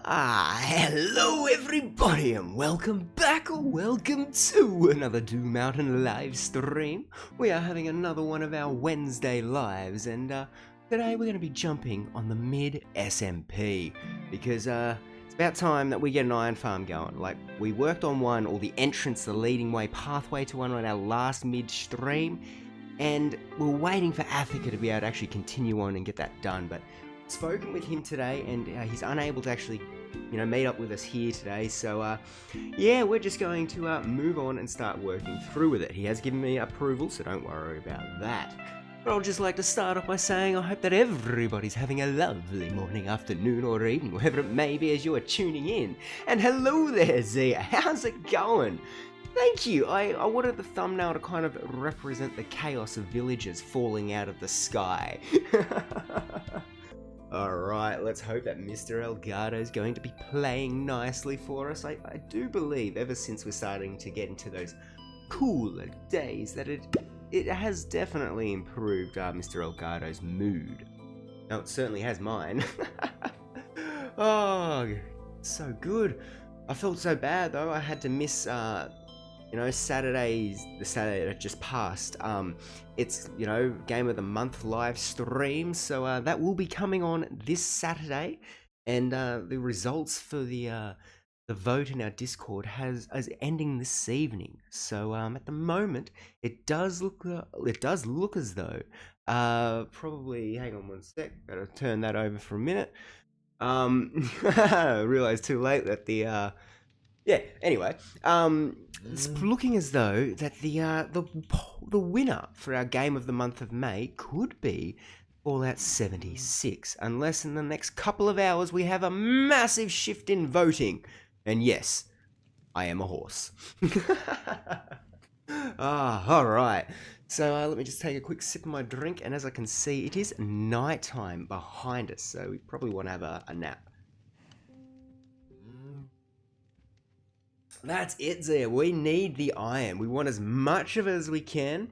Hello everybody and welcome back or welcome to another Doom Mountain live stream. We are having another one of our Wednesday lives and today we're going to be jumping on the Mid SMP because it's about time that we get an iron farm going. Like, we worked on one, or the entrance, the leading way pathway to one on our last Mid stream, and we're waiting for Athika to be able to actually continue on and get that done, but spoken with him today and he's unable to actually meet up with us here today, so yeah, we're just going to move on and start working through with it. He has given me approval, so don't worry about that. But I'll just like to start off by saying I hope that everybody's having a lovely morning, afternoon or evening, whatever it may be as you are tuning in. And hello there, Zia, how's it going? Thank you. I wanted the thumbnail to kind of represent the chaos of villagers falling out of the sky. Alright, let's hope that Mr. Elgato is going to be playing nicely for us. I do believe ever since we're starting to get into those cooler days that it has definitely improved Mr. Elgato's mood. Now, it certainly has mine. Oh, so good. I felt so bad though. I had to miss the Saturday that just passed. It's, Game of the Month live stream, so that will be coming on this Saturday, and the results for the vote in our Discord is ending this evening. So at the moment, it does look as though probably, hang on one sec, gotta turn that over for a minute. I realized too late that the yeah, anyway, it's looking as though that the winner for our Game of the Month of May could be Fallout 76, unless in the next couple of hours we have a massive shift in voting. And yes, I am a horse. Alright. So let me just take a quick sip of my drink, and as I can see, it is nighttime behind us, so we probably want to have a nap. That's it, Zia. We need the iron. We want as much of it as we can.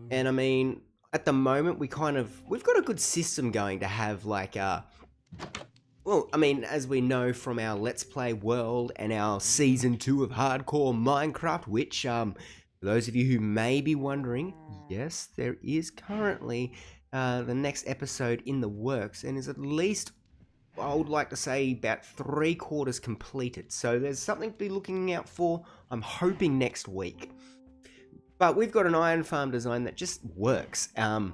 And I mean, at the moment, we've got a good system going to have like well, I mean, as we know from our Let's Play World and our Season 2 of Hardcore Minecraft, which, for those of you who may be wondering, yes, there is currently the next episode in the works, and is at least, I would like to say, about 3/4 completed. So there's something to be looking out for, I'm hoping, next week. But we've got an iron farm design that just works. And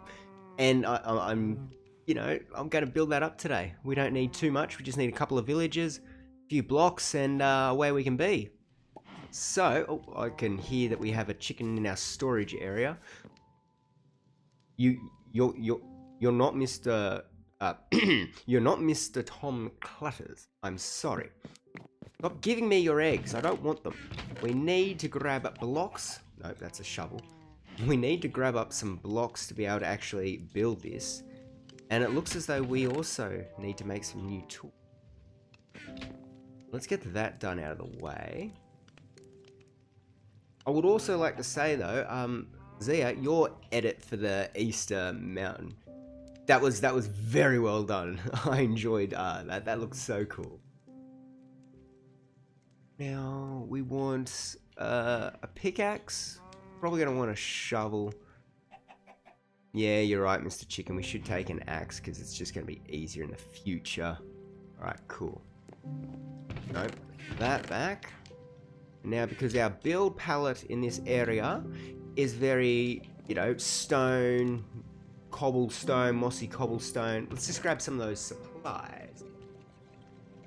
I'm going to build that up today. We don't need too much. We just need a couple of villages, a few blocks, and away we can be. So, I can hear that we have a chicken in our storage area. You're not Mr. You're not Mr. Tom Clutters. I'm sorry. Stop giving me your eggs. I don't want them. We need to grab up blocks. Nope, that's a shovel. We need to grab up some blocks to be able to actually build this. And it looks as though we also need to make some new tools. Let's get that done out of the way. I would also like to say though, Zia, your edit for the Easter Mountain, that was very well done. I enjoyed that. That looks so cool. Now we want a pickaxe. Probably gonna want a shovel. Yeah, you're right, Mr. Chicken. We should take an axe because it's just gonna be easier in the future. All right, cool. Nope, that back. Now, because our build palette in this area is very, you know, stone, cobblestone, mossy cobblestone. Let's just grab some of those supplies.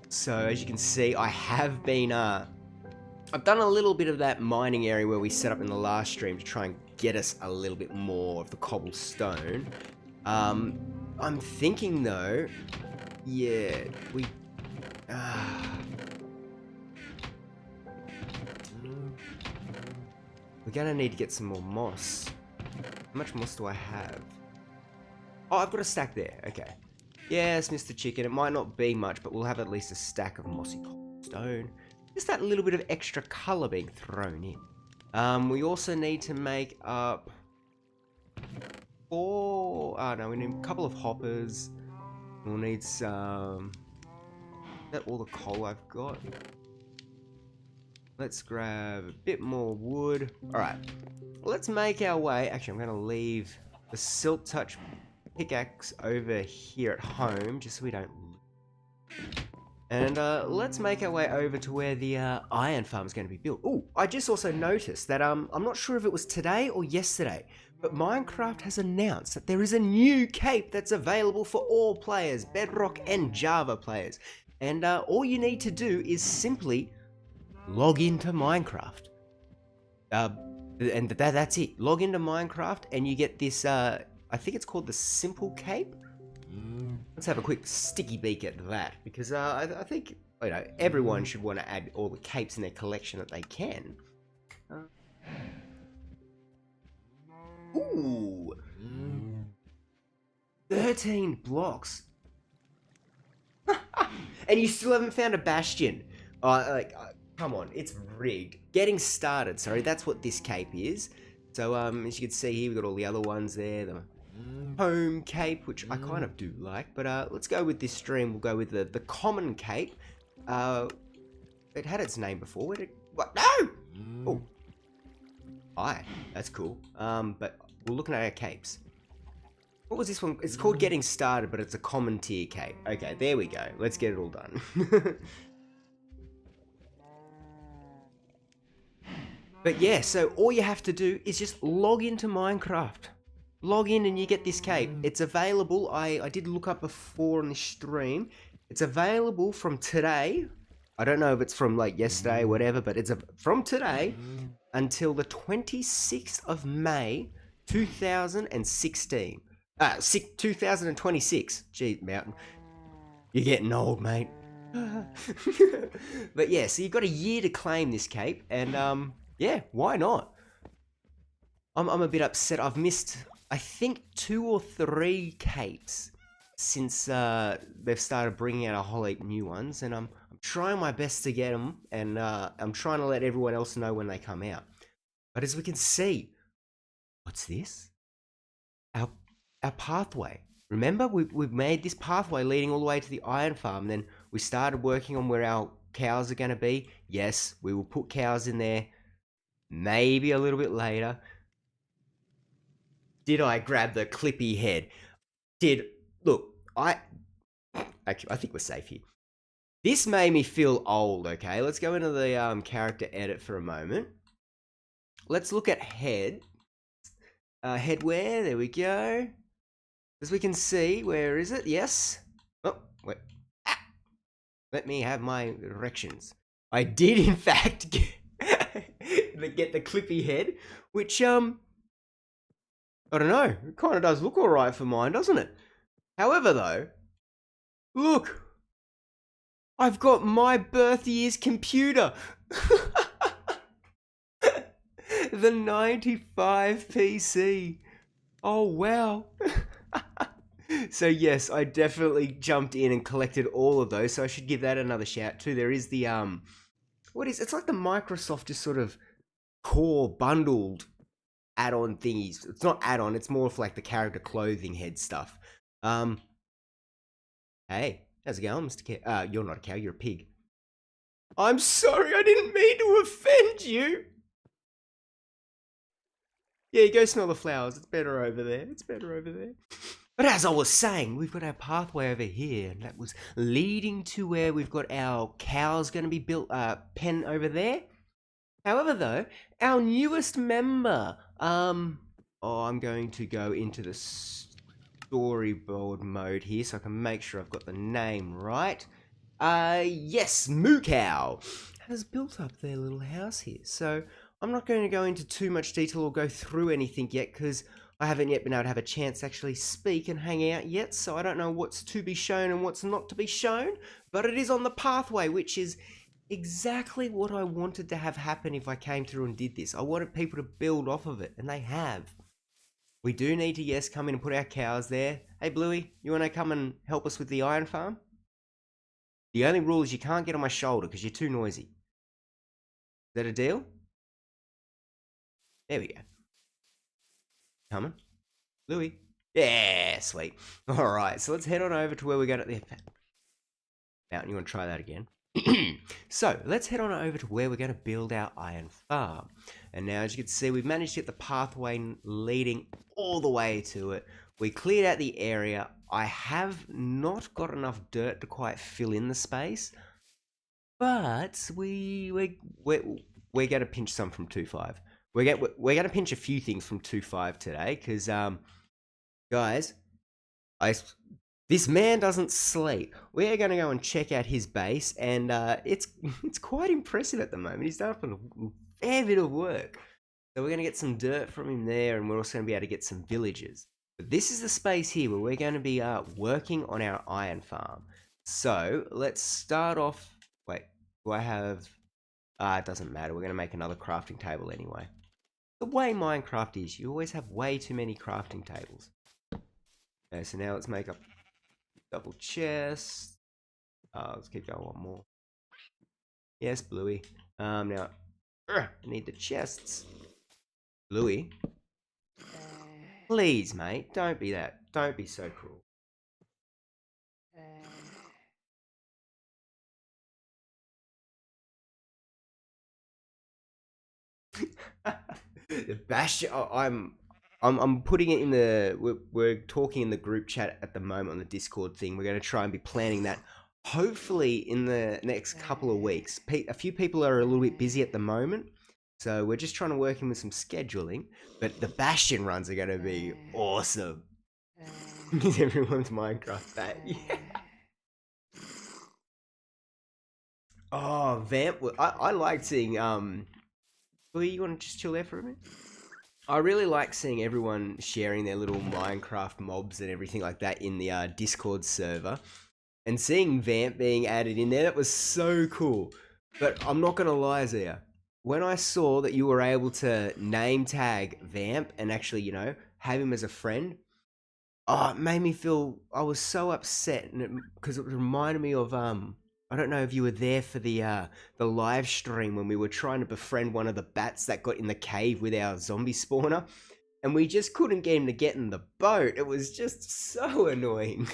So, as you can see, I have been, I've done a little bit of that mining area where we set up in the last stream to try and get us a little bit more of the cobblestone. I'm thinking though, yeah, we're gonna need to get some more moss. How much moss do I have? Oh, I've got a stack there. Okay. Yes, Mr. Chicken. It might not be much, but we'll have at least a stack of mossy cobblestone. Just that little bit of extra colour being thrown in. We also need to make up 4... Oh, no, we need a couple of hoppers. We'll need some... Is that all the coal I've got? Let's grab a bit more wood. Alright, let's make our way. Actually, I'm going to leave the Silk Touch pickaxe over here at home, just so we don't... And let's make our way over to where the iron farm is going to be built. Oh, I just also noticed that I'm not sure if it was today or yesterday, but Minecraft has announced that there is a new cape that's available for all players, Bedrock and Java players. And all you need to do is simply log into Minecraft. And that's it. Log into Minecraft and you get this, I think it's called the Simple Cape. Let's have a quick sticky beak at that, because I think, you know, everyone should want to add all the capes in their collection that they can. Ooh! 13 blocks. And you still haven't found a bastion. Come on, it's rigged. Getting started, sorry, that's what this cape is. So, as you can see here, we've got all the other ones there. The home cape, which I kind of do like, but let's go with this stream. We'll go with the common cape. It had its name before. Where did... What? No! Oh. Hi, that's cool. But we're looking at our capes. What was this one? It's called Getting Started, but it's a common tier cape. Okay, there we go. Let's get it all done. But yeah, so all you have to do is just log into Minecraft. Log in and you get this cape. It's available. I did look up before on the stream. It's available from today. I don't know if it's from like yesterday or whatever, but it's from today until the 26th of May, 2016. 2026. Gee, Mountain. You're getting old, mate. But yeah, so you've got a year to claim this cape, and yeah, why not? I'm a bit upset. I've missed, I think, 2 or 3 capes since they've started bringing out a whole heap new ones, and I'm trying my best to get them, and I'm trying to let everyone else know when they come out. But as we can see, what's this? Our pathway. Remember, we've made this pathway leading all the way to the iron farm. And then we started working on where our cows are going to be. Yes, we will put cows in there. Maybe a little bit later. Did I grab the clippy head? Look, actually, I think we're safe here. This made me feel old, okay? Let's go into the character edit for a moment. Let's look at head. Headwear, there we go. As we can see, where is it? Yes. Oh, wait. Ah! Let me have my erections. I did, in fact, get the clippy head, which, I don't know. It kind of does look alright for mine, doesn't it? However, though, Look, I've got my birth year's computer. The 95 PC. Oh, wow. So yes, I definitely jumped in and collected all of those. So I should give that another shout too. There is the it's like the Microsoft just sort of core bundled add-on thingies. It's not add-on, it's more of like the character clothing head stuff. Hey, how's it going, Mr. Cow? You're not a cow, you're a pig. I'm sorry, I didn't mean to offend you. Yeah, you go smell the flowers. It's better over there. It's better over there. But as I was saying, we've got our pathway over here, and that was leading to where we've got our cows going to be built, pen over there. However, though, our newest member, I'm going to go into the storyboard mode here so I can make sure I've got the name right. Yes, Moo Cow has built up their little house here. So I'm not going to go into too much detail or go through anything yet because I haven't yet been able to have a chance to actually speak and hang out yet. So I don't know what's to be shown and what's not to be shown, but it is on the pathway, which is exactly what I wanted to have happen if I came through and did this. I wanted people to build off of it, and they have. We do need to, yes, come in and put our cows there. Hey, Bluey, you want to come and help us with the iron farm? The only rule is you can't get on my shoulder because you're too noisy. Is that a deal? There we go. Coming. Bluey. Yeah, sweet. All right, so let's head on over to where we're going to... Mountain, you want to try that again? So, let's head on over to where we're going to build our iron farm. And now, as you can see, we've managed to get the pathway leading all the way to it. We cleared out the area. I have not got enough dirt to quite fill in the space, but we're going to pinch some from 2.5. We're going to pinch a few things from 2.5 today, because guys, this man doesn't sleep. We're going to go and check out his base, and it's quite impressive at the moment. He's done a fair bit of work. So we're going to get some dirt from him there, and we're also going to be able to get some villagers. But this is the space here where we're going to be working on our iron farm. So let's start off. Wait, do I have... it doesn't matter. We're going to make another crafting table anyway. The way Minecraft is, you always have way too many crafting tables. Okay, so now let's make up double chest. Let's keep going one more. Yes, Bluey. Now, I need the chests. Bluey. Please, mate, don't be that. Don't be so cruel. The Bastion. I'm putting it in the. We're talking in the group chat at the moment on the Discord thing. We're going to try and be planning that. Hopefully, in the next couple of weeks. A few people are a little bit busy at the moment, so we're just trying to work in with some scheduling. But the Bastion runs are going to be awesome. Everyone's Minecraft that. Yeah. Oh, Vamp. I like seeing. Louis, you want to just chill there for a minute? I really like seeing everyone sharing their little Minecraft mobs and everything like that in the Discord server. And seeing Vamp being added in there, that was so cool. But I'm not going to lie, Zia. When I saw that you were able to name tag Vamp and actually, you know, have him as a friend, oh, it made me feel... I was so upset because it reminded me of... I don't know if you were there for the live stream when we were trying to befriend one of the bats that got in the cave with our zombie spawner, and we just couldn't get him to get in the boat. It was just so annoying.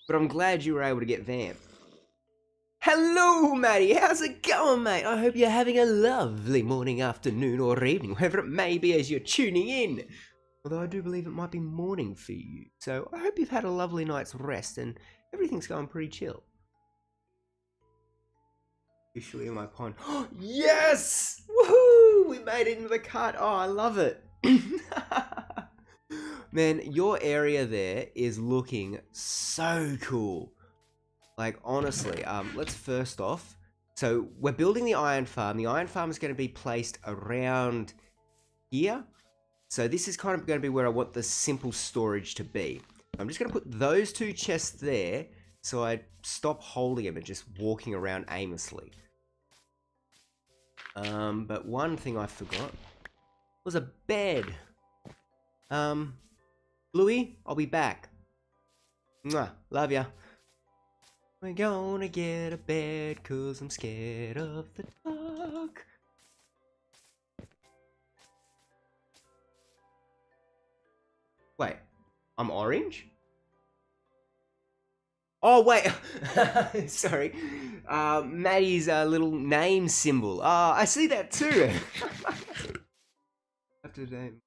But I'm glad you were able to get Vamp. Hello, Matty. How's it going, mate? I hope you're having a lovely morning, afternoon, or evening, wherever it may be as you're tuning in. Although I do believe it might be morning for you. So I hope you've had a lovely night's rest and everything's going pretty chill. Officially in my pond. Yes! Woohoo! We made it into the cut. Oh, I love it. Man, your area there is looking so cool. Like, honestly, let's first off... So, we're building the iron farm. The iron farm is going to be placed around here. So, this is kind of going to be where I want the simple storage to be. I'm just going to put those two chests there. so I stop holding them and just walking around aimlessly. But one thing I forgot was a bed. Bluey, I'll be back. Mwah, love ya. We're gonna get a bed 'cause I'm scared of the dark. Wait, I'm orange? Oh, wait. Sorry. Maddie's little name symbol. I see that too. After name.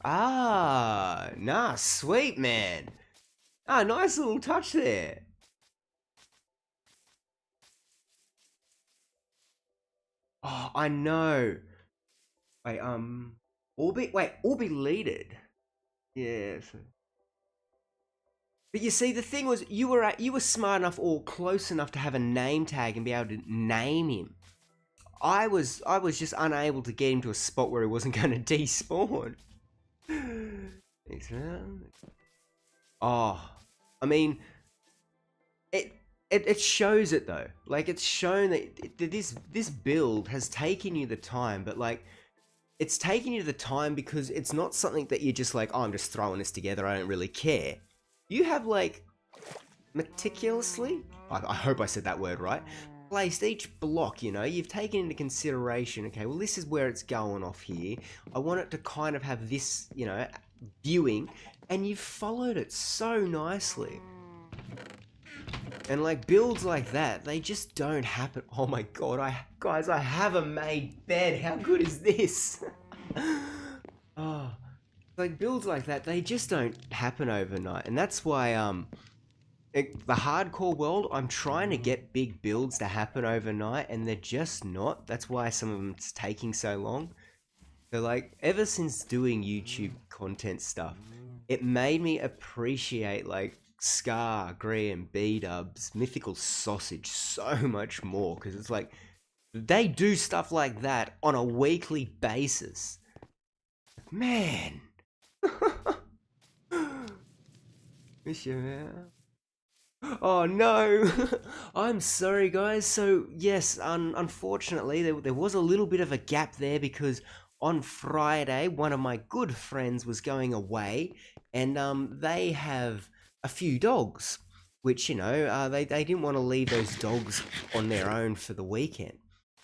Nah, sweet, man. Nice little touch there. Oh, I know. Wait, Orbi leaded. Yeah. But you see, the thing was, you were smart enough or close enough to have a name tag and be able to name him. I was just unable to get him to a spot where he wasn't going to despawn. Oh, I mean, it shows it though. Like, it's shown that this build has taken you the time, but like, it's taken you the time because it's not something that you're just like, oh, I'm just throwing this together, I don't really care. You have like meticulously, I hope I said that word right, placed each block, you know, you've taken into consideration, okay, well, this is where it's going off here. I want it to kind of have this, you know, viewing, and you've followed it so nicely. And like builds like that, they just don't happen. Oh my god, guys, I have a made bed. How good is this? Oh, like builds like that, they just don't happen overnight. And that's why the hardcore world, I'm trying to get big builds to happen overnight, and they're just not. That's why some of them's taking so long. So like, ever since doing YouTube content stuff, it made me appreciate like Scar, Graham, B-Dubs, Mythical Sausage so much more, because it's like, they do stuff like that on a weekly basis. Man. Miss you, man. Oh no. I'm sorry guys. So yes, unfortunately there was a little bit of a gap there because on Friday one of my good friends was going away, and they have a few dogs, which, you know, they didn't want to leave those dogs on their own for the weekend.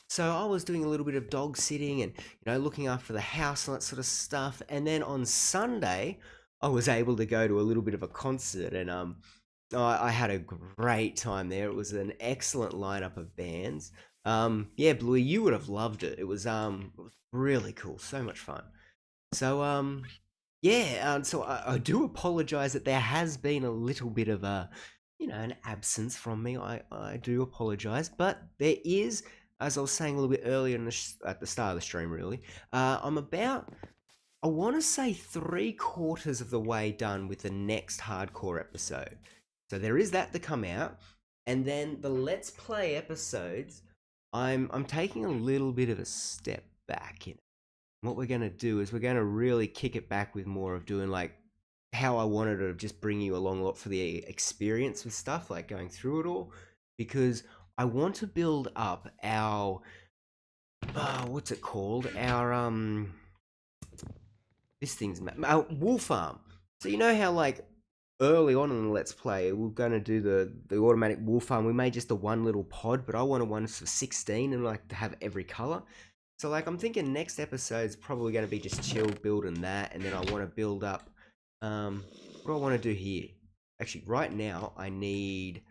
So I was doing a little bit of dog sitting and, you know, looking after the house and that sort of stuff. And then on Sunday, I was able to go to a little bit of a concert, and I had a great time there. It was an excellent lineup of bands. Yeah, Bluey, you would have loved it. It was really cool, so much fun. So yeah, so I do apologize that there has been a little bit of a, you know, an absence from me. I do apologize, but there is, as I was saying a little bit earlier at the start of the stream, really, I'm about, I want to say 3/4 of the way done with the next hardcore episode. So there is that to come out, and then the Let's Play episodes, I'm taking a little bit of a step back in. What we're going to do is we're going to really kick it back with more of doing like how I wanted to just bring you along a lot for the experience with stuff, like going through it all, because I want to build up our what's it called? Our this thing's our wool farm. So you know how like early on in the Let's Play we're going to do the automatic wool farm. We made just the one little pod, but I wanted one for 16 and like to have every color. So like, I'm thinking next episode's probably going to be just chill building that, and then I want to build up, what do I want to do here? Actually, right now, I need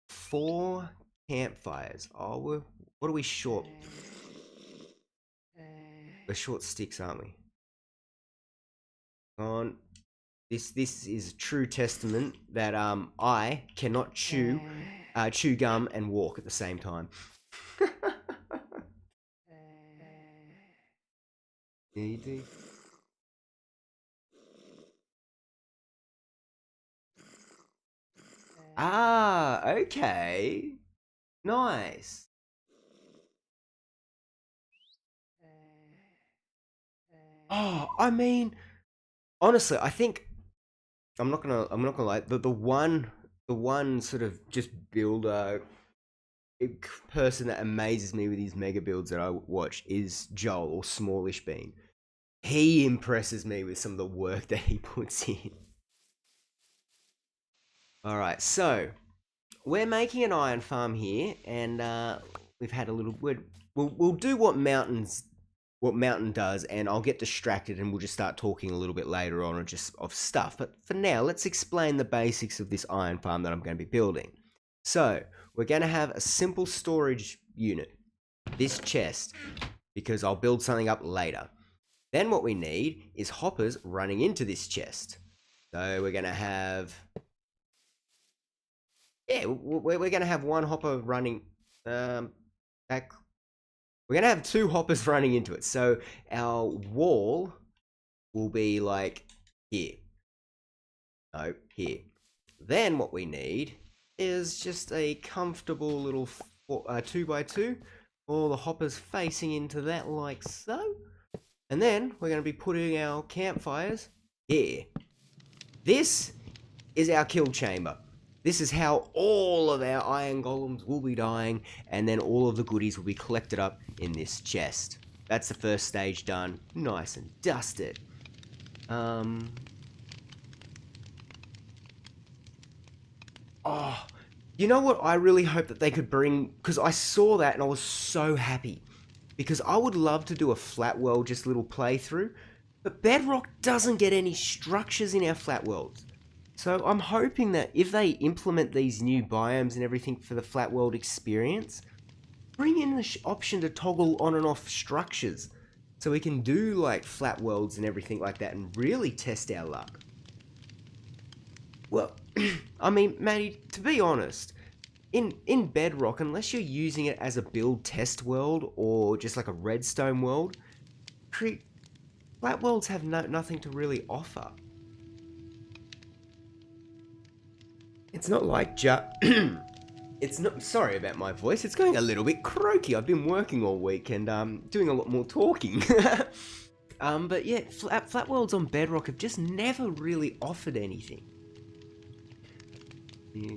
4 campfires. Oh, what are we short? We're short sticks, aren't we? On this is true testament that I cannot chew gum and walk at the same time. Yeah, you do. Okay. Nice. Oh, I mean, honestly, I think I'm not gonna lie. The one sort of just builder person that amazes me with his mega builds that I watch is Joel or Smallish Bean. He impresses me with some of the work that he puts in. All right, so we're making an iron farm here, and we've had a little. We'll do what Mountain does, and I'll get distracted, and we'll just start talking a little bit later on, or just of stuff. But for now, let's explain the basics of this iron farm that I'm going to be building. So we're going to have a simple storage unit, this chest, because I'll build something up later. Then what we need is hoppers running into this chest. So we're going to have... Yeah, we're going to have one hopper running... back. We're going to have two hoppers running into it. So our wall will be like here. No, here. Then what we need is just a comfortable little 2x2. All the hoppers facing into that like so. And then we're going to be putting our campfires here. This is our kill chamber. This is how all of our iron golems will be dying, and then all of the goodies will be collected up in this chest. That's the first stage done. Nice and dusted. Oh, you know what I really hope that they could bring, because I saw that and I was so happy. Because I would love to do a flat world, just little playthrough, but Bedrock doesn't get any structures in our flat worlds. So I'm hoping that if they implement these new biomes and everything for the flat world experience, bring in the option to toggle on and off structures, so we can do like flat worlds and everything like that and really test our luck. Well, I mean, Maddie, to be honest, in Bedrock, unless you're using it as a build test world or just like a redstone world, flat worlds have nothing to really offer. It's not like it's not. Sorry about my voice. It's going a little bit croaky. I've been working all week and doing a lot more talking. But yeah, flat worlds on Bedrock have just never really offered anything. Yeah.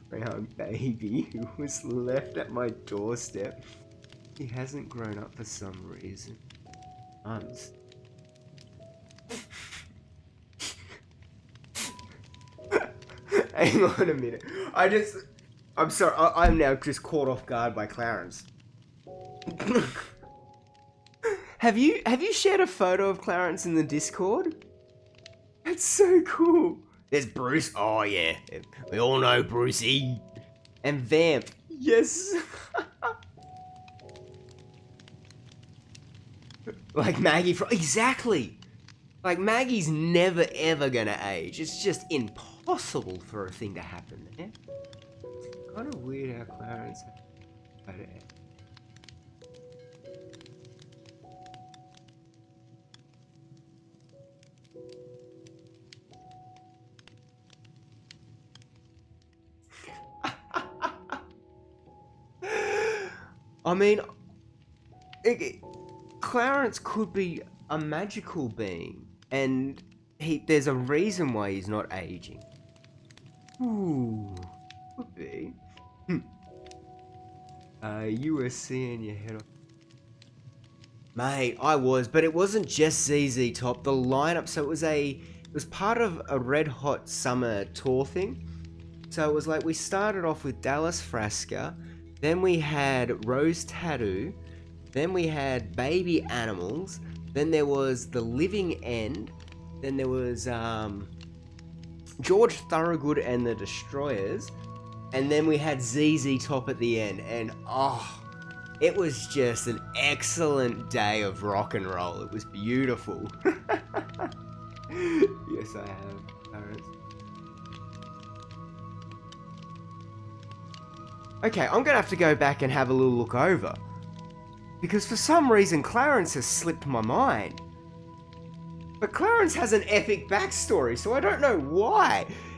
Drowned baby who was left at my doorstep. He hasn't grown up for some reason. Hang on a minute. I'm sorry. I'm now just caught off guard by Clarence. Have you shared a photo of Clarence in the Discord? That's so cool. There's Bruce. Oh yeah, we all know Brucey. And Vamp. Yes. Like Maggie from... Exactly! Like, Maggie's never ever gonna age. It's just impossible for a thing to happen there. It's kind of weird how Clarence... I mean... Clarence could be a magical being, and there's a reason why he's not aging. Ooh, could be. You were seeing your head off. Mate, I was, but it wasn't just ZZ Top. The lineup, so it was part of a Red Hot Summer tour thing. So it was like we started off with Dallas Frasca, then we had Rose Tattoo, then we had Baby Animals, then there was The Living End, then there was George Thorogood and the Destroyers, and then we had ZZ Top at the end, and oh, it was just an excellent day of rock and roll. It was beautiful. Yes, I have, Clarence. Okay, I'm gonna have to go back and have a little look over. Because for some reason, Clarence has slipped my mind. But Clarence has an epic backstory, so I don't know why.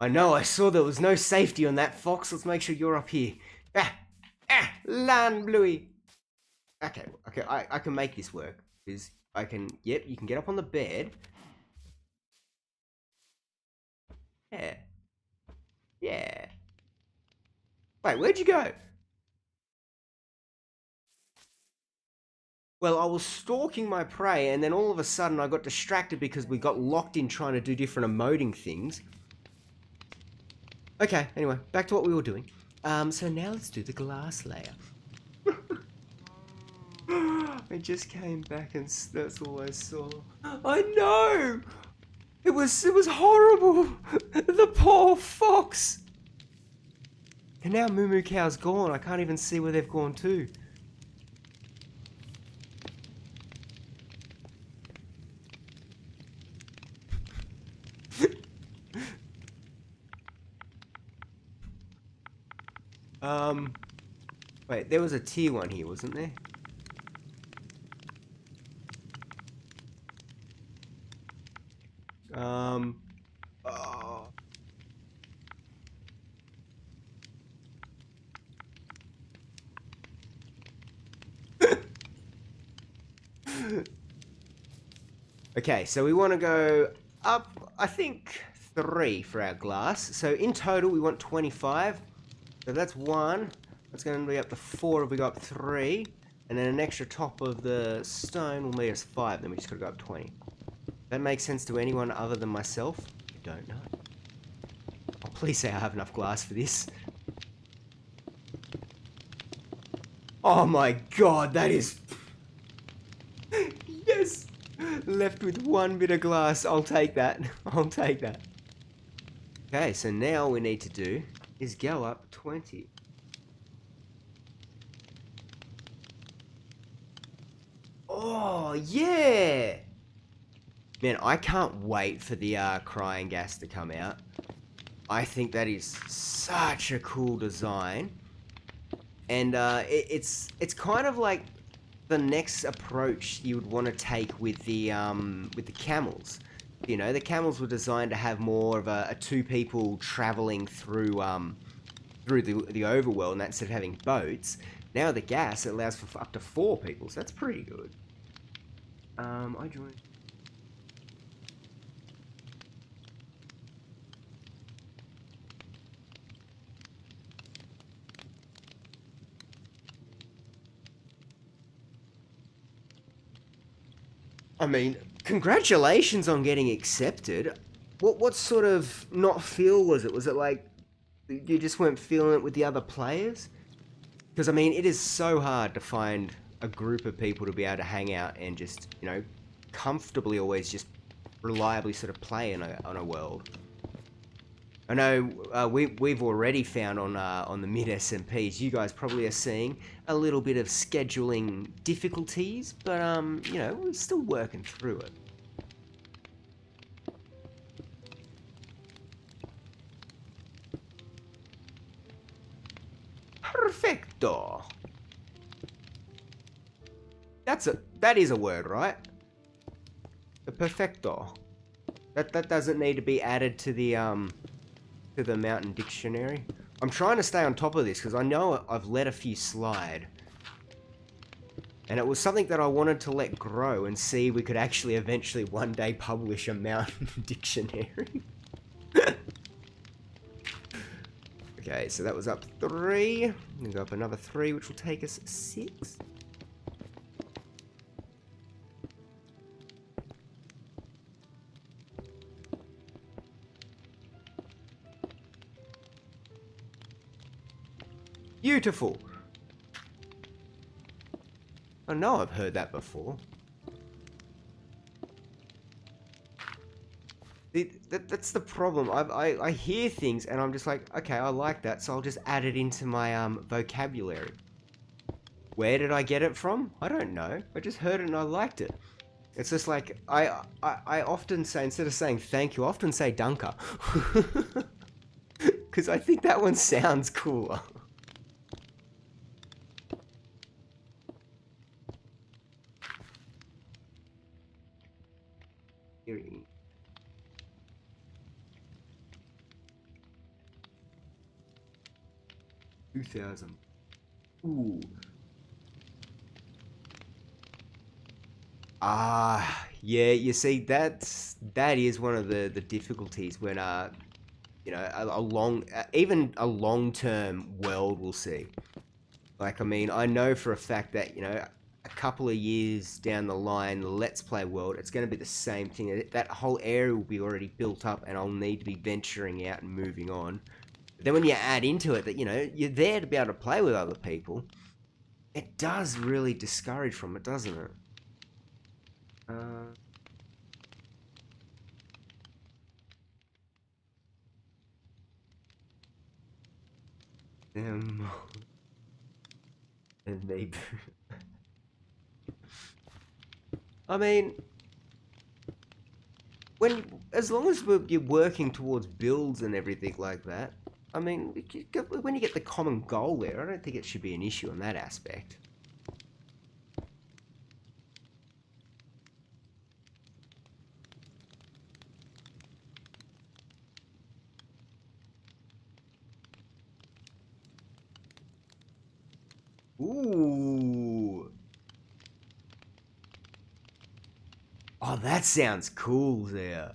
I know, I saw there was no safety on that, Fox. Let's make sure you're up here. Land, Bluey. Okay, okay, I can make this work. Because I can, yep, you can get up on the bed. Yeah. Yeah. Wait, where'd you go? Well, I was stalking my prey, and then all of a sudden I got distracted because we got locked in trying to do different emoting things. Okay, anyway, back to what we were doing. So now let's do the glass layer. I just came back and that's all I saw. I know! It was horrible! The poor fox! And now Moo Moo Cow's gone. I can't even see where they've gone to. Wait, there was a tier one here, wasn't there? Oh. Okay, so we want to go up, I think, 3 for our glass. So in total, we want 25. So that's 1. That's going to be up to 4 if we go up 3. And then an extra top of the stone will make us 5. Then we just got to go up 20. That makes sense to anyone other than myself? I don't know. Oh, please say I have enough glass for this. Oh my god, that is... Yes! Left with 1 bit of glass. I'll take that. I'll take that. Okay, so now all we need to do is go up 20. Oh, yeah! Man, I can't wait for the crying gas to come out. I think that is such a cool design. And it's kind of like the next approach you would want to take with the camels. You know, the camels were designed to have more of a 2 people traveling through the overworld, and that's instead of having boats. Now the gas, it allows for up to 4 people, so that's pretty good. I joined. I mean, congratulations on getting accepted. What sort of not feel was it? Was it like you just weren't feeling it with the other players? Because I mean, it is so hard to find a group of people to be able to hang out and just, you know, comfortably always just reliably sort of play on a world. I know we've already found on the Mid SMPs, you guys probably are seeing a little bit of scheduling difficulties, but you know, we're still working through it. Perfecto. That is a word, right? The perfecto. That doesn't need to be added to the Mountain Dictionary. I'm trying to stay on top of this because I know I've let a few slide. And it was something that I wanted to let grow and see if we could actually eventually one day publish a Mountain Dictionary. Okay, so that was up 3. I'm gonna go up another 3, which will take us 6. Beautiful. I know I've heard that before. That's the problem. I hear things and I'm just like, okay, I like that, so I'll just add it into my vocabulary. Where did I get it from? I don't know. I just heard it and I liked it. It's just like I often say, instead of saying thank you, I often say danke. Because I think that one sounds cooler. 2,000. Ooh. Yeah, you see, that is one of the difficulties when, you know, a long, even a long-term world we'll see. Like, I mean, I know for a fact that, you know, a couple of years down the line, the Let's Play world, it's going to be the same thing. That whole area will be already built up, and I'll need to be venturing out and moving on. But then when you add into it that, you know, you're there to be able to play with other people, it does really discourage from it, doesn't it? Uh, them and they. I mean, as long as you're working towards builds and everything like that, I mean, when you get the common goal there, I don't think it should be an issue in that aspect. Ooh. Oh, that sounds cool there.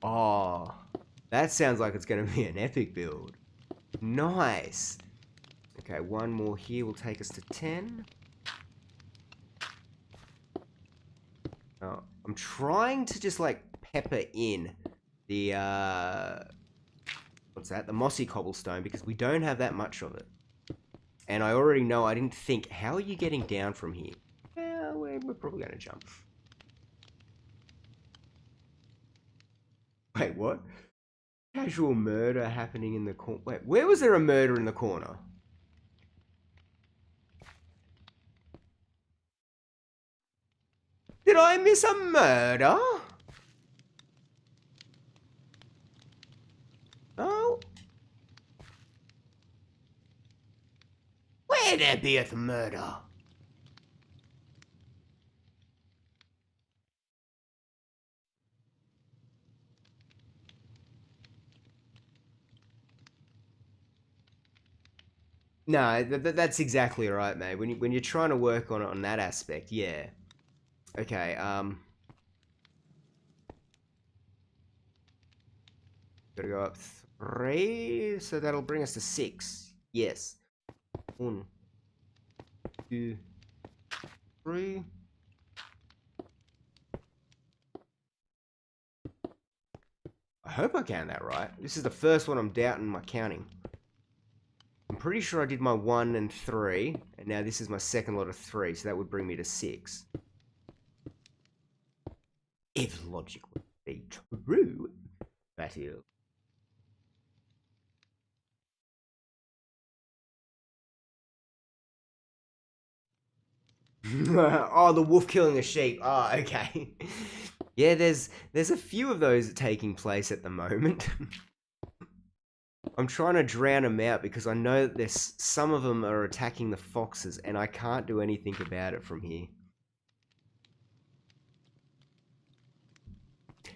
Oh, that sounds like it's going to be an epic build. Nice. Okay, one more here will take us to 10. Oh, I'm trying to just like pepper in the, what's that? The mossy cobblestone, because we don't have that much of it. And I already know, I didn't think, how are you getting down from here? Well, we're probably going to jump. Wait, what? Casual murder happening in the corner. Wait, where was there a murder in the corner? Did I miss a murder? Oh. Where there beeth murder? No, that's exactly right, mate. When you're trying to work on it on that aspect, yeah. Okay, gotta go up 3, so that'll bring us to 6. Yes. 1, 2, 3. I hope I counted that right. This is the first one I'm doubting my counting. I'm pretty sure I did my 1 and 3, and now this is my second lot of 3, so that would bring me to 6. If logic would be true, that is. Oh, the wolf killing a sheep. Oh, okay. Yeah, there's a few of those taking place at the moment. I'm trying to drown them out because I know that there's some of them are attacking the foxes, and I can't do anything about it from here.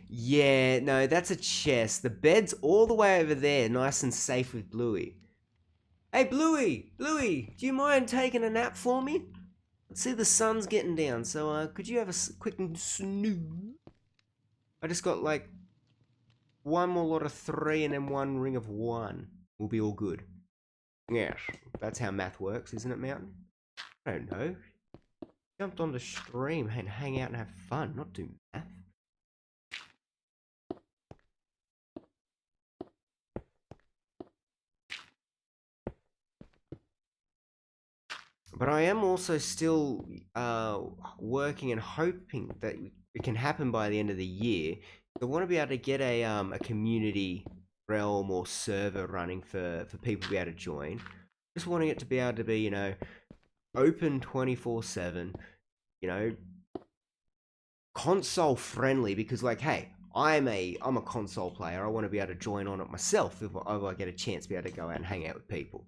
Yeah, no, that's a chest. The bed's all the way over there, nice and safe with Bluey. Hey, Bluey! Bluey, do you mind taking a nap for me? Let's see, the sun's getting down, so could you have a quick snooze? I just got like one more lot of 3 and then 1 ring of 1. We'll be all good. Yes, that's how math works, isn't it, Mountain? I don't know. Jumped on the stream and hang out and have fun, not do math. But I am also still working and hoping that it can happen by the end of the year. I want to be able to get a community realm or server running for people to be able to join. Just wanting it to be able to be, you know, open 24/7, you know, console friendly, because like, hey, I'm a console player. I want to be able to join on it myself if I get a chance to be able to go out and hang out with people.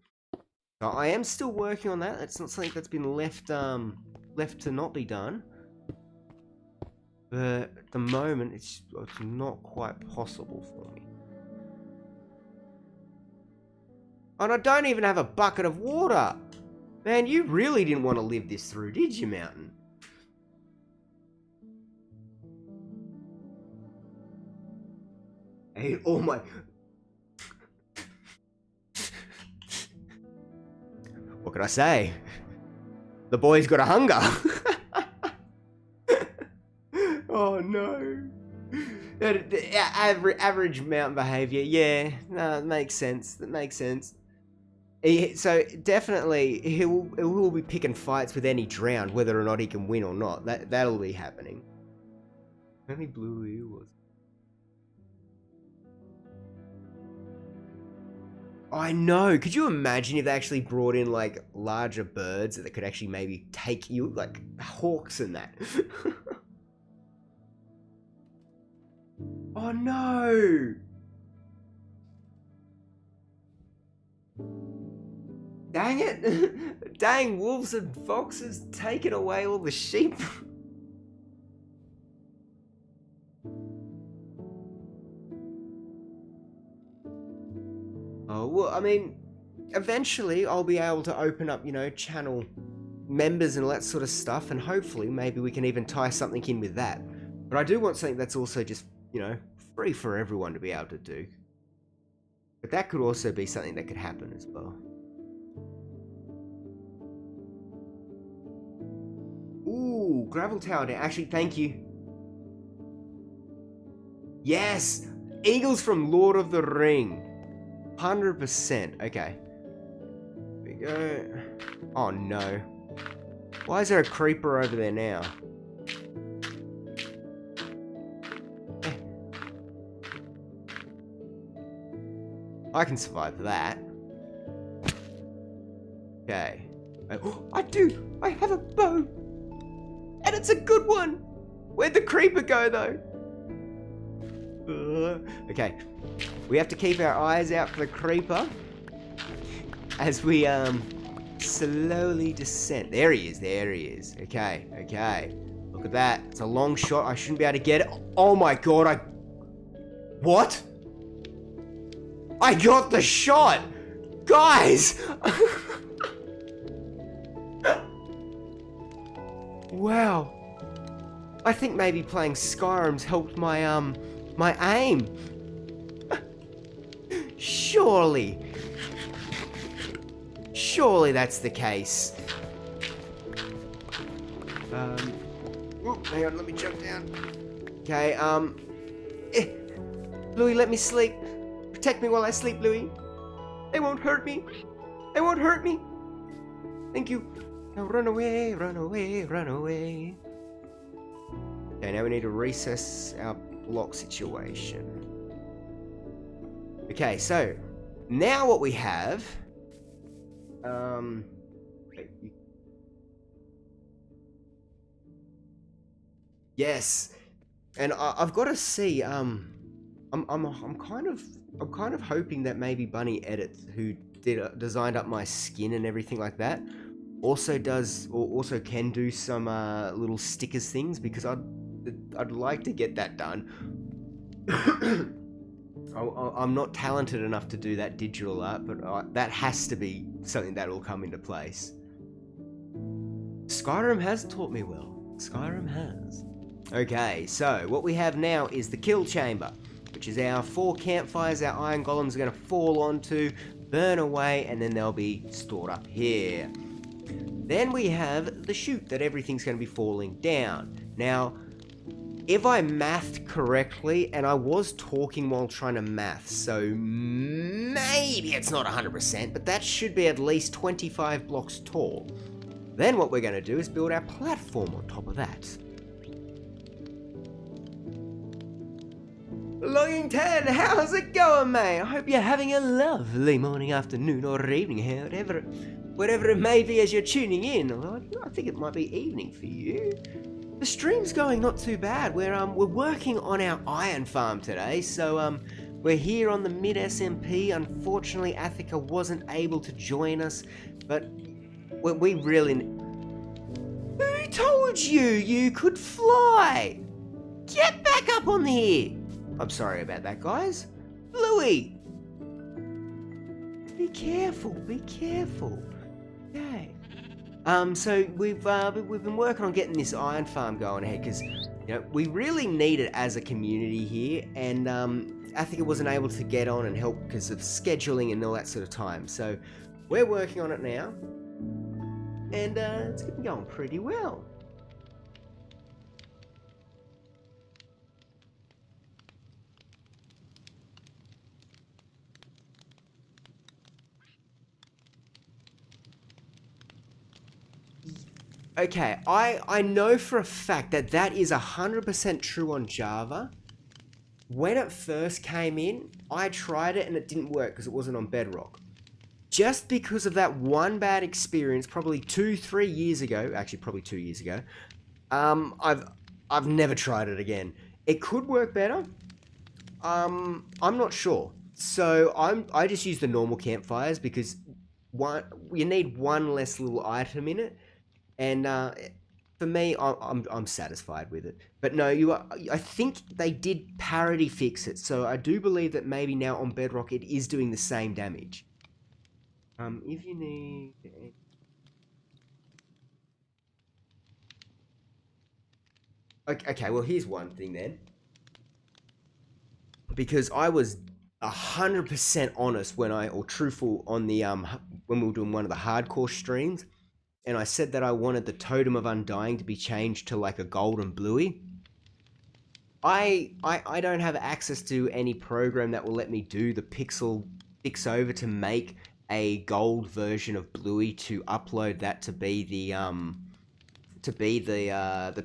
So I am still working on that. It's not something that's been left to not be done. But at the moment, it's not quite possible for me. And I don't even have a bucket of water. Man, you really didn't want to live this through, did you, Mountain? I ate all my... What can I say? The boy's got a hunger. Oh no. Average mountain behavior. Yeah, no, it makes sense. That makes sense. So definitely he will be picking fights with any drowned, whether or not he can win or not. That'll be happening. Only Bluey was. I know. Could you imagine if they actually brought in like larger birds that could actually maybe take you, like hawks and that? Oh no! Dang it! Dang, wolves and foxes taking away all the sheep. Oh, well, I mean, eventually I'll be able to open up, you know, channel members and all that sort of stuff, and hopefully maybe we can even tie something in with that. But I do want something that's also just, you know, free for everyone to be able to do. But that could also be something that could happen as well. Ooh, gravel tower down. Actually, thank you. Yes! Eagles from Lord of the Ring. 100%. Okay. Here we go. Oh no. Why is there a creeper over there now? I can survive that. Okay. I do! I have a bow! And it's a good one! Where'd the creeper go though? Okay. We have to keep our eyes out for the creeper as we slowly descend. There he is, there he is. Okay, okay. Look at that. It's a long shot. I shouldn't be able to get it. Oh my god, What? I got the shot! Guys! Wow. I think maybe playing Skyrim's helped my my aim. Surely that's the case. Ooh, hang on, let me jump down. Okay, Louis, let me sleep. Protect me while I sleep, Louis. They won't hurt me. They won't hurt me. Thank you. Now run away, run away, run away. Okay, now we need to recess our block situation. Okay, so now what we have, yes, and I've got to see. I'm kind of hoping that maybe Bunny Edits, who designed up my skin and everything like that, also can do some little stickers things, because I'd like to get that done. I'm not talented enough to do that digital art, but that has to be something that will come into place. Skyrim has taught me well. Skyrim has. Okay, so what we have now is the kill chamber, which is our 4 campfires our iron golems are going to fall onto, burn away, and then they'll be stored up here. Then we have the chute that everything's going to be falling down. Now, if I mathed correctly, and I was talking while trying to math, so maybe it's not 100%, but that should be at least 25 blocks tall. Then what we're going to do is build our platform on top of that. Logging 10, how's it going, mate? I hope you're having a lovely morning, afternoon, or evening, whatever it may be as you're tuning in. Although I think it might be evening for you. The stream's going not too bad. We're working on our iron farm today, so we're here on the Mid SMP. Unfortunately, Athica wasn't able to join us, but we really. Who told you could fly? Get back up on here. I'm sorry about that, guys. Louis! Be careful, be careful. Okay. So we've been working on getting this iron farm going ahead because we really need it as a community here, and I think it wasn't able to get on and help because of scheduling and all that sort of time. So we're working on it now, and it's been going pretty well. Okay, I know for a fact that that is 100% true on Java. When it first came in, I tried it and it didn't work because it wasn't on Bedrock. Just because of that one bad experience, probably 2-3 years ago, actually probably 2 years ago, I've never tried it again. It could work better. I'm not sure. So I just use the normal campfires because you need one less little item in it. And for me, I'm satisfied with it. But no, I think they did parity fix it, so I do believe that maybe now on Bedrock it is doing the same damage. If you need, okay, well here's one thing then, because I was 100% honest or truthful on the when we were doing one of the hardcore streams. And I said that I wanted the Totem of Undying to be changed to like a golden bluey. I don't have access to any program that will let me do the pixel fix over to make a gold version of Bluey to upload that to be the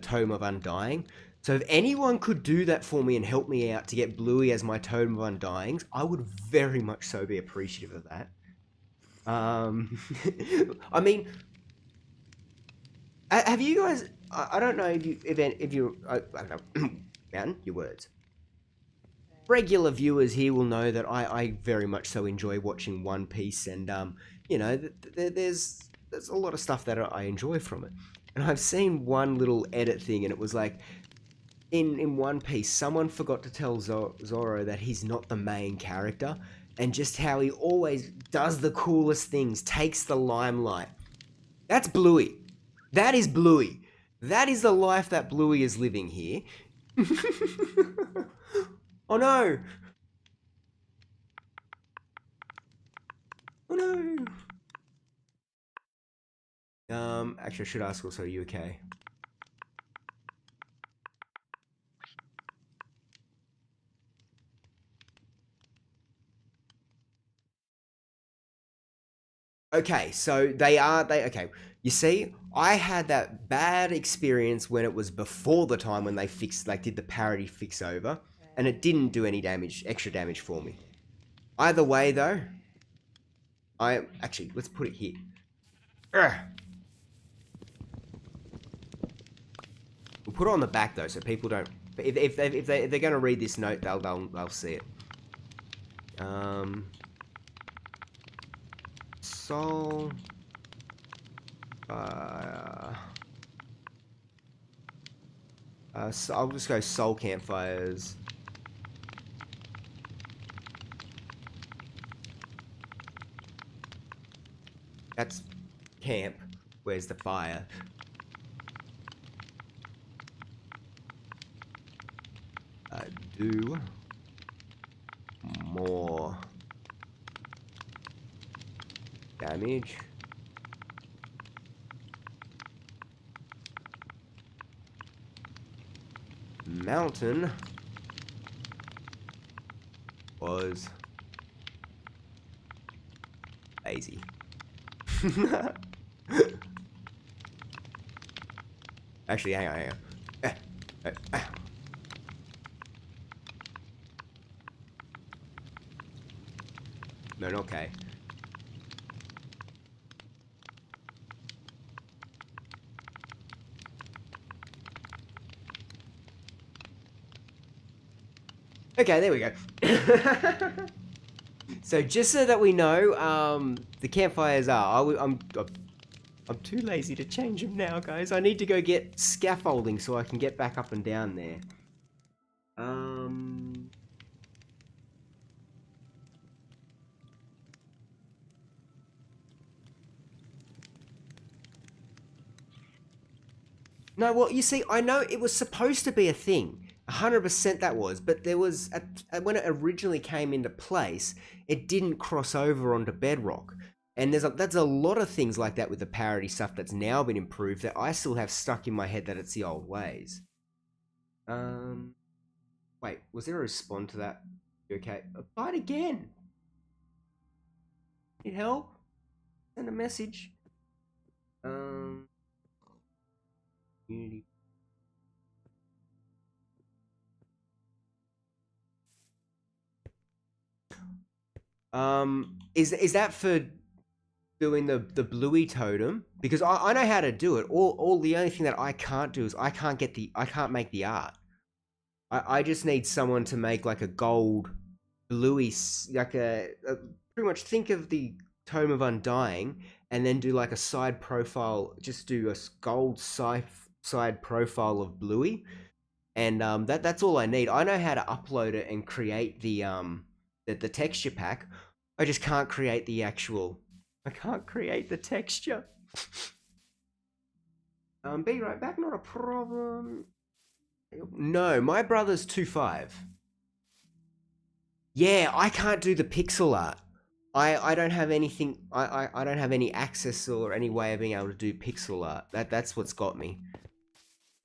Totem of Undying. So if anyone could do that for me and help me out to get Bluey as my Totem of Undyings, I would very much so be appreciative of that. I mean, have you guys? I don't know if you I don't know. Mountain, your words. Regular viewers here will know that I very much so enjoy watching One Piece, and there's a lot of stuff that I enjoy from it. And I've seen one little edit thing, and it was like in One Piece, someone forgot to tell Zoro that he's not the main character, and just how he always does the coolest things, takes the limelight. That's Bluey. That is Bluey. That is the life that Bluey is living here. Oh no! Oh no! Actually I should ask also, are you okay? Okay, so okay. You see, I had that bad experience when it was before the time when they did the parity fix over, and it didn't do any extra damage for me. Either way though, let's put it here. Urgh. We'll put it on the back though, so people don't. If they're going to read this note, they'll see it. Soul. So I'll just go soul campfires. That's camp. Where's the fire? Do more damage. Mountain was lazy. Actually, hang on. No, okay. Okay, there we go. So just so that we know, the campfires are. I'm too lazy to change them now, guys. I need to go get scaffolding so I can get back up and down there. No, well, you see, I know it was supposed to be a thing. 100% that was, but there was, when it originally came into place, it didn't cross over onto Bedrock. And that's a lot of things like that with the parody stuff that's now been improved that I still have stuck in my head that it's the old ways. Wait, was there a respond to that? You okay? Bite again. Need help? Send a message. Unity. Is that for doing the bluey totem? Because I know how to do it. All the only thing that I can't do is I can't make the art. I just need someone to make like a gold bluey, like pretty much think of the Tome of Undying and then do like a side profile, just do a gold side profile of bluey. And that's all I need. I know how to upload it and create the texture pack. I just can't create the actual. I can't create the texture. Be right back. Not a problem. No, my brother's 2.5. Yeah, I can't do the pixel art. I don't have anything. I don't have any access or any way of being able to do pixel art. That's what's got me.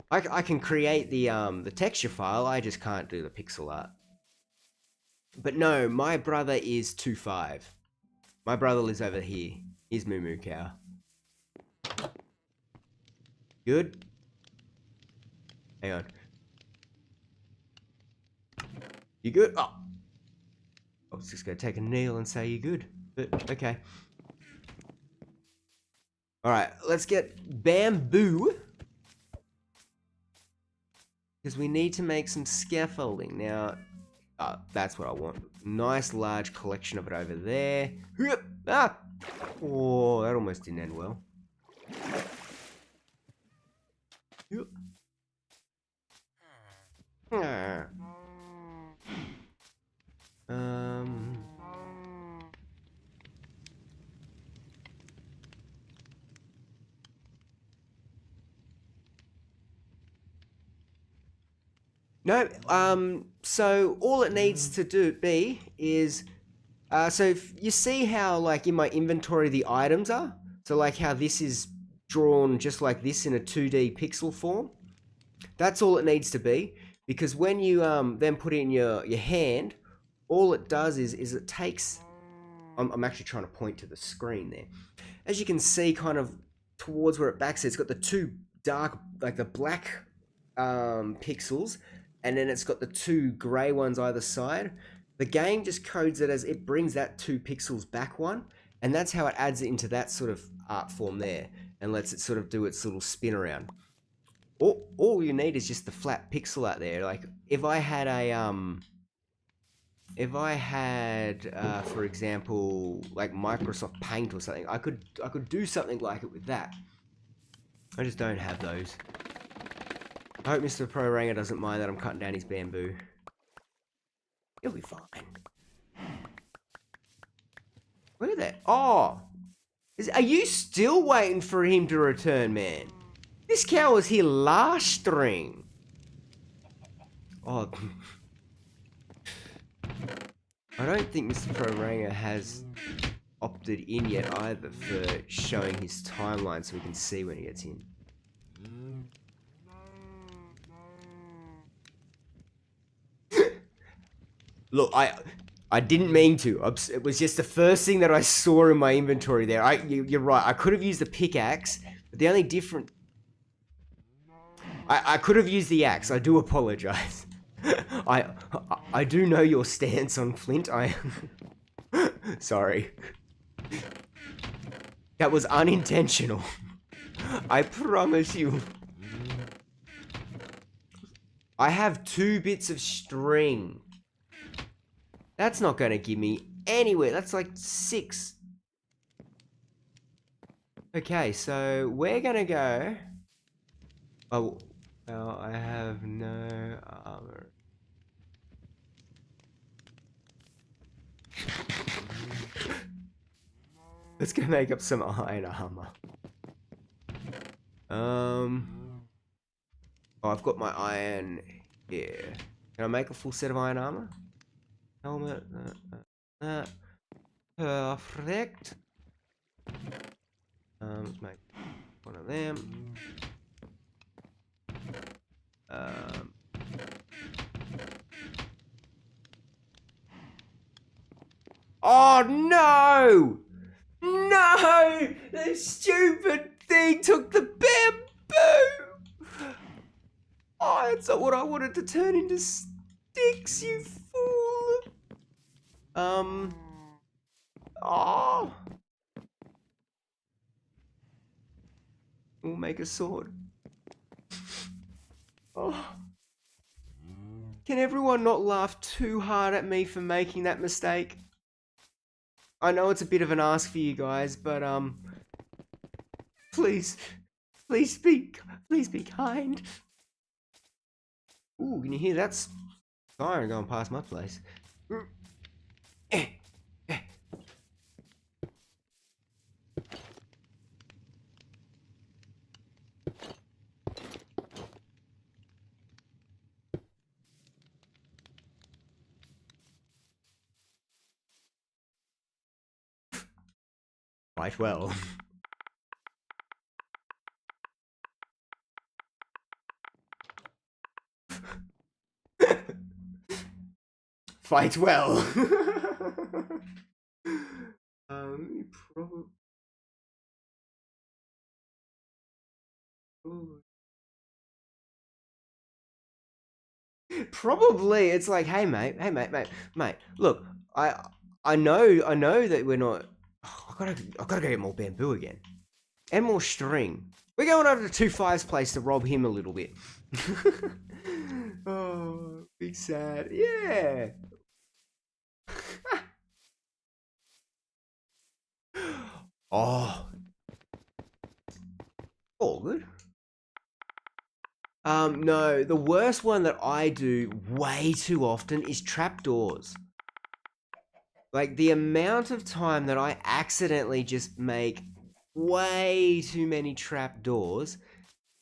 I can create the texture file. I just can't do the pixel art. But no, my brother is 2.5. My brother lives over here. Here's Moo Moo Cow. Good? Hang on. You good? Oh. I was just going to take a kneel and say you're good. But, okay. Alright, let's get bamboo. Because we need to make some scaffolding. Now, that's what I want. Nice large collection of it over there. Ah! Oh, that almost didn't end well. No, so all it needs to be is, so if you see how, like, in my inventory the items are? So, like, how this is drawn just like this in a 2D pixel form? That's all it needs to be, because when you then put it in your hand, all it does is it takes... I'm actually trying to point to the screen there. As you can see, kind of towards where it backs, it's got the two dark, like the black pixels, and then it's got the two grey ones either side. The game just codes it as it brings that 2 pixels back one, and that's how it adds it into that sort of art form there, and lets it sort of do its little spin around. All you need is just the flat pixel out there. Like, if I had for example, like Microsoft Paint or something, I could do something like it with that. I just don't have those. I hope Mr. Pro Ranger doesn't mind that I'm cutting down his bamboo. He'll be fine. Look at that. Oh! Are you still waiting for him to return, man? This cow was here last stream. Oh. I don't think Mr. Pro Ranger has opted in yet either for showing his timeline so we can see when he gets in. Look, I didn't mean to. It was just the first thing that I saw in my inventory there. You're right. I could have used the pickaxe, but the only different... I could have used the axe. I do apologize. I do know your stance on flint. Sorry. That was unintentional. I promise you. I have 2 bits of string. That's not going to give me anywhere. That's like 6. Okay, so we're going to go... Oh, well, I have no armor. Let's go make up some iron armor. Oh, I've got my iron here. Can I make a full set of iron armor? Helmet. Perfect. Let's make one of them. Oh no! No! The stupid thing took the bamboo! Oh, that's not what I wanted to turn into sticks, you fool! Oh! We'll make a sword. Oh. Can everyone not laugh too hard at me for making that mistake? I know it's a bit of an ask for you guys, but please be kind. Ooh, can you hear that siren going past my place? Right, well. Fight well. Probably it's like, hey mate, look, I know that we're not. Oh, I gotta go get more bamboo again and more string. We're going over to 2-5's place to rob him a little bit. Oh, big sad, yeah. Oh, all good. No, the worst one that I do way too often is trapdoors. Like, the amount of time that I accidentally just make way too many trapdoors,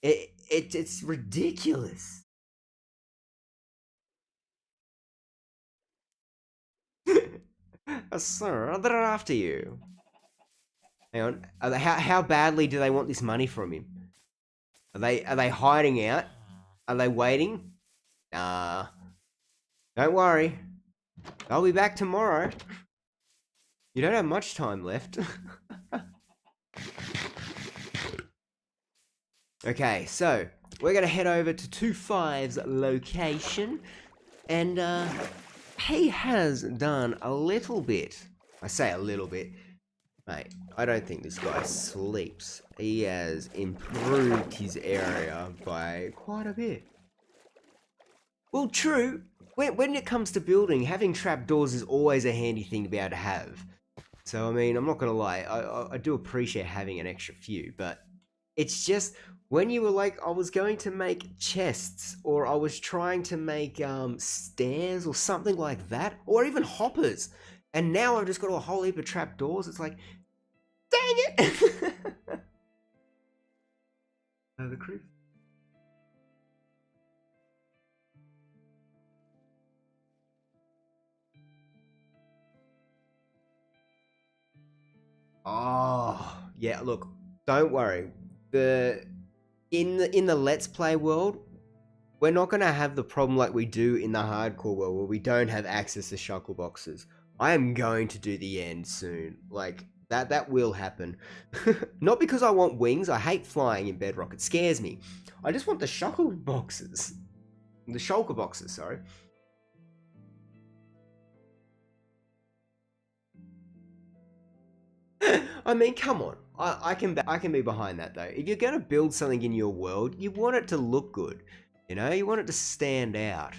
it's ridiculous. Sir, they're after you. Hang on, how badly do they want this money from him? Are they hiding out? Are they waiting? Nah. Don't worry. I'll be back tomorrow. You don't have much time left. Okay, so we're gonna head over to 2-5's location, and he has done a little bit. I say a little bit, mate. I don't think this guy sleeps. He has improved his area by quite a bit. Well, true. When it comes to building, having trapdoors is always a handy thing to be able to have. So, I mean, I'm not going to lie, I do appreciate having an extra few, but it's just, when you were like, I was going to make chests, or I was trying to make stairs, or something like that, or even hoppers, and now I've just got a whole heap of trapdoors, it's like, dang it! The creep. Oh, yeah, look, don't worry. In the Let's Play world, we're not going to have the problem like we do in the hardcore world where we don't have access to shulker boxes. I am going to do the end soon. Like, that will happen. Not because I want wings. I hate flying in Bedrock. It scares me. I just want the shulker boxes. The shulker boxes, sorry. I mean, come on. I can be behind that though. If you're going to build something in your world, you want it to look good. You know, you want it to stand out.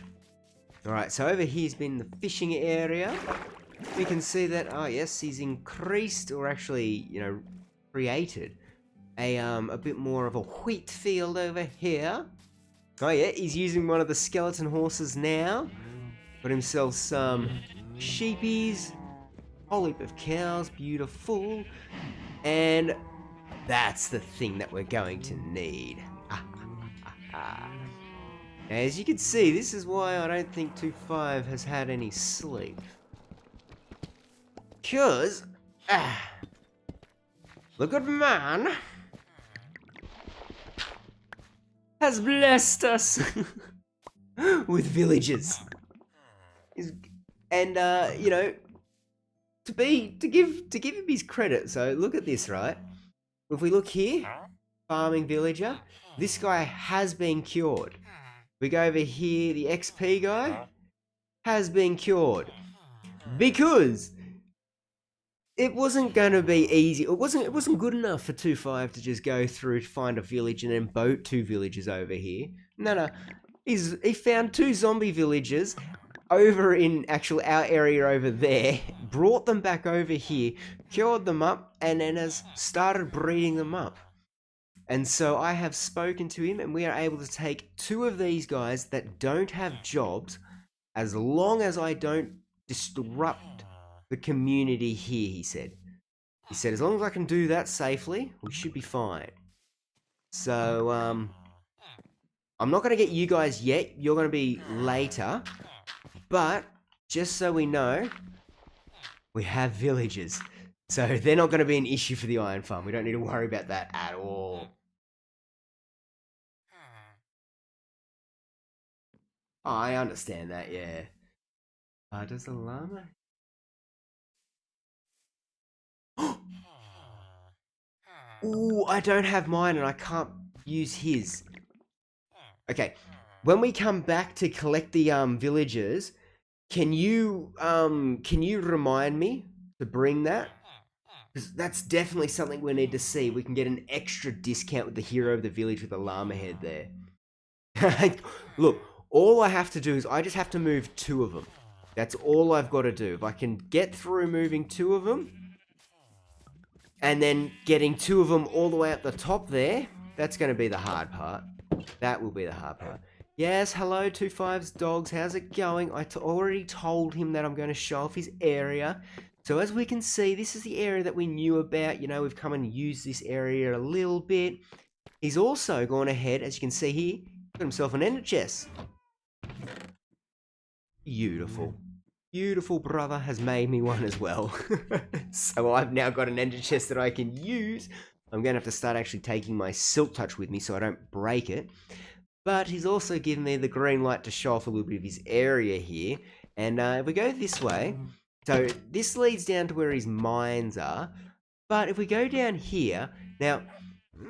Alright, so over here's been the fishing area. We can see that, oh yes, he's increased, or actually, you know, created a bit more of a wheat field over here. Oh yeah, he's using one of the skeleton horses now. Got himself some sheepies. Whole heap of cows, beautiful. And that's the thing that we're going to need. As you can see, this is why I don't think 2.5 has had any sleep. Because, the good man has blessed us with villagers. And, you know, to give him his credit, so look at this, right? If we look here, farming villager, this guy has been cured. We go over here, the XP guy has been cured. Because it wasn't going to be easy. It wasn't good enough for 2.5 to just go through to find a village and then boat 2 villages over here. No. He found 2 zombie villagers over in our area over there, brought them back over here, cured them up, and then has started breeding them up. And so I have spoken to him, and we are able to take 2 of these guys that don't have jobs, as long as I don't disrupt the community here, he said. He said, as long as I can do that safely, we should be fine. So, I'm not going to get you guys yet. You're going to be later. But, just so we know, we have villagers. So, they're not going to be an issue for the iron farm. We don't need to worry about that at all. Oh, I understand that, yeah. Does the llama... Ooh, I don't have mine and I can't use his. Okay, when we come back to collect the villagers, can you remind me to bring that? Because that's definitely something we need to see. We can get an extra discount with the hero of the village with the llama head there. Look, all I have to do is I just have to move 2 of them. That's all I've got to do. If I can get through moving 2 of them, and then getting 2 of them all the way up the top there, that's going to be the hard part. That will be the hard part. Yes, hello 2.5's dogs, how's it going? I already told him that I'm going to show off his area. So as we can see, this is the area that we knew about. You know, we've come and used this area a little bit. He's also gone ahead, as you can see here, got himself an ender chest. Beautiful. Beautiful brother has made me one as well. So I've now got an ender chest that I can use. I'm going to have to start actually taking my silk touch with me so I don't break it. But he's also given me the green light to show off a little bit of his area here. And if we go this way, so this leads down to where his mines are. But if we go down here, now,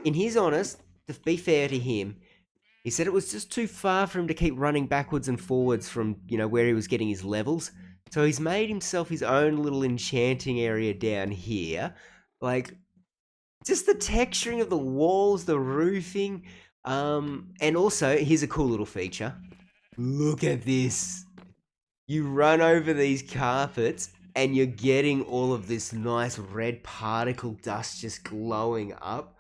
in his honest, to be fair to him, he said it was just too far for him to keep running backwards and forwards from, you know, where he was getting his levels. So he's made himself his own little enchanting area down here. Like, just the texturing of the walls, the roofing, and also, here's a cool little feature. Look at this. You run over these carpets, and you're getting all of this nice red particle dust just glowing up.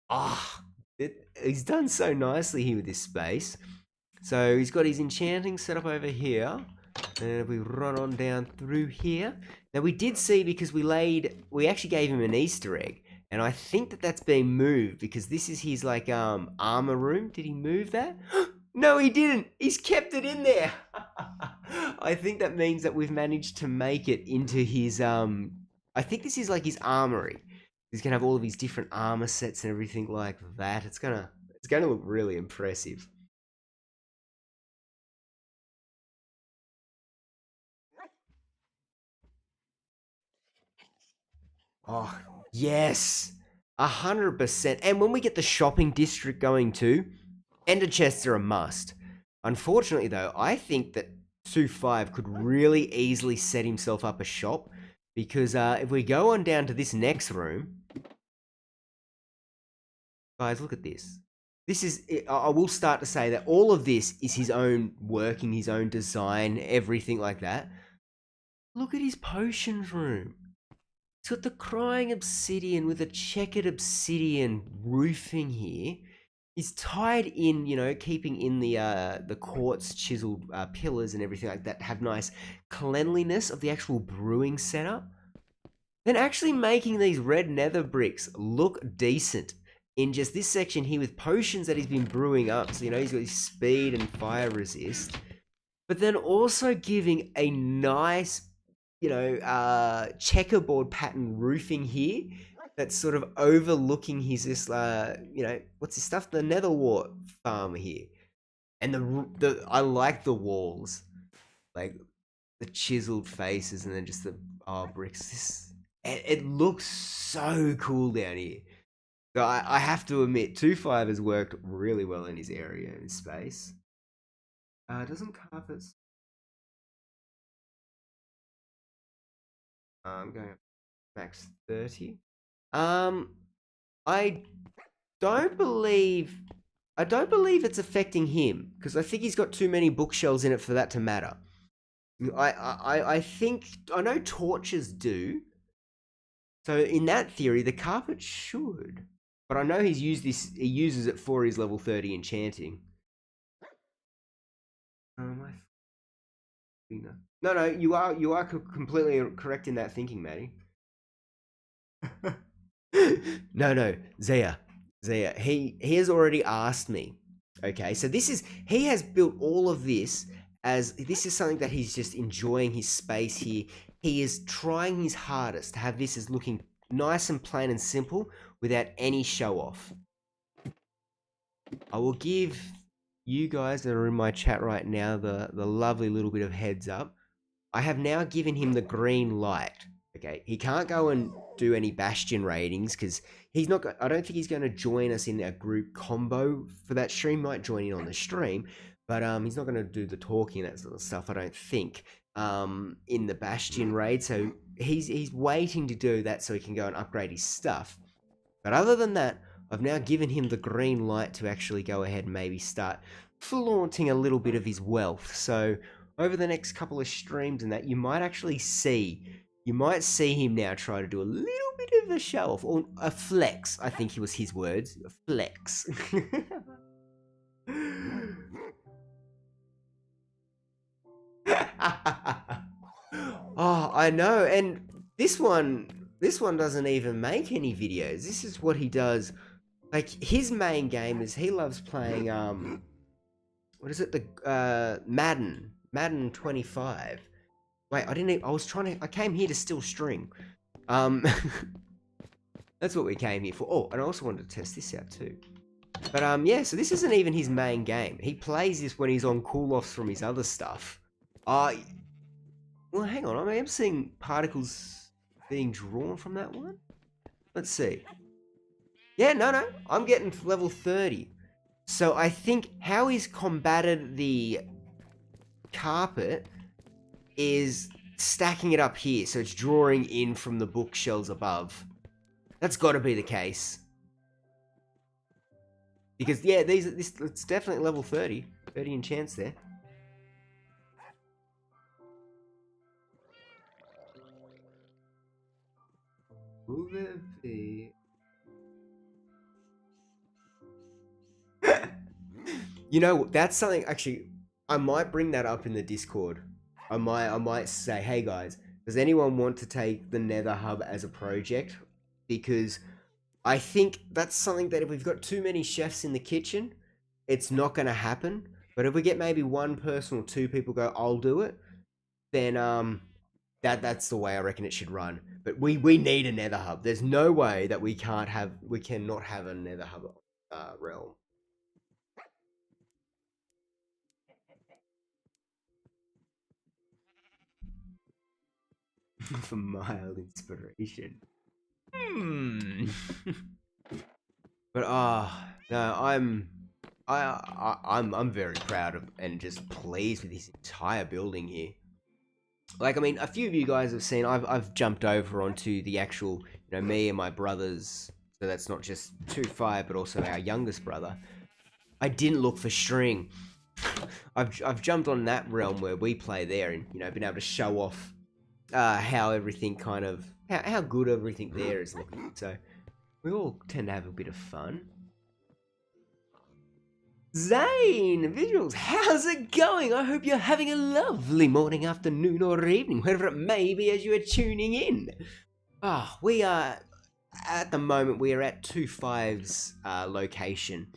Ah, he's done so nicely here with this space. So he's got his enchanting set up over here. And we run on down through here. Now we did see, because we actually gave him an Easter egg. And I think that that's being moved, because this is his, like, armor room. Did he move that? No, he didn't. He's kept it in there. I think that means that we've managed to make it into his, I think this is like his armory. He's going to have all of his different armor sets and everything like that. It's going to look really impressive. Oh, yes. 100%. And when we get the shopping district going too, ender chests are a must. Unfortunately though, I think that 2.5 could really easily set himself up a shop, because if we go on down to this next room, guys, look at this. This is, I will start to say that all of this is his own working, his own design, everything like that. Look at his potions room. It's got the crying obsidian with a checkered obsidian roofing here. He's tied in, you know, keeping in the quartz chiseled pillars and everything like that, have nice cleanliness of the actual brewing setup. Then actually making these red nether bricks look decent in just this section here with potions that he's been brewing up. So, you know, he's got his speed and fire resist. But then also giving a nice, you know, checkerboard pattern roofing here that's sort of overlooking his, this, you know, what's his stuff? The Netherwart farm here. And I like the walls. Like, the chiseled faces and then just the, bricks. It looks so cool down here. So I have to admit, 2.5 has worked really well in his area, in his space. Doesn't carpets... I'm going up max 30. I don't believe... I don't believe it's affecting him, because I think he's got too many bookshelves in it for that to matter. I think... I know torches do. So in that theory, the carpet should. But I know he's used this... He uses it for his level 30 enchanting. No, you are completely correct in that thinking, Maddie. No, Zaya, he has already asked me. Okay, so he has built all of this as this is something that he's just enjoying his space here. He is trying his hardest to have this as looking nice and plain and simple without any show off. I will give you guys that are in my chat right now the lovely little bit of heads up. I have now given him the green light. Okay, he can't go and do any Bastion ratings because he's not. I don't think he's going to join us in a group combo for that stream. Might join in on the stream, but he's not going to do the talking and that sort of stuff. I don't think in the Bastion raid. So he's waiting to do that so he can go and upgrade his stuff. But other than that, I've now given him the green light to actually go ahead and maybe start flaunting a little bit of his wealth. So over the next couple of streams and that, you might see him now try to do a little bit of a show off, or a flex. I think it was his words, a flex. Oh, I know, and this one doesn't even make any videos. This is what he does. Like, his main game is he loves playing what is it, the Madden 25. Wait, I came here to steal string. That's what we came here for. Oh, and I also wanted to test this out too. But yeah, so this isn't even his main game. He plays this when he's on cool-offs from his other stuff. Well, hang on, I am seeing particles being drawn from that one. Let's see. Yeah, no, I'm getting to level 30. So I think how he's combated the carpet is stacking it up here, so it's drawing in from the bookshelves above. That's got to be the case. Because, yeah, it's definitely level 30. 30 enchants there. Will there be... You know, that's something, actually, I might bring that up in the Discord. I might say, hey guys, does anyone want to take the Nether Hub as a project? Because I think that's something that if we've got too many chefs in the kitchen, it's not going to happen. But if we get maybe one person or two people go, I'll do it, then that's the way I reckon it should run. But we need a Nether Hub. There's no way that we cannot have a Nether Hub realm. For mild inspiration. But no, I'm very proud of and just pleased with this entire building here. Like, I mean, a few of you guys have seen I've jumped over onto the actual, you know, me and my brothers. So that's not just 2.5, but also our youngest brother. I didn't look for string. I've jumped on that realm where we play there, and you know, been able to show off how everything kind of how good everything there is looking. So we all tend to have a bit of fun. Zane Visuals, how's it going? I hope you're having a lovely morning, afternoon, or evening, wherever it may be as you are tuning in. We are at the moment we are at 2.5's location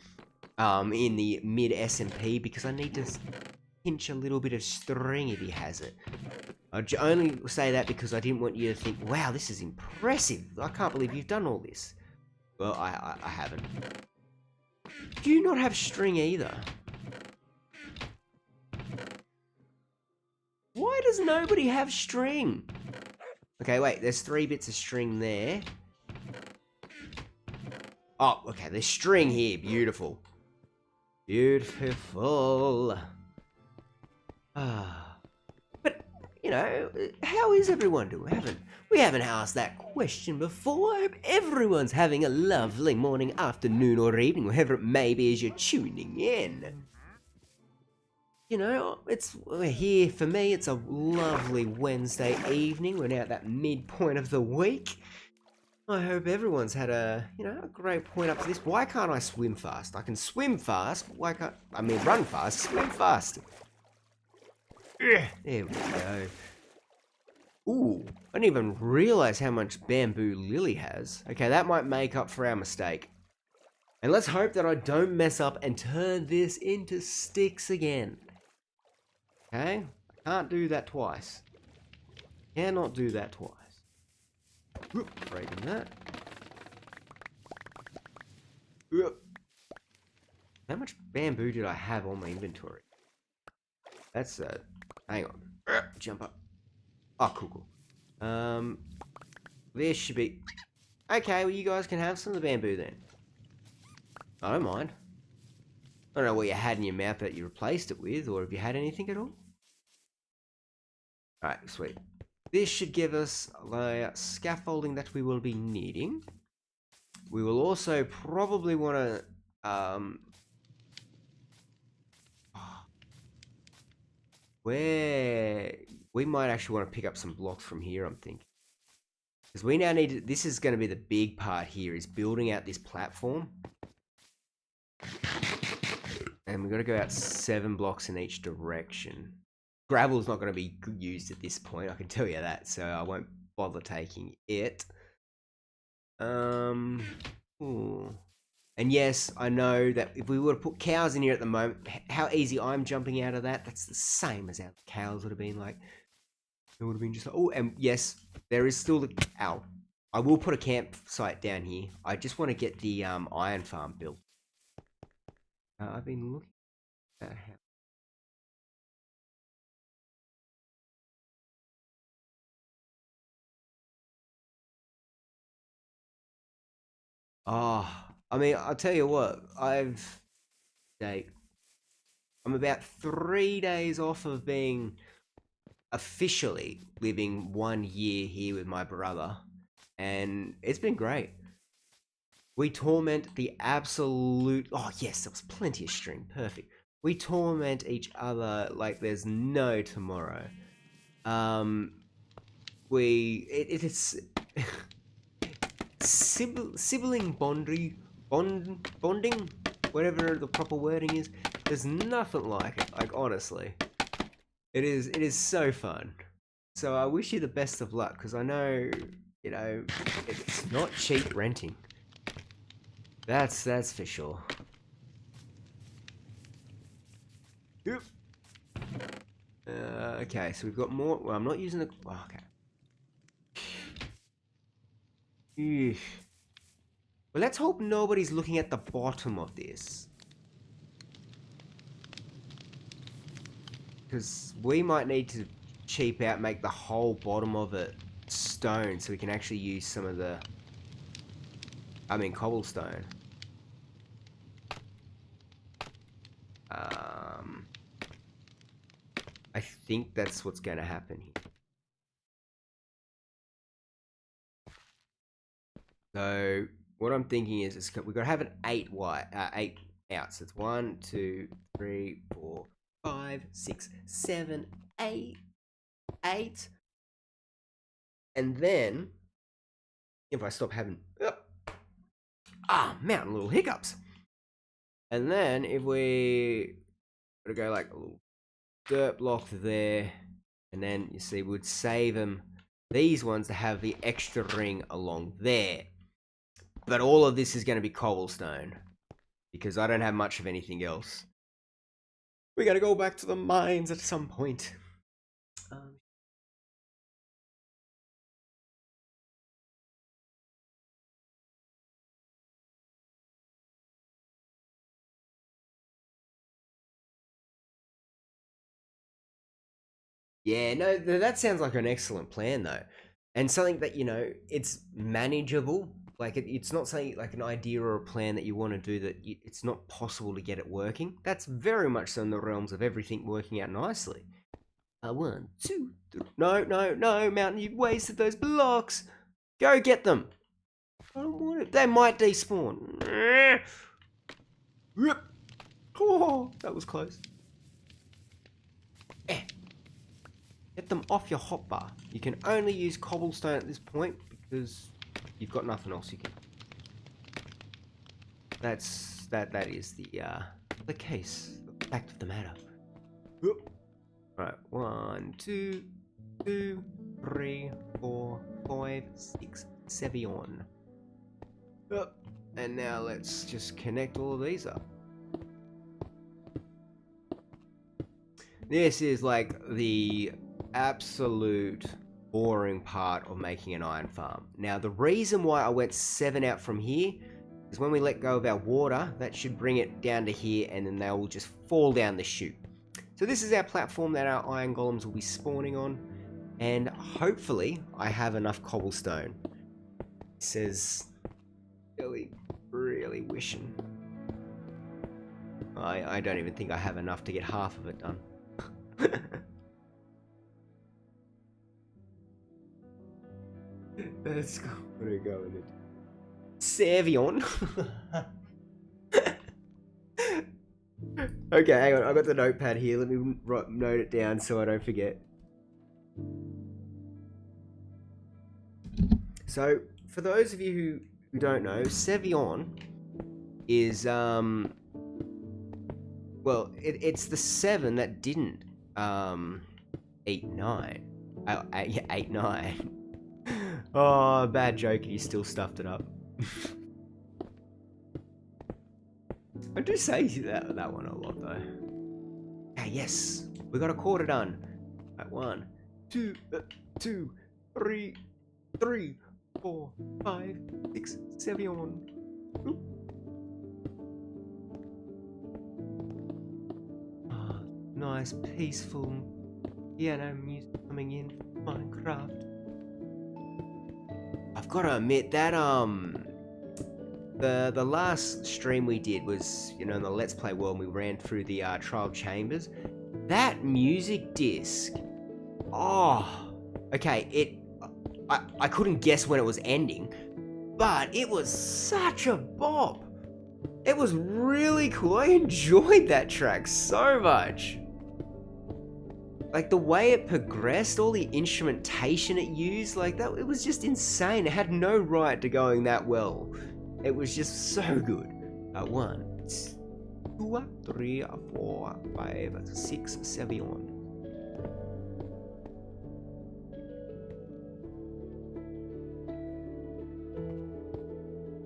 in the Mid SMP because I need to pinch a little bit of string if he has it. I only say that because I didn't want you to think, wow, this is impressive. I can't believe you've done all this. Well, I haven't. Do you not have string either? Why does nobody have string? Okay, wait, there's 3 bits of string there. Oh, okay, there's string here. Beautiful. Beautiful. Ah. But, you know, how is everyone doing? We haven't asked that question before. I hope everyone's having a lovely morning, afternoon, or evening, wherever it may be as you're tuning in. You know, we're here, for me, it's a lovely Wednesday evening. We're now at that midpoint of the week. I hope everyone's had a great point up to this. Why can't I swim fast? I can swim fast, but why can't, run fast, swim fast. There we go. Ooh, I didn't even realize how much bamboo Lily has. Okay, that might make up for our mistake. And let's hope that I don't mess up and turn this into sticks again. Okay, I can't do that twice. Cannot do that twice. Breaking that. How much bamboo did I have on my inventory? That's hang on. Jump up. Oh, cool. This should be okay. Well, you guys can have some of the bamboo then. I don't mind. I don't know what you had in your mouth that you replaced it with, or if you had anything at all. Alright, sweet. This should give us the scaffolding that we will be needing. We will also probably want to, where we might actually want to pick up some blocks from here, I'm thinking. Because we now need to, this is going to be the big part here, is building out this platform. And we've got to go out 7 blocks in each direction. Gravel's not going to be used at this point, I can tell you that, so I won't bother taking it. Ooh. And yes, I know that if we were to put cows in here at the moment, how easy I'm jumping out of that, that's the same as how the cows would have been like. It would have been just like, oh, and yes, there is still the, ow. I will put a campsite down here. I just want to get the iron farm built. I've been looking at how. Oh, I'll tell you what, I'm about 3 days off of being officially living 1 year here with my brother, and it's been great. We torment the absolute, oh yes, there was plenty of string, perfect. We torment each other like there's no tomorrow. It's sibling bonding, whatever the proper wording is. There's nothing like it. Like honestly, it is so fun. So I wish you the best of luck because I know it's not cheap renting. That's for sure. Yep. Okay, so we've got more. Well, I'm not using the. Oh, okay. Eesh. Well, let's hope nobody's looking at the bottom of this. Because we might need to cheap out, make the whole bottom of it stone so we can actually use some of the... cobblestone. I think that's what's going to happen here. So what I'm thinking is we've got to have an 8 out. So it's 1, 2, 3, 4, 5, 6, 7, 8. And then if I stop having mountain little hiccups. And then if we gotta go like a little dirt block there, and then you see we'd save them these ones to have the extra ring along there. But all of this is going to be cobblestone because I don't have much of anything else. We got to go back to the mines at some point. Yeah, no, that sounds like an excellent plan though. And something that, it's manageable. Like it's not saying like an idea or a plan that you want to do that it's not possible to get it working. That's very much so in the realms of everything working out nicely. One, two, three. No, no, no, Mountain, you've wasted those blocks. Go get them. I don't want it. They might despawn. Oh, that was close. Get them off your hotbar. You can only use cobblestone at this point because you've got nothing else you can. That is the case, the fact of the matter. Right, 1, 2, 3, 4, 5, 6, 7. And now let's just connect all of these up. This is like the absolute boring part of making an iron farm. Now, the reason why I went 7 out from here is when we let go of our water, that should bring it down to here, and then they will just fall down the chute. So this is our platform that our iron golems will be spawning on, and hopefully I have enough cobblestone. It says, really wishing. I don't even think I have enough to get half of it done. Let's go. What are we going into? Savion. Okay, hang on. I got the notepad here. Let me note it down so I don't forget. So, for those of you who don't know, Savion is well, it's the 7 that didn't eat 9. 8, 9. Oh, bad joke, and you still stuffed it up. I do say that one a lot, though. Ah, yes. We got a quarter done. Right, 1, 2, 3, 4, 5, 6, 7. Oop. Oh, nice, peaceful piano music coming in from Minecraft. I've got to admit that the last stream we did was, in the Let's Play world, we ran through the trial chambers. That music disc, oh, okay, I couldn't guess when it was ending, but it was such a bop. It was really cool. I enjoyed that track so much. Like the way it progressed, all the instrumentation it used, like that, it was just insane. It had no right to going that well. It was just so good. 1, 2, 3, 4, 5, 6, 7.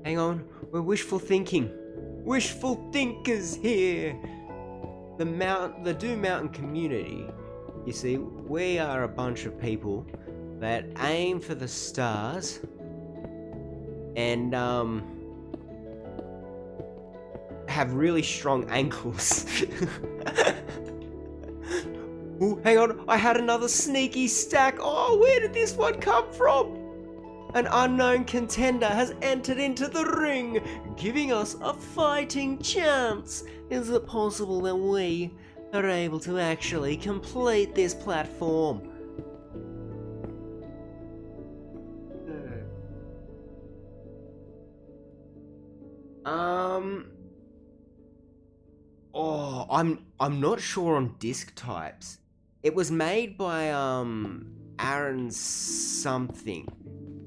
Hang on, we're wishful thinking. Wishful thinkers here. The Doom Mountain community. You see, we are a bunch of people that aim for the stars and have really strong ankles. Oh, hang on, I had another sneaky stack. Oh, where did this one come from? An unknown contender has entered into the ring, giving us a fighting chance. Is it possible that we are able to actually complete this platform? Oh, I'm not sure on disc types. It was made by Aaron something,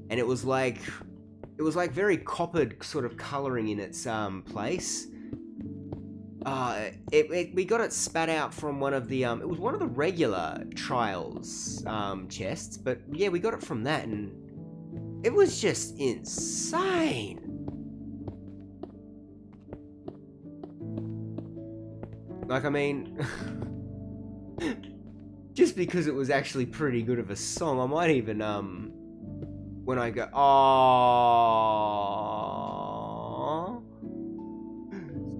and it was like very coppered sort of coloring in its place. We got it spat out from one of the it was one of the regular trials chests, but yeah, we got it from that, and it was just insane. Like, I mean, just because it was actually pretty good of a song, I might even, when I go, oh,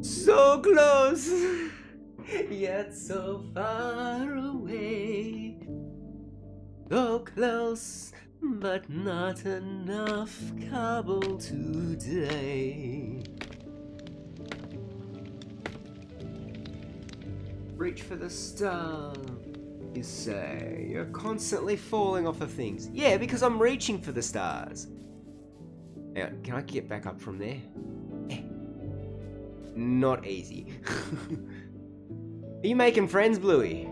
so close, yet so far away, so close, but not enough cobble today. Reach for the star, you say. You're constantly falling off of things. Yeah, because I'm reaching for the stars. Now, can I get back up from there? Eh. Not easy. Are you making friends, Bluey?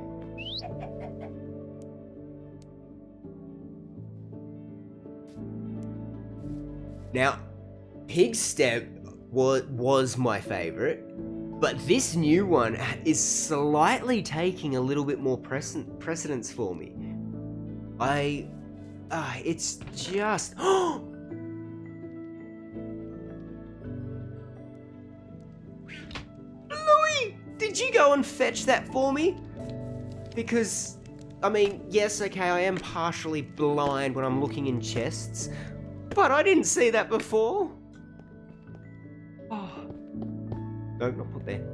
Now, Pig's Step was my favorite. But this new one is slightly taking a little bit more precedence for me. It's just... Louis, did you go and fetch that for me? Because, I mean, yes, okay, I am partially blind when I'm looking in chests, but I didn't see that before. Oh. No, not put there.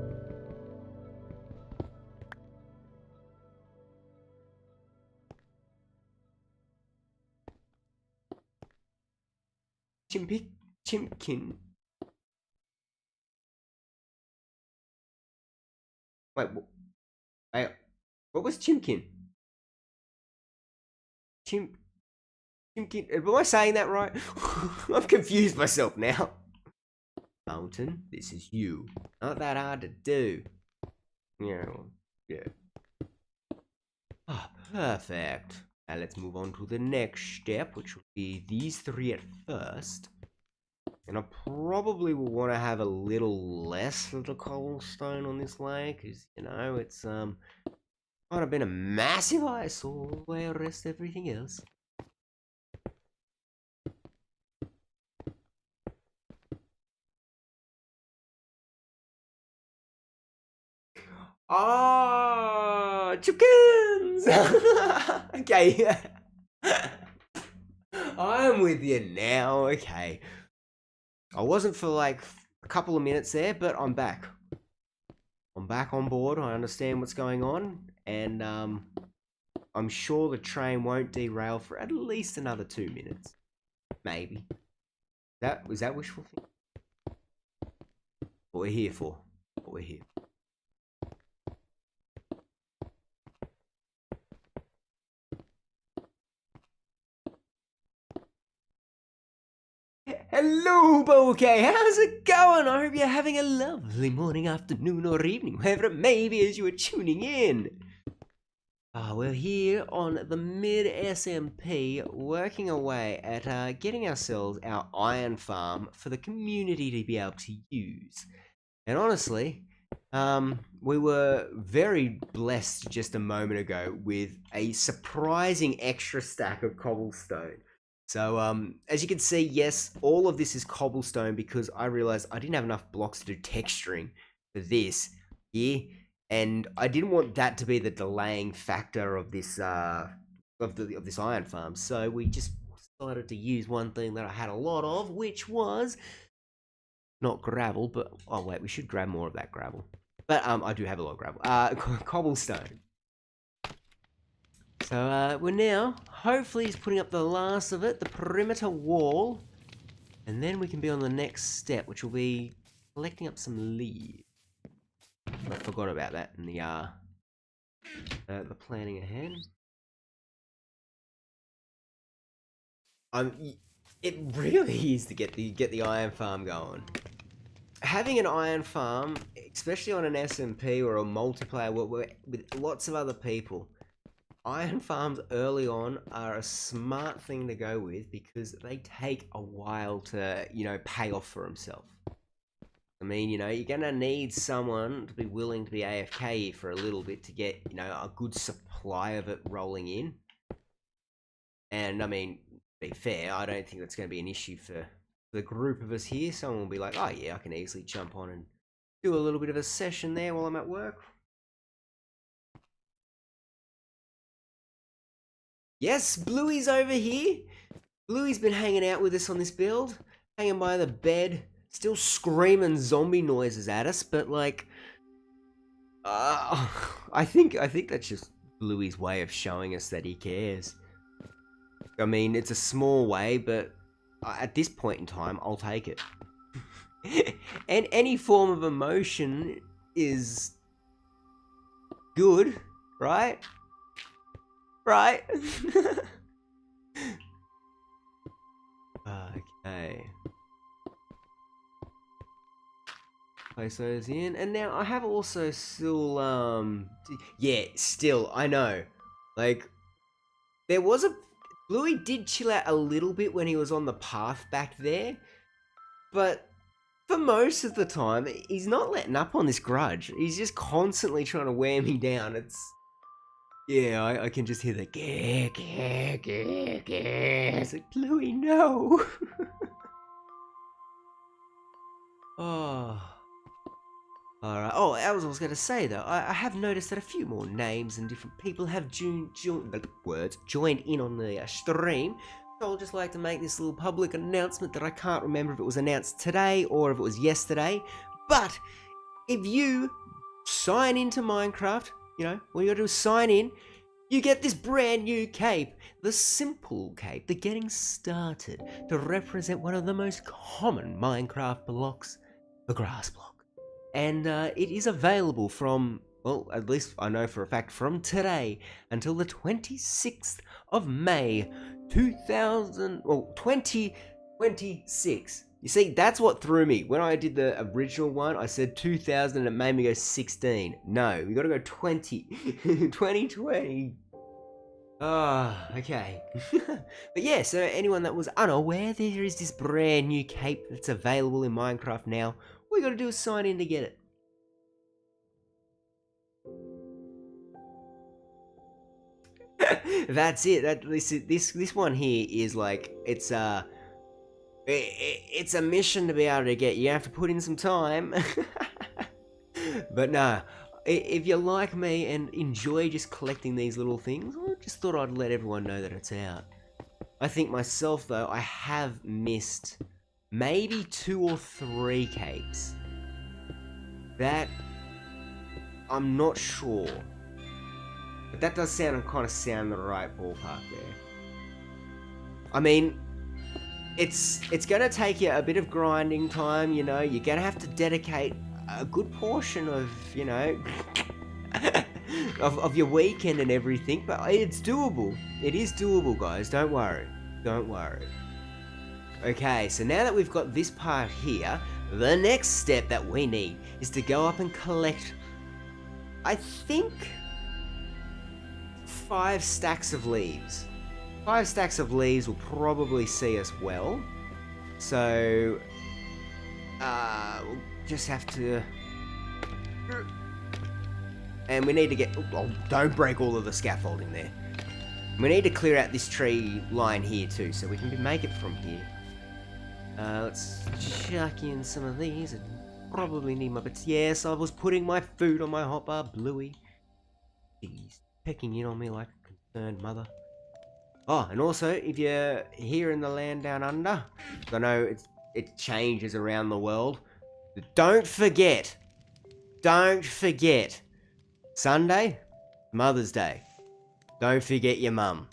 Chimkin. Wait, what was Chimkin? Chimkin. Am I saying that right? I've confused myself now. Mountain, this is you. Not that hard to do. Yeah. Ah, perfect. Now let's move on to the next step, which will be these three at first. And I probably will want to have a little less of the cobblestone on this lake, because, you know, it's, kind of been a massive eyesore where I rest everything else. Ah, chickens! Okay. I'm with you now, okay. I wasn't for like a couple of minutes there, but I'm back. I'm back on board, I understand what's going on, and I'm sure the train won't derail for at least another 2 minutes. Maybe. Was that wishful thinking? What we're here for. What we're here. Hello, Bouquet. How's it going? I hope you're having a lovely morning, afternoon, or evening, wherever it may be as you are tuning in. We're here on the Mid SMP, working away at getting ourselves our iron farm for the community to be able to use. And honestly, we were very blessed just a moment ago with a surprising extra stack of cobblestone. So, as you can see, yes, all of this is cobblestone because I realized I didn't have enough blocks to do texturing for this here, and I didn't want that to be the delaying factor of this of this iron farm. So we just decided to use one thing that I had a lot of, which was not gravel, but oh wait, we should grab more of that gravel. But I do have a lot of gravel. Cobblestone. So we're now hopefully just putting up the last of it, the perimeter wall, and then we can be on the next step, which will be collecting up some leaves. I forgot about that in the planning ahead. It really is to get the iron farm going. Having an iron farm, especially on an SMP or a multiplayer with lots of other people, iron farms early on are a smart thing to go with because they take a while to, you know, pay off for themselves. I mean, you know, you're gonna need someone to be willing to be AFK for a little bit to get, you know, a good supply of it rolling in. And I mean, to be fair, I don't think that's going to be an issue for the group of us here. Someone will be like, oh yeah, I can easily jump on and do a little bit of a session there while I'm at work. Yes, Bluey's over here. Bluey's been hanging out with us on this build, hanging by the bed, still screaming zombie noises at us, but like, I think that's just Bluey's way of showing us that he cares. I mean, it's a small way, but at this point in time, I'll take it. And any form of emotion is good, right? Right? Okay. Place those in, and now I have also still, yeah, still, I know. Like, there was a... Bluey did chill out a little bit when he was on the path back there, but for most of the time, he's not letting up on this grudge. He's just constantly trying to wear me down. It's... Yeah, I can just hear the gah, gah, gah, gah. It's like, Bluey, no! Oh... Alright, oh, that was what I was going to say though. I have noticed that a few more names and different people have joined in on the stream. So I'll just like to make this little public announcement that I can't remember if it was announced today or if it was yesterday. But if you sign into Minecraft, you know, all you gotta do is sign in, you get this brand new cape. The simple cape, the getting started, to represent one of the most common Minecraft blocks, the grass block. And it is available from, well, at least I know for a fact, from today until the 26th of May, 2026. You see, that's what threw me. When I did the original one, I said 2000 and it made me go 16. No, we gotta go 2020. Ah, okay. But yeah, so anyone that was unaware, there is this brand new cape that's available in Minecraft now. All you gotta do is sign in to get it. That's it. This one here is like, it's a mission to be able to get. You have to put in some time. But no, if you're like me and enjoy just collecting these little things, I just thought I'd let everyone know that it's out. I think myself though, I have missed maybe 2 or 3 capes. That, I'm not sure. But that does sound the right ballpark there. I mean, it's gonna take you a bit of grinding time, you know, you're gonna have to dedicate a good portion of, you know, of your weekend and everything, but it's doable. It is doable, guys, don't worry. Don't worry. Okay, so now that we've got this part here, the next step that we need is to go up and collect, I think, 5 stacks of leaves. 5 stacks of leaves will probably see us well. So, we'll just have to... And we need to get... Oh, don't break all of the scaffolding there. We need to clear out this tree line here too, so we can make it from here. Let's chuck in some of these. I probably need my bits. Yes, I was putting my food on my hopper, Bluey. He's pecking in on me like a concerned mother. Oh, and also, if you're here in the land down under, I know it changes around the world, but don't forget, Sunday, Mother's Day. Don't forget your mum.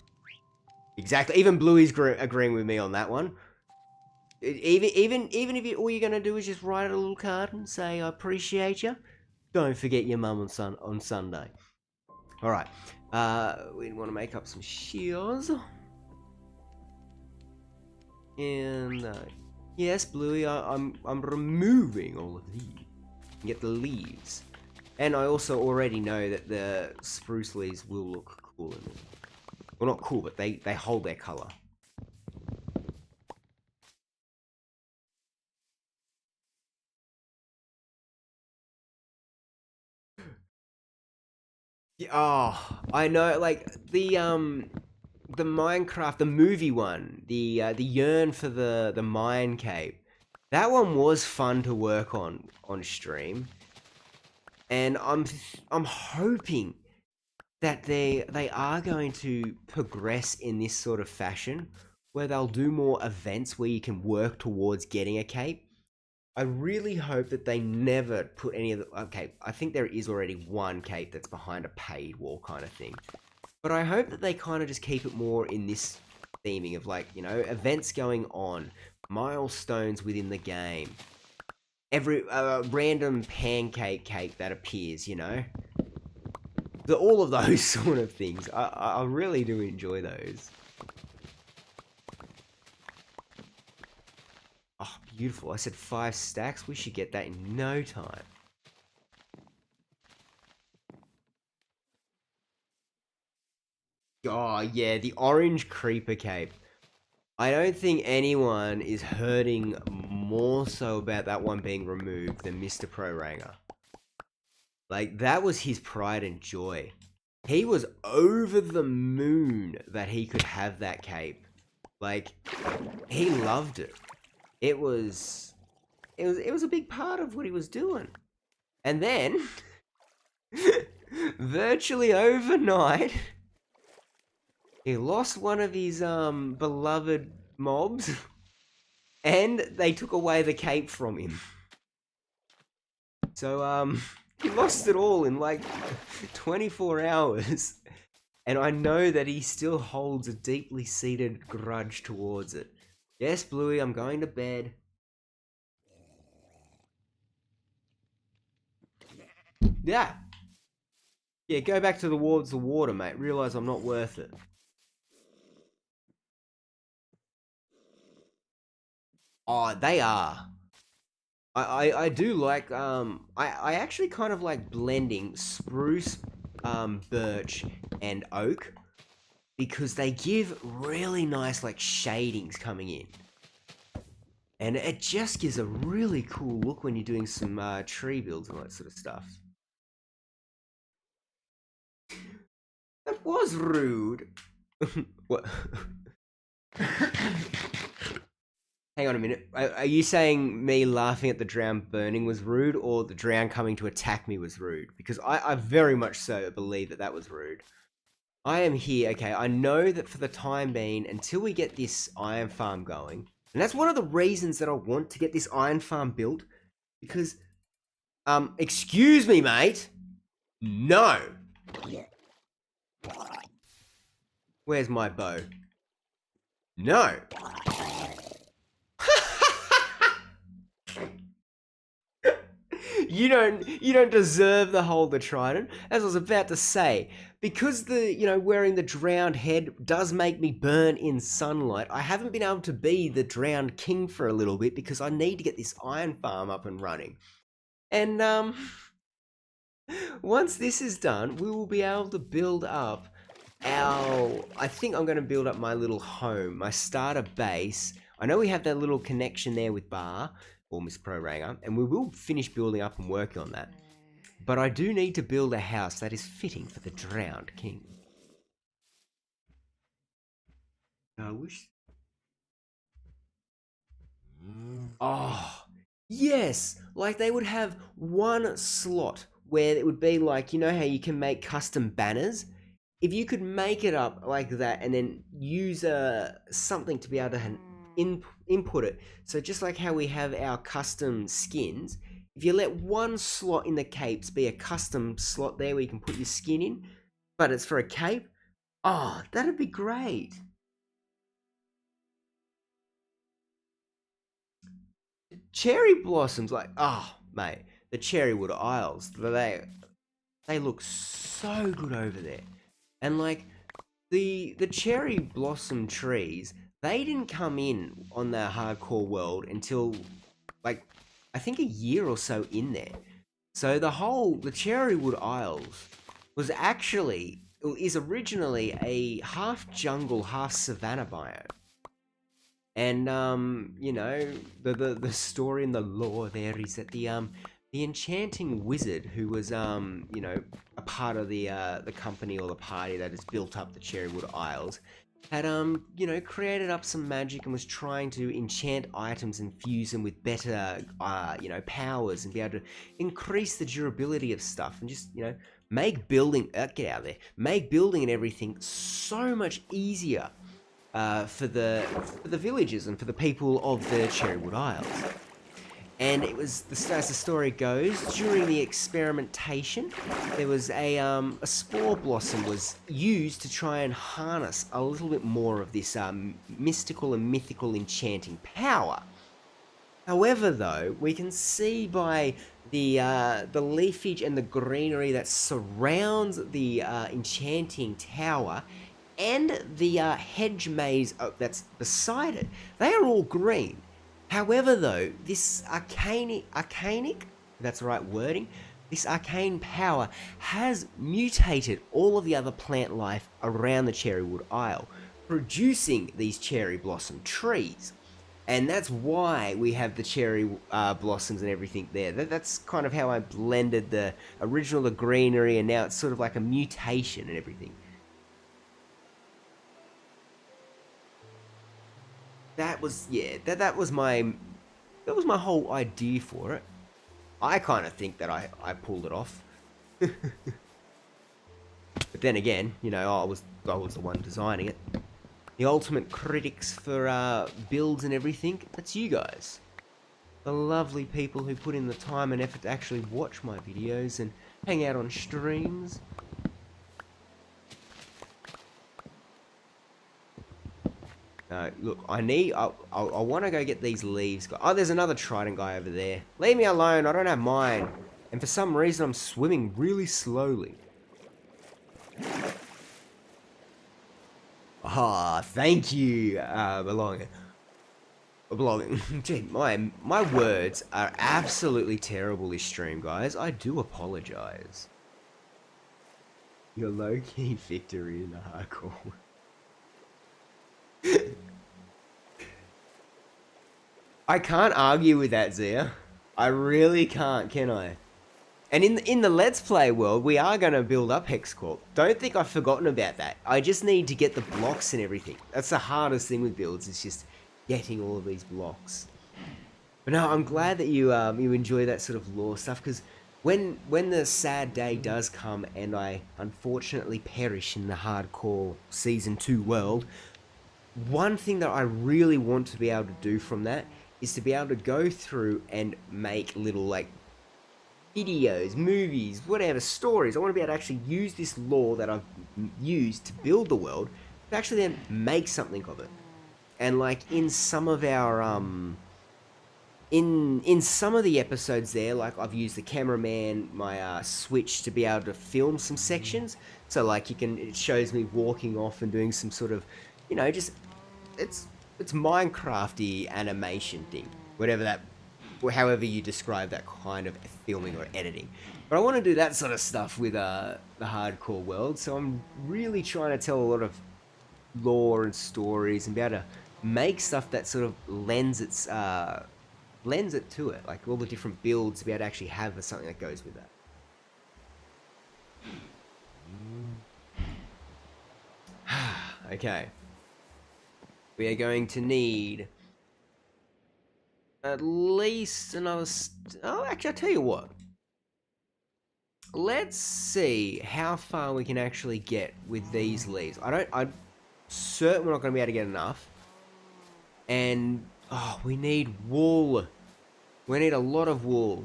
Exactly. Even Bluey's agreeing with me on that one. Even if all you're gonna do is just write a little card and say I appreciate you, don't forget your mum on Sunday. All right. We want to make up some shields. And yes, Bluey, I'm removing all of these. Get the leaves. And I also already know that the spruce leaves will look cool in it. Well, not cool, but they hold their color. Oh, I know, like the Minecraft, the movie one, the Yearn for the Mine Cave. That one was fun to work on stream, and I'm hoping that they are going to progress in this sort of fashion, where they'll do more events where you can work towards getting a cape. I really hope that they never put any of the... Okay, I think there is already one cape that's behind a paid wall kind of thing. But I hope that they kind of just keep it more in this theming of, like, you know, events going on, milestones within the game, every random pancake cake that appears, you know? All of those sort of things. I really do enjoy those. Oh, beautiful. I said 5 stacks. We should get that in no time. Oh, yeah, the orange creeper cape. I don't think anyone is hurting more so about that one being removed than Mr. Pro-Ranger. Like, that was his pride and joy. He was over the moon that he could have that cape. Like, he loved it. It was a big part of what he was doing. And then, virtually overnight, he lost one of his beloved mobs, and they took away the cape from him. So he lost it all in like 24 hours. And I know that he still holds a deeply seated grudge towards it. Yes, Bluey, I'm going to bed. Yeah. Yeah, go back towards the water, mate. Realise I'm not worth it. Oh, they are. I do like, I actually kind of like blending spruce, birch, and oak, because they give really nice, like, shadings coming in. And it just gives a really cool look when you're doing some tree builds and all that sort of stuff. That was rude. What? Hang on a minute. Are you saying me laughing at the drown burning was rude, or the drown coming to attack me was rude? Because I very much so believe that that was rude. I am here, okay, I know that for the time being, until we get this iron farm going, and that's one of the reasons that I want to get this iron farm built, because, excuse me, mate. No. Where's my bow? No. You don't deserve the hold the trident, as I was about to say. Because wearing the drowned head does make me burn in sunlight, I haven't been able to be the drowned king for a little bit because I need to get this iron farm up and running. And once this is done, we will be able to build up I think I'm going to build up my little home, my starter base. I know we have that little connection there with Bar, or Miss Pro-Ranger, and we will finish building up and working on that. But I do need to build a house that is fitting for the drowned king. I wish... Oh, yes! Like, they would have one slot where it would be like, you know how you can make custom banners? If you could make it up like that and then use something to be able to input it. So just like how we have our custom skins, if you let one slot in the capes be a custom slot there where you can put your skin in, but it's for a cape, oh, that'd be great. Cherry blossoms, like, oh, mate, the Cherrywood Isles, they look so good over there. And like, the cherry blossom trees, they didn't come in on the hardcore world until, like, I think a year or so in there. So the Cherrywood Isles is originally a half jungle, half savanna biome. And the story and the lore there is that the enchanting wizard who was a part of the company or the party that has built up the Cherrywood Isles had created up some magic and was trying to enchant items and fuse them with better powers and be able to increase the durability of stuff and just make building, get out of there, make building and everything so much easier for the villagers and for the people of the Cherrywood Isles. And it was, as the story goes, during the experimentation, there was a spore blossom was used to try and harness a little bit more of this mystical and mythical enchanting power. However, though, we can see by the leafage and the greenery that surrounds the enchanting tower and the hedge maze that's beside it, they are all green. However, though, this arcanic, that's the right wording, this arcane power has mutated all of the other plant life around the Cherrywood Isle, producing these cherry blossom trees. And that's why we have the cherry blossoms and everything there. That's kind of how I blended the original, the greenery, and now it's sort of like a mutation and everything. That was, yeah, that was my whole idea for it. I kind of think that I pulled it off. But then again, you know, I was the one designing it. The ultimate critics for builds and everything, that's you guys. The lovely people who put in the time and effort to actually watch my videos and hang out on streams. Look, I want to go get these leaves. Oh, there's another trident guy over there. Leave me alone, I don't have mine. And for some reason, I'm swimming really slowly. Ah, thank you, belonging. Gee, my words are absolutely terrible this stream, guys. I do apologize. Your low-key victory in the hardcore. I can't argue with that, Zia. I really can't, can I? And in the Let's Play world, we are going to build up HexCorp. Don't think I've forgotten about that. I just need to get the blocks and everything. That's the hardest thing with builds, is just getting all of these blocks. But no, I'm glad that you enjoy that sort of lore stuff, because when the sad day does come and I unfortunately perish in the hardcore Season 2 world, one thing that I really want to be able to do from that is to be able to go through and make little, like, videos, movies, whatever, stories. I want to be able to actually use this lore that I've used to build the world to actually then make something of it. And like in some of our in some of the episodes there, like I've used the cameraman, my switch to be able to film some sections. So like it shows me walking off and doing some sort of, you know, just it's Minecrafty animation thing, whatever that, however you describe that kind of filming or editing. But I want to do that sort of stuff with the hardcore world, so I'm really trying to tell a lot of lore and stories and be able to make stuff that sort of lends it to it, like all the different builds, to be able to actually have something that goes with that. Okay. We are going to need at least another... oh, actually, I'll tell you what. Let's see how far we can actually get with these leaves. I'm certain we're not going to be able to get enough. And, oh, we need wool. We need a lot of wool.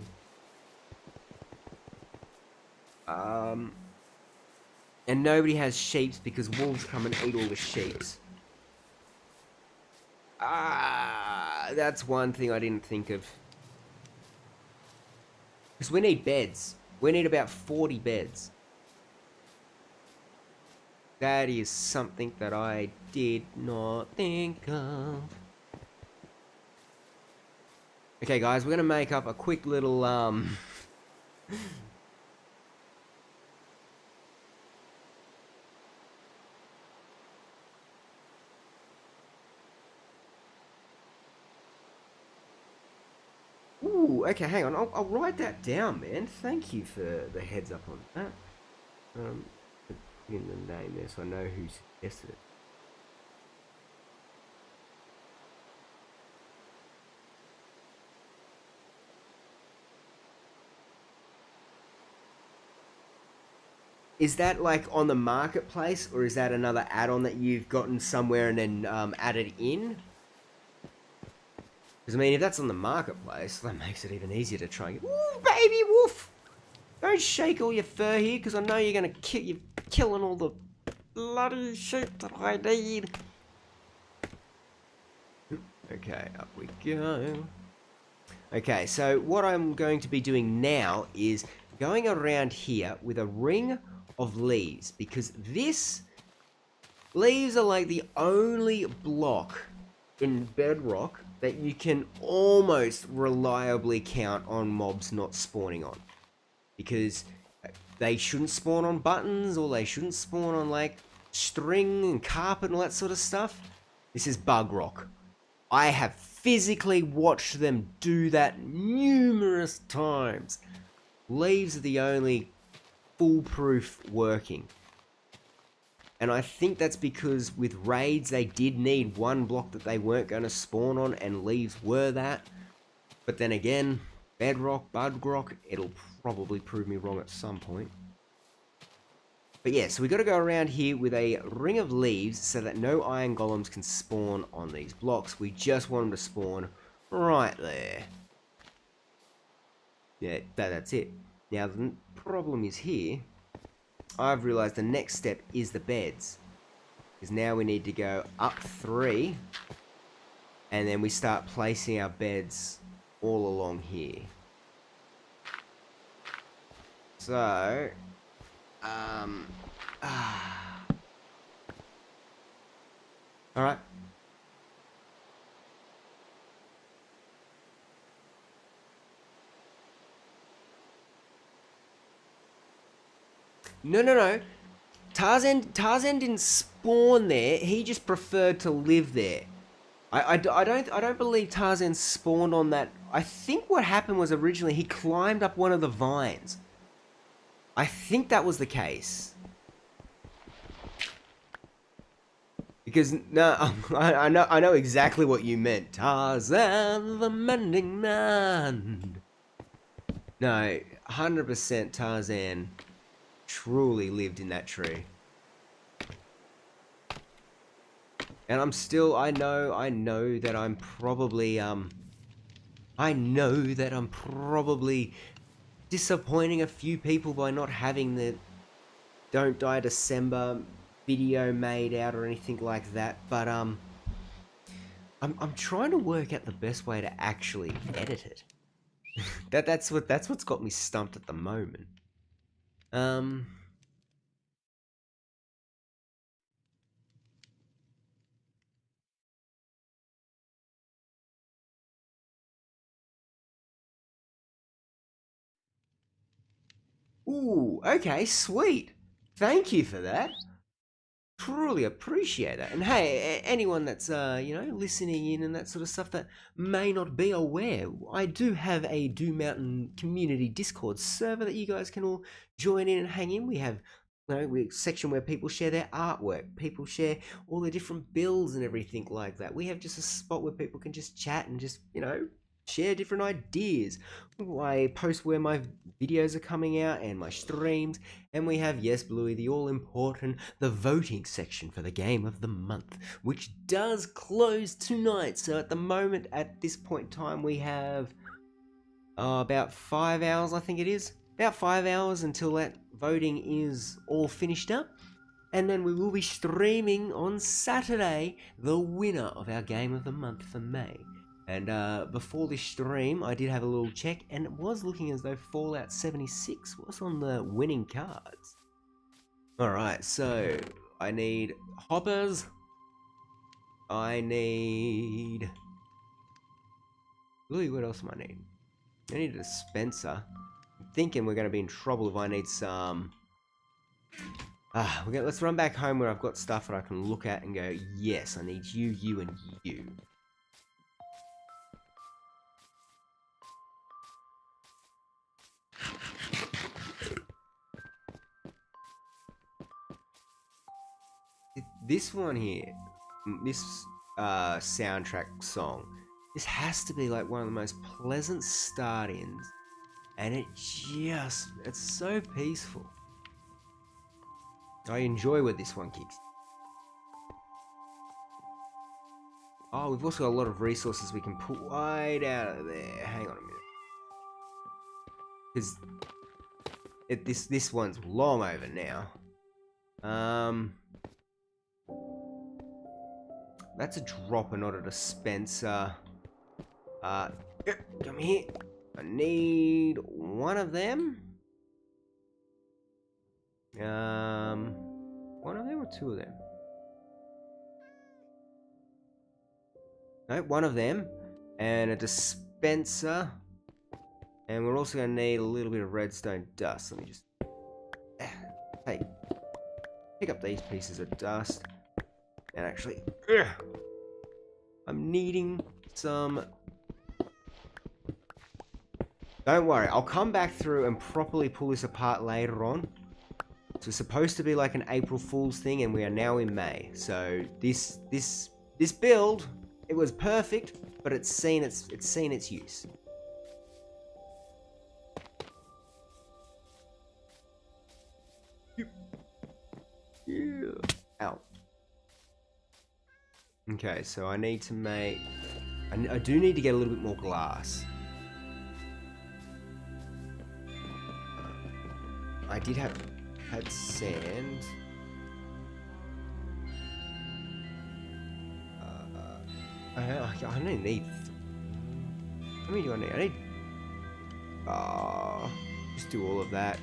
And nobody has sheeps because wolves come and eat all the sheeps. That's one thing I didn't think of. Because we need beds. We need about 40 beds. That is something that I did not think of. Okay, guys, we're going to make up a quick little, Ooh, okay, hang on. I'll write that down, man. Thank you for the heads up on that. Put in the name there so I know who suggested it. is that like on the marketplace, or is that another add-on that you've gotten somewhere and then added in? Because I mean, if that's on the marketplace, that makes it even easier to try and get... Ooh, baby wolf! Don't shake all your fur here, because I know you're going to kill... You're killing all the bloody sheep that I need. Okay, up we go. Okay, so what I'm going to be doing now is going around here with a ring of leaves, because leaves are like the only block in Bedrock that you can almost reliably count on mobs not spawning on. Because they shouldn't spawn on buttons, or they shouldn't spawn on like string and carpet and all that sort of stuff. This is bug rock. I have physically watched them do that numerous times. Leaves are the only foolproof working. And I think that's because with raids they did need one block that they weren't going to spawn on, and leaves were that. But then again, Bedrock, bug rock, it'll probably prove me wrong at some point. But yeah, so we got to go around here with a ring of leaves so that no iron golems can spawn on these blocks. We just want them to spawn right there. Yeah, that's it. Now the problem is here. I've realized the next step is the beds. Because now we need to go up 3. And then we start placing our beds all along here. So... Alright. No. Tarzan didn't spawn there. He just preferred to live there. I don't believe Tarzan spawned on that. I think what happened was originally he climbed up one of the vines. I think that was the case. Because no, I know exactly what you meant. Tarzan the Mending Man. No, 100% Tarzan truly lived in that tree. And I'm still, I know that I'm probably, disappointing a few people by not having the Don't Die December video made out or anything like that, but, I'm trying to work out the best way to actually edit it. That's what's got me stumped at the moment. Ooh, okay, sweet. Thank you for that. Truly appreciate it. And hey, anyone that's listening in and that sort of stuff that may not be aware, I do have a Doom Mountain community Discord server that you guys can all join in and hang in. We have a section where people share their artwork, people share all the different builds and everything like that. We have just a spot where people can just chat and just, share different ideas. I post where my videos are coming out and my streams, and we have, yes, Bluey, the all-important, the voting section for the game of the month, which does close tonight. So at the moment, at this point in time, we have about 5 hours, I think it is. About 5 hours until that voting is all finished up. And then we will be streaming on Saturday the winner of our game of the month for May. And before this stream, I did have a little check, and it was looking as though Fallout 76 was on the winning cards. Alright, so I need hoppers. I need... Really, what else do I need? I need a dispenser. I'm thinking we're going to be in trouble if I need some... let's run back home where I've got stuff that I can look at and go, yes, I need you, you, and you. This one here, this soundtrack song, this has to be like one of the most pleasant start-ins, and it's so peaceful. I enjoy where this one kicks. Oh, we've also got a lot of resources we can pull right out of there. Hang on a minute. Because this one's long over now. That's a dropper, not a dispenser. Come here. I need one of them. One of them or two of them? No, one of them. And a dispenser. And we're also going to need a little bit of redstone dust. Let me just... Hey. Pick up these pieces of dust. And actually... I'm needing some... Don't worry, I'll come back through and properly pull this apart later on. It's supposed to be like an April Fool's thing, and we are now in May. So this build, it was perfect, but it's seen its use. Yeah. Ow. Okay, so I need to make... I do need to get a little bit more glass. I did had sand. I only need... How many do I need? I need... just do all of that.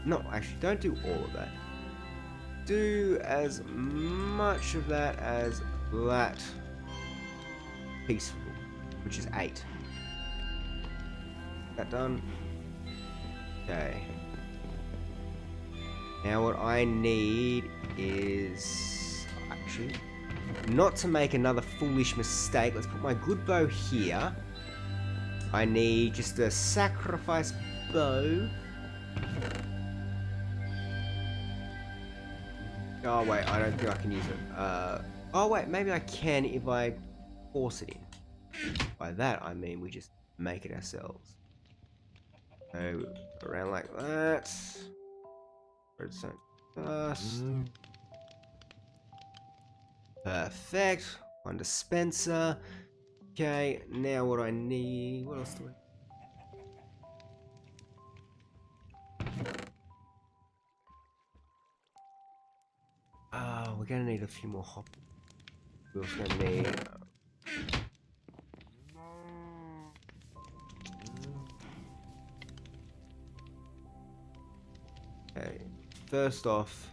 No, actually, don't do all of that. Do as much of that as that piece, which is 8. That done. Okay. Now what I need is... Actually, not to make another foolish mistake, let's put my good bow here. I need just a sacrifice bow. Oh wait, I don't think I can use it. Oh wait, maybe I can if I force it in. By that I mean we just make it ourselves. So, around like that. Redstone dust. Perfect. One dispenser. Okay, now what I need... What else do I... we're gonna need a few more hop. We're also gonna need... Okay, first off...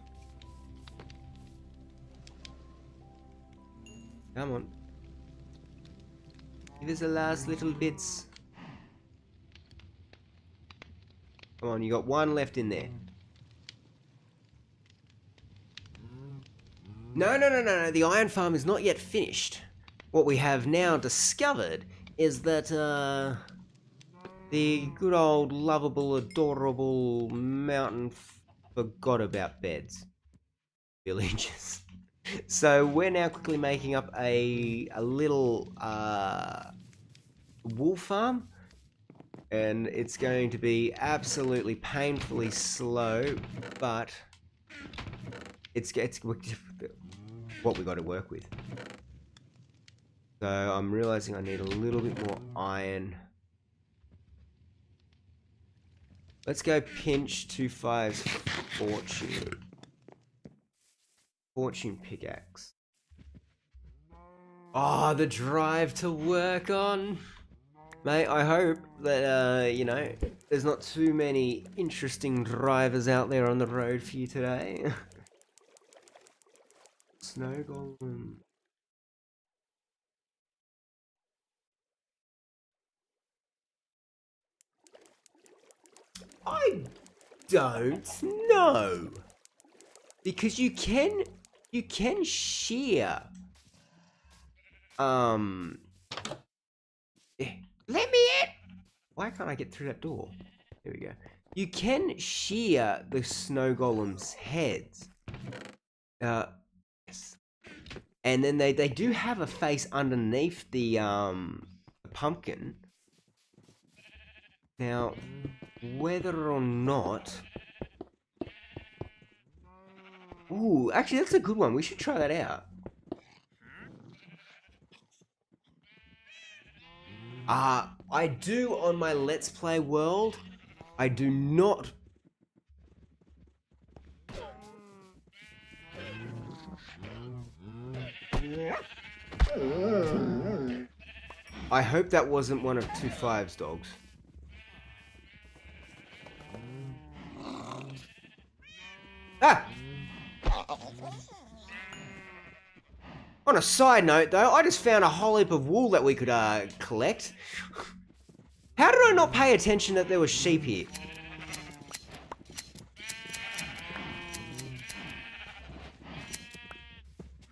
Come on. Give us the last little bits. Come on, you got one left in there. No, the iron farm is not yet finished. What we have now discovered is that, the good old, lovable, adorable mountain forgot about beds. Villages. So we're now quickly making up a little, wool farm. And it's going to be absolutely painfully slow, but it's what we got to work with. So I'm realizing I need a little bit more iron. Let's go pinch 2-5's fortune. Fortune pickaxe. Oh, the drive to work on. Mate, I hope that, you know, there's not too many interesting drivers out there on the road for you today. Snow golem. I don't know. Because you can shear. Let me in! Why can't I get through that door? There we go. You can shear the snow golem's heads. Yes. And then they do have a face underneath the pumpkin. Now, whether or not... Ooh, actually that's a good one. We should try that out. I do on my Let's Play world, I do not... I hope that wasn't one of 2.5's dogs. Ah! On a side note though, I just found a whole heap of wool that we could collect. How did I not pay attention that there was sheep here?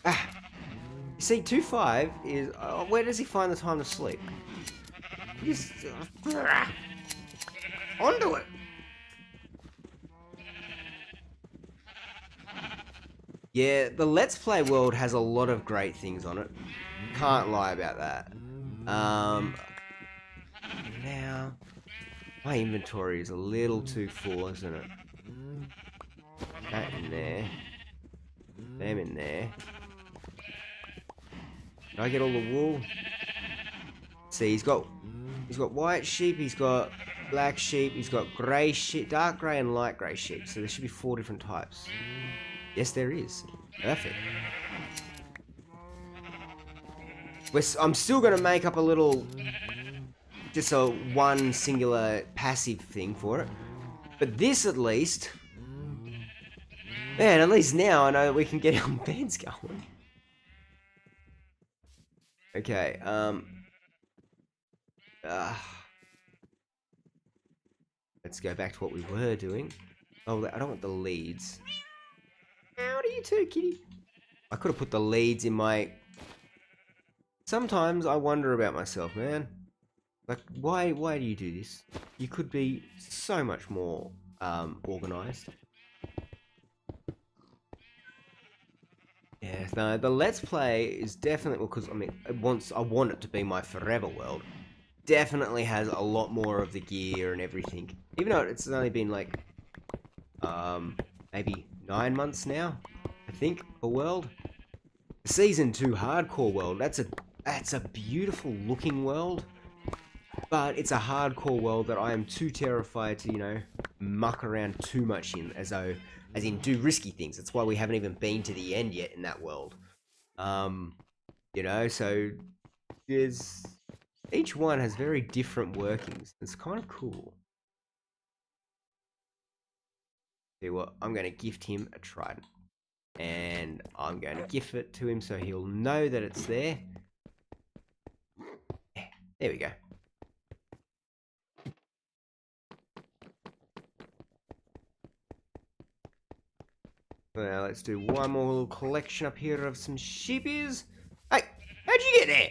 Ah. You see, 2.5 is... where does he find the time to sleep? Just... onto it! Yeah, the Let's Play world has a lot of great things on it. Can't lie about that. Now... my inventory is a little too full, isn't it? That in there. Them in there. Did I get all the wool? See, he's got white sheep, he's got black sheep, he's got grey sheep, dark grey and light grey sheep. So there should be 4 different types. Yes, there is. Perfect. I'm still going to make up a little, just a one singular passive thing for it. But this at least, man, at least now I know that we can get our beds going. Okay, let's go back to what we were doing. Oh, I don't want the leads. How do you too, kitty? I could have put the leads in my... Sometimes I wonder about myself, man. Like, why do you do this? You could be so much more, organized. Yeah, no, the Let's Play is definitely, well, because I mean, I want it to be my forever world. Definitely has a lot more of the gear and everything. Even though it's only been like, maybe 9 months now, I think, a world. The Season 2 hardcore world, that's a beautiful looking world, but it's a hardcore world that I am too terrified to, you know, muck around too much in, as in do risky things. That's why we haven't even been to the end yet in that world. You know, so each one has very different workings. It's kind of cool. See what, I'm going to gift him a trident. And I'm going to gift it to him so he'll know that it's there. Yeah, there we go. Now let's do one more little collection up here of some sheepies. Hey, how'd you get there?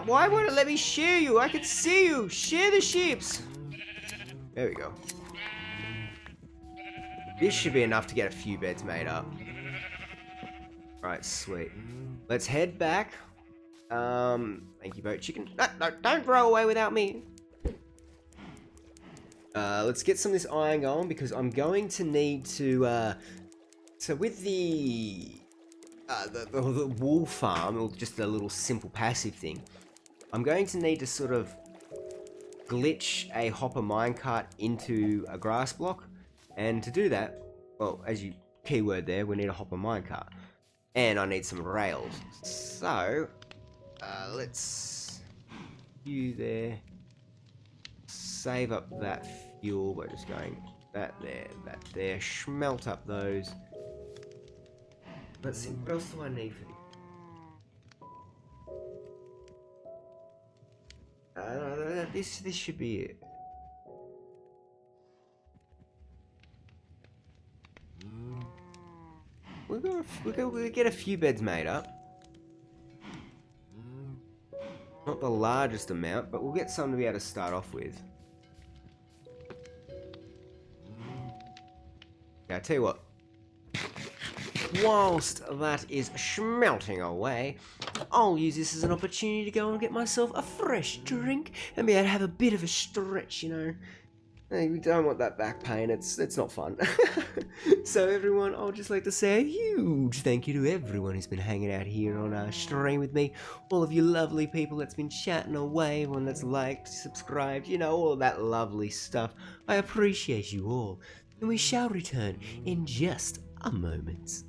Why won't it let me share you? I can see you. Share the sheeps. There we go. This should be enough to get a few beds made up. Right, sweet. Let's head back. Thank you, boat chicken. No, don't throw away without me. Let's get some of this iron going because I'm going to need to, so with the wool farm, or just a little simple passive thing, I'm going to need to sort of glitch a hopper minecart into a grass block, and to do that, well, as you keyword there, we need a hopper minecart, and I need some rails. So, let's you there. Save up that fuel by just going that there, smelt up those. Let's see, what else do I need for this? This should be it. We're gonna get a few beds made up. Not the largest amount, but we'll get some to be able to start off with. Yeah, I tell you what. Whilst that is smelting away, I'll use this as an opportunity to go and get myself a fresh drink and be able to have a bit of a stretch, you know. Hey, we don't want that back pain, it's not fun. So everyone, I'll just like to say a huge thank you to everyone who's been hanging out here on our stream with me, all of you lovely people that's been chatting away, everyone that's liked, subscribed, you know, all of that lovely stuff. I appreciate you all, and we shall return in just a moment.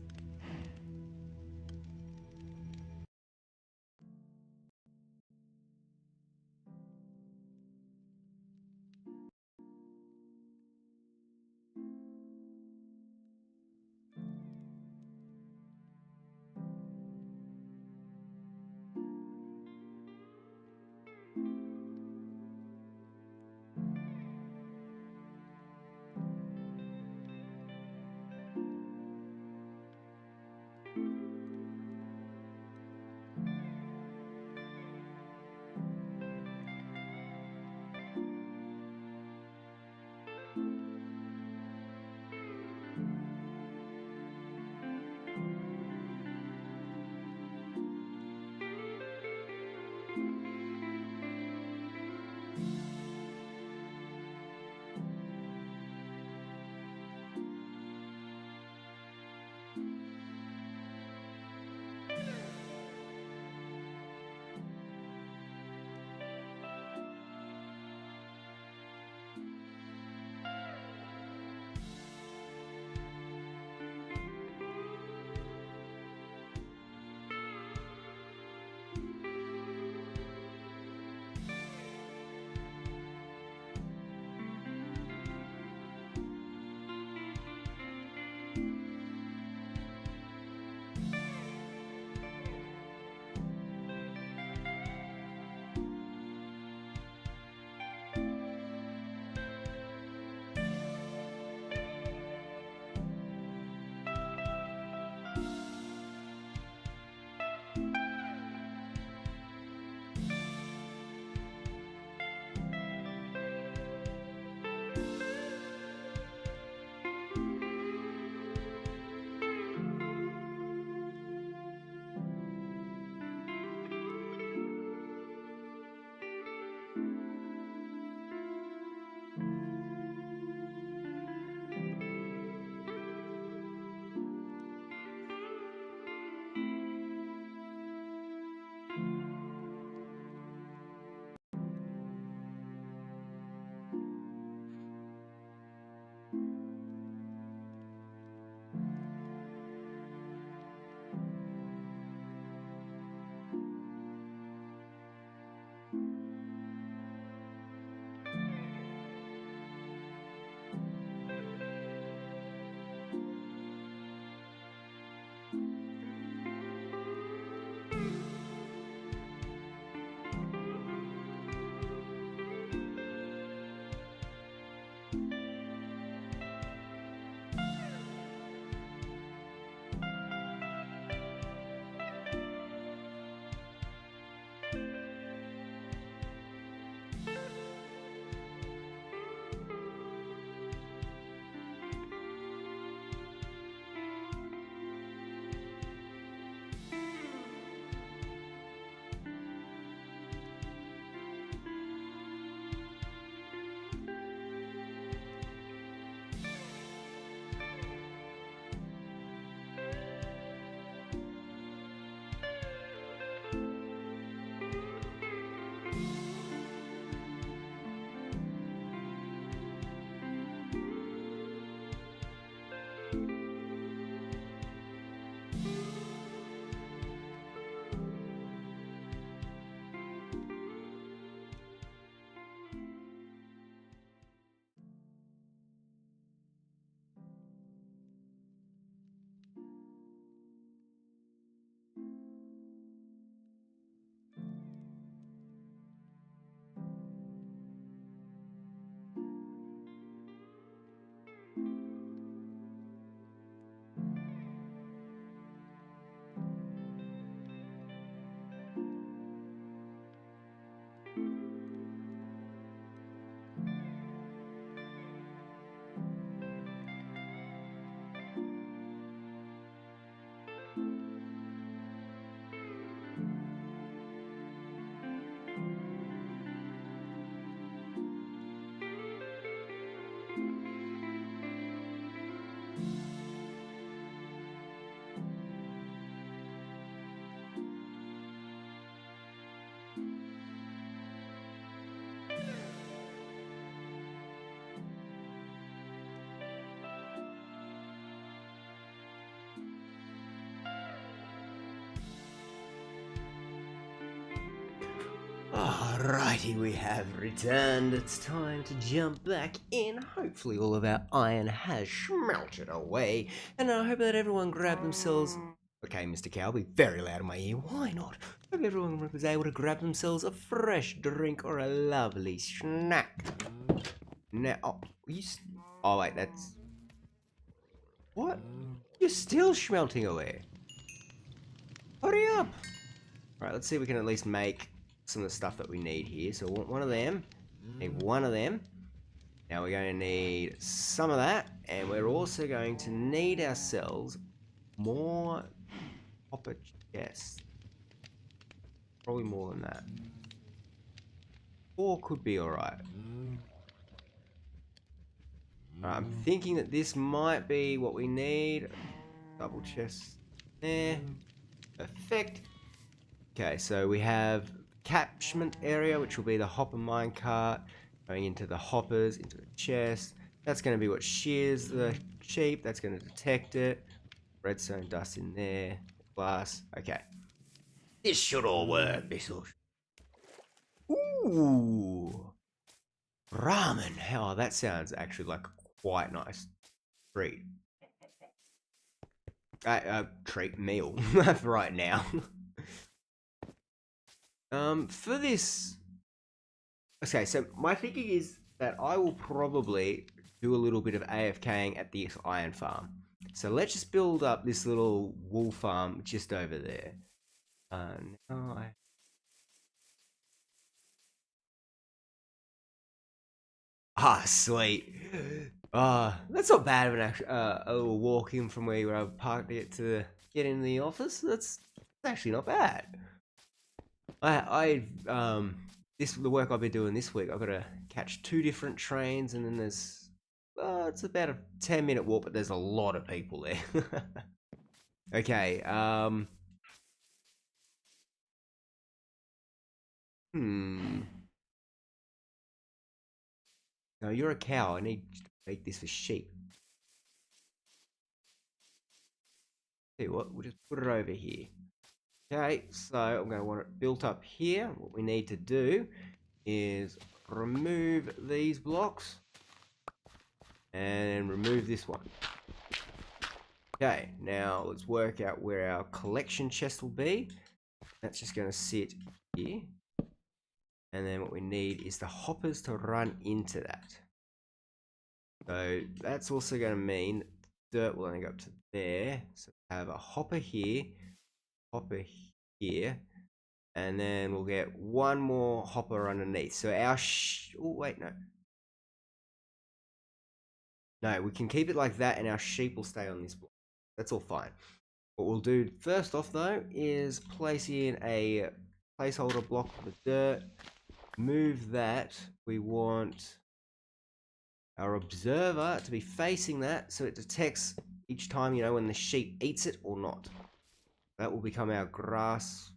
Alrighty, we have returned. It's time to jump back in. Hopefully all of our iron has smelted away. And I hope that everyone grabbed themselves... Okay, Mr. Cow, be very loud in my ear. Why not? Hope everyone was able to grab themselves a fresh drink or a lovely snack. Now, oh wait, that's... What? You're still smelting away. Hurry up! Right, let's see if we can at least make some of the stuff that we need here. So we want one of them. Need one of them. Now we're going to need some of that. And we're also going to need ourselves more copper chests. Probably more than that. 4 could be alright. I'm thinking that this might be what we need. Double chest there. Perfect. Okay, so we have catchment area, which will be the hopper minecart, going into the hoppers, into the chest. That's going to be what shears the sheep. That's going to detect it. Redstone dust in there. Glass. Okay. This should all work. Ooh. Ramen. Oh, that sounds actually like quite nice. Treat. Treat meal right now. For this, okay, so my thinking is that I will probably do a little bit of AFKing at the iron farm. So let's just build up this little wool farm just over there. Now sweet. That's not bad of an actual, a little walk in from where I parked to get in the office. That's actually not bad. The work I've been doing this week, I've got to catch 2 different trains, and then there's, it's about a 10-minute walk, but there's a lot of people there. Okay, No, you're a cow. I need to make this for sheep. Tell you what, we'll just put it over here. Okay, so I'm going to want it built up here. What we need to do is remove these blocks and remove this one. Okay, now let's work out where our collection chest will be. That's just going to sit here. And then what we need is the hoppers to run into that. So that's also going to mean dirt will only go up to there. So we have a hopper here, and then we'll get one more hopper underneath. So our oh wait, no, we can keep it like that, and our sheep will stay on this block. That's all fine. What we'll do first off though is place in a placeholder block for the dirt. Move that. We want our observer to be facing that, so it detects each time, you know, when the sheep eats it or not. That will become our grass.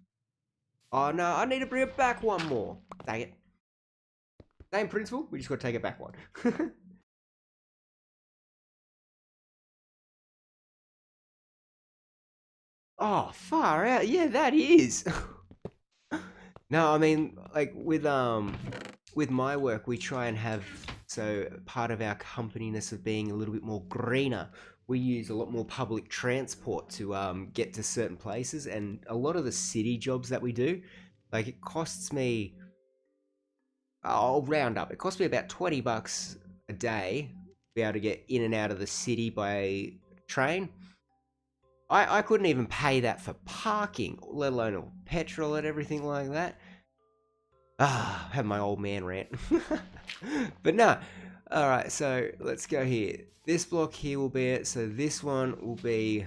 Oh no, I need to bring it back one more. Dang it. Same principle, we just got to take it back one. Oh, far out. Yeah, that is. No, I mean, like with my work, we try and have, so part of our companyness of being a little bit more greener, we use a lot more public transport to get to certain places, and a lot of the city jobs that we do, like it costs me, I'll round up, it costs me about $20 a day to be able to get in and out of the city by train. I couldn't even pay that for parking, let alone petrol and everything like that. Have my old man rant. But no. Alright, so let's go here. This block here will be it. So this one will be...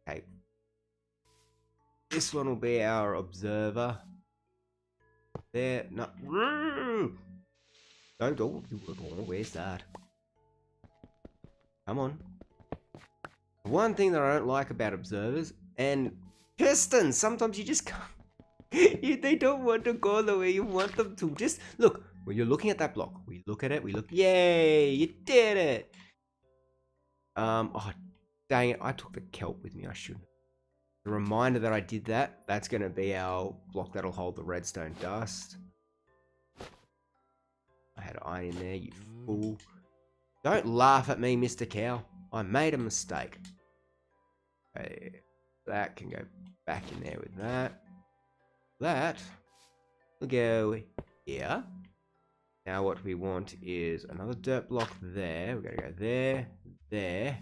Okay. This one will be our observer. There. No. Don't. Where's that? Come on. One thing that I don't like about observers, and pistons, sometimes you just can't. They don't want to go the way you want them to. Just look, when you're looking at that block, we look at it, we look, yay, you did it. Oh, dang it, I took the kelp with me, I shouldn't. The reminder that I did that, that's going to be our block that'll hold the redstone dust. I had iron in there, you fool. Don't laugh at me, Mr. Cow. I made a mistake. Okay, that can go back in there with that. That will go here. Now what we want is another dirt block there. We're going to go there, there.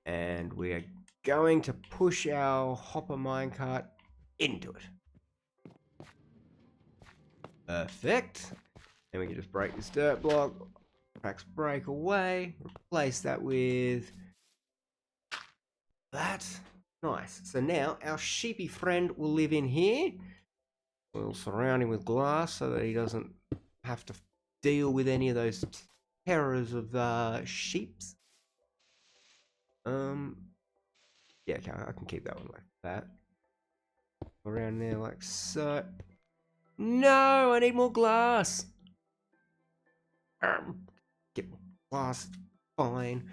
And we are going to push our hopper minecart into it. Perfect. Then we can just break this dirt block. Cracks break away. Replace that with that. Nice. So now our sheepy friend will live in here. We'll surround him with glass so that he doesn't have to deal with any of those terrors of sheeps. Yeah, okay, I can keep that one like that. Around there like so. No, I need more glass. Get more glass, fine.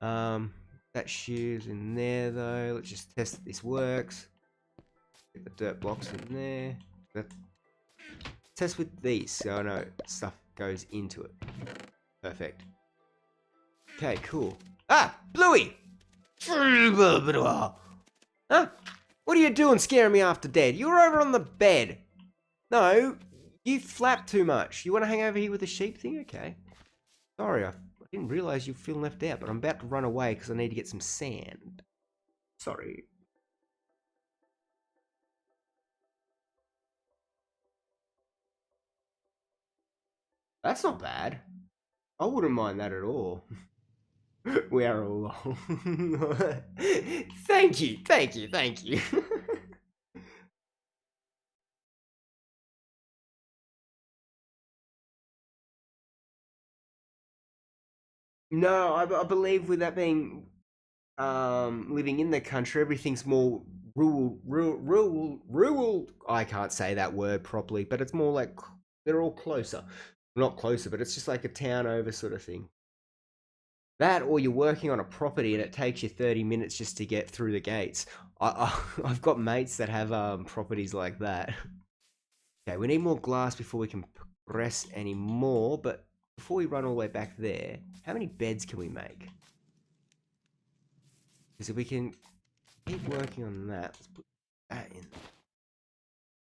That shoe's in there though. Let's just test that this works. Get the dirt blocks in there. Test with these so I know stuff goes into it. Perfect. Okay, cool. Ah, Bluey! Huh? What are you doing scaring me after dead? You were over on the bed. No, you flap too much. You want to hang over here with the sheep thing? Okay. Sorry, I didn't realize you feel left out, but I'm about to run away because I need to get some sand. Sorry. That's not bad. I wouldn't mind that at all. We are all long. Thank you, thank you, thank you. No, I believe with that being living in the country, everything's more rural. I can't say that word properly, but it's more like they're all closer. Not closer, but it's just like a town over sort of thing. That, or you're working on a property and it takes you 30 minutes just to get through the gates. I've got mates that have properties like that. Okay, we need more glass before we can progress any more, but before we run all the way back there, how many beds can we make? Because if we can keep working on that, let's put that in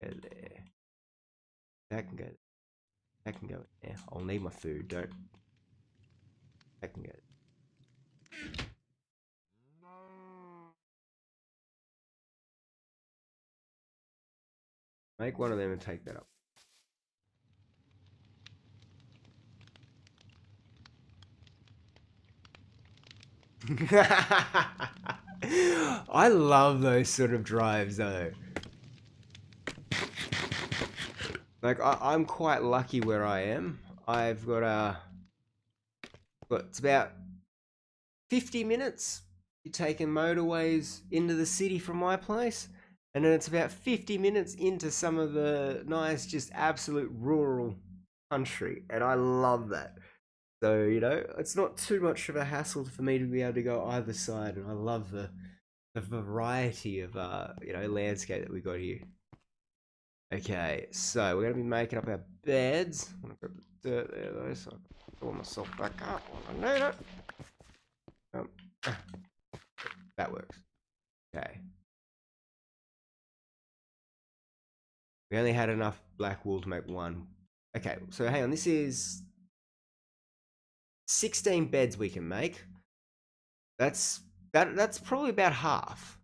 there. That can go. That can go in there. I'll need my food, don't. That can go. Make one of them and take that up. I love those sort of drives though. Like I'm quite lucky where I am. I've got it's about 50 minutes. You're taking motorways into the city from my place, and then it's about 50 minutes into some of the nice, just absolute rural country, and I love that. So, you know, it's not too much of a hassle for me to be able to go either side, and I love the variety of, you know, landscape that we got here. Okay, so we're going to be making up our beds. I'm going to grab the dirt there, though, so I can pull myself back up when I need it. That works. Okay. We only had enough black wool to make one. Okay, so hang on, this is 16 beds we can make. That's probably about half.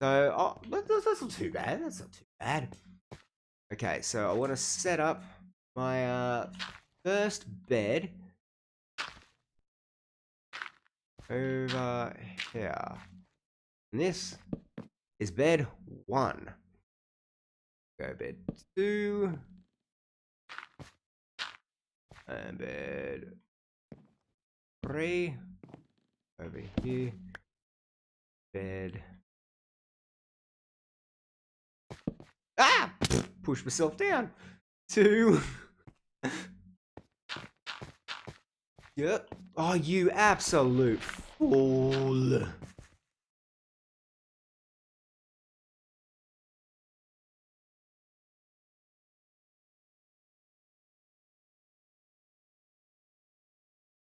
So, oh, that's not too bad. That's not too bad. Okay, so I want to set up my first bed over here. And this is bed 1. Go bed 2. And bed 3. Over here. Bed. Ah! Push myself down. 2. Yep. Oh, you absolute fool.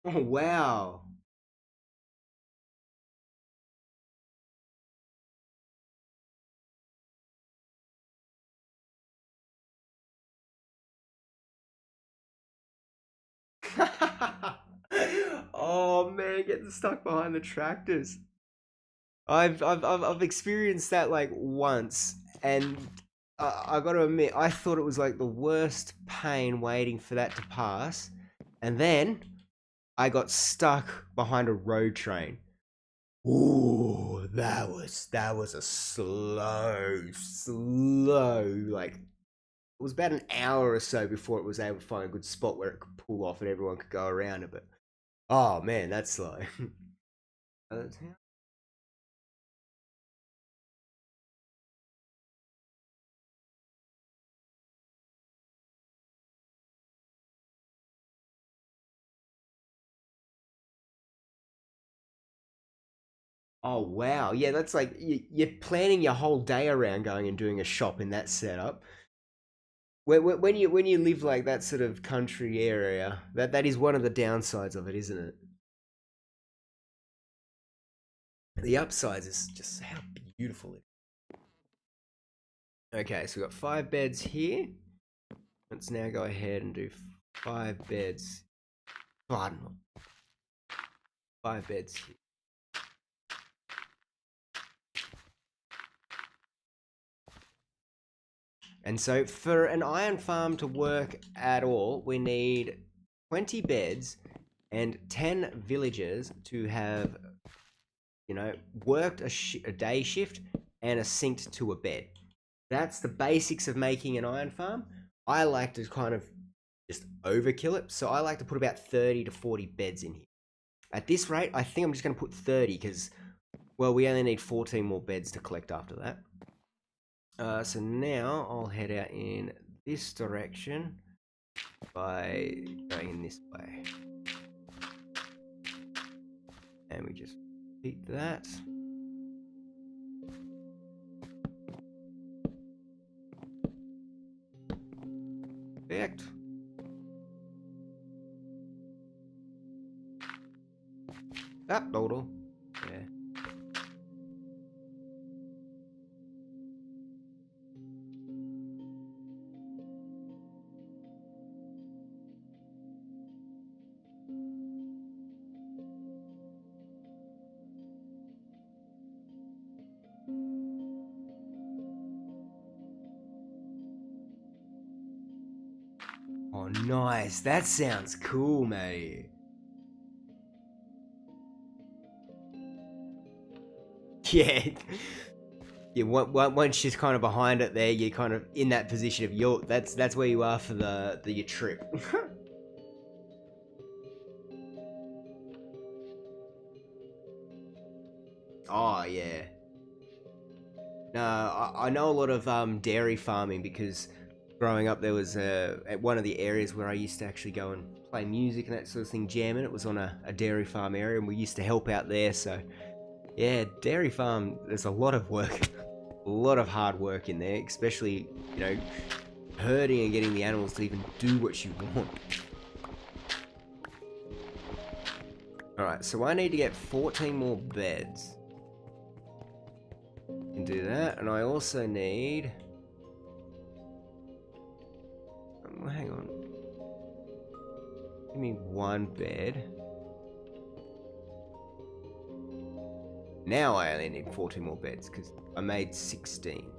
Oh, wow. Oh man, getting stuck behind the tractors. I've experienced that like once, and I got to admit, I thought it was like the worst pain waiting for that to pass, and then I got stuck behind a road train. Ooh, that was a slow like it was about an hour or so before it was able to find a good spot where it could pull off and everyone could go around it. But oh man, that's slow. Oh wow, yeah, that's like you're planning your whole day around going and doing a shop in that setup. When you live like that sort of country area, that is one of the downsides of it, isn't it? The upsides is just how beautiful it is. Okay, so we've got 5 beds here. Let's now go ahead and do 5 beds. Pardon, 5 beds here. And so for an iron farm to work at all, we need 20 beds and 10 villagers to have, worked a day shift and are synced to a bed. That's the basics of making an iron farm. I like to kind of just overkill it, so I like to put about 30 to 40 beds in here. At this rate, I think I'm just going to put 30 because, well, we only need 14 more beds to collect after that. So now I'll head out in this direction by going in this way. And we just repeat that. Perfect. Ah, total. Yeah. Oh, nice. That sounds cool, mate. Yeah. Yeah, once she's kind of behind it there, you're kind of in that position of that's where you are for your trip. Oh yeah. No, I know a lot of dairy farming because growing up there was at one of the areas where I used to actually go and play music and that sort of thing, jamming. It was on a dairy farm area, and we used to help out there. So yeah, dairy farm. There's a lot of work, a lot of hard work in there, especially herding and getting the animals to even do what you want. All right, so I need to get 14 more beds. Can do that, and I also need. Hang on. Give me 1 bed. Now I only need 14 more beds because I made 16.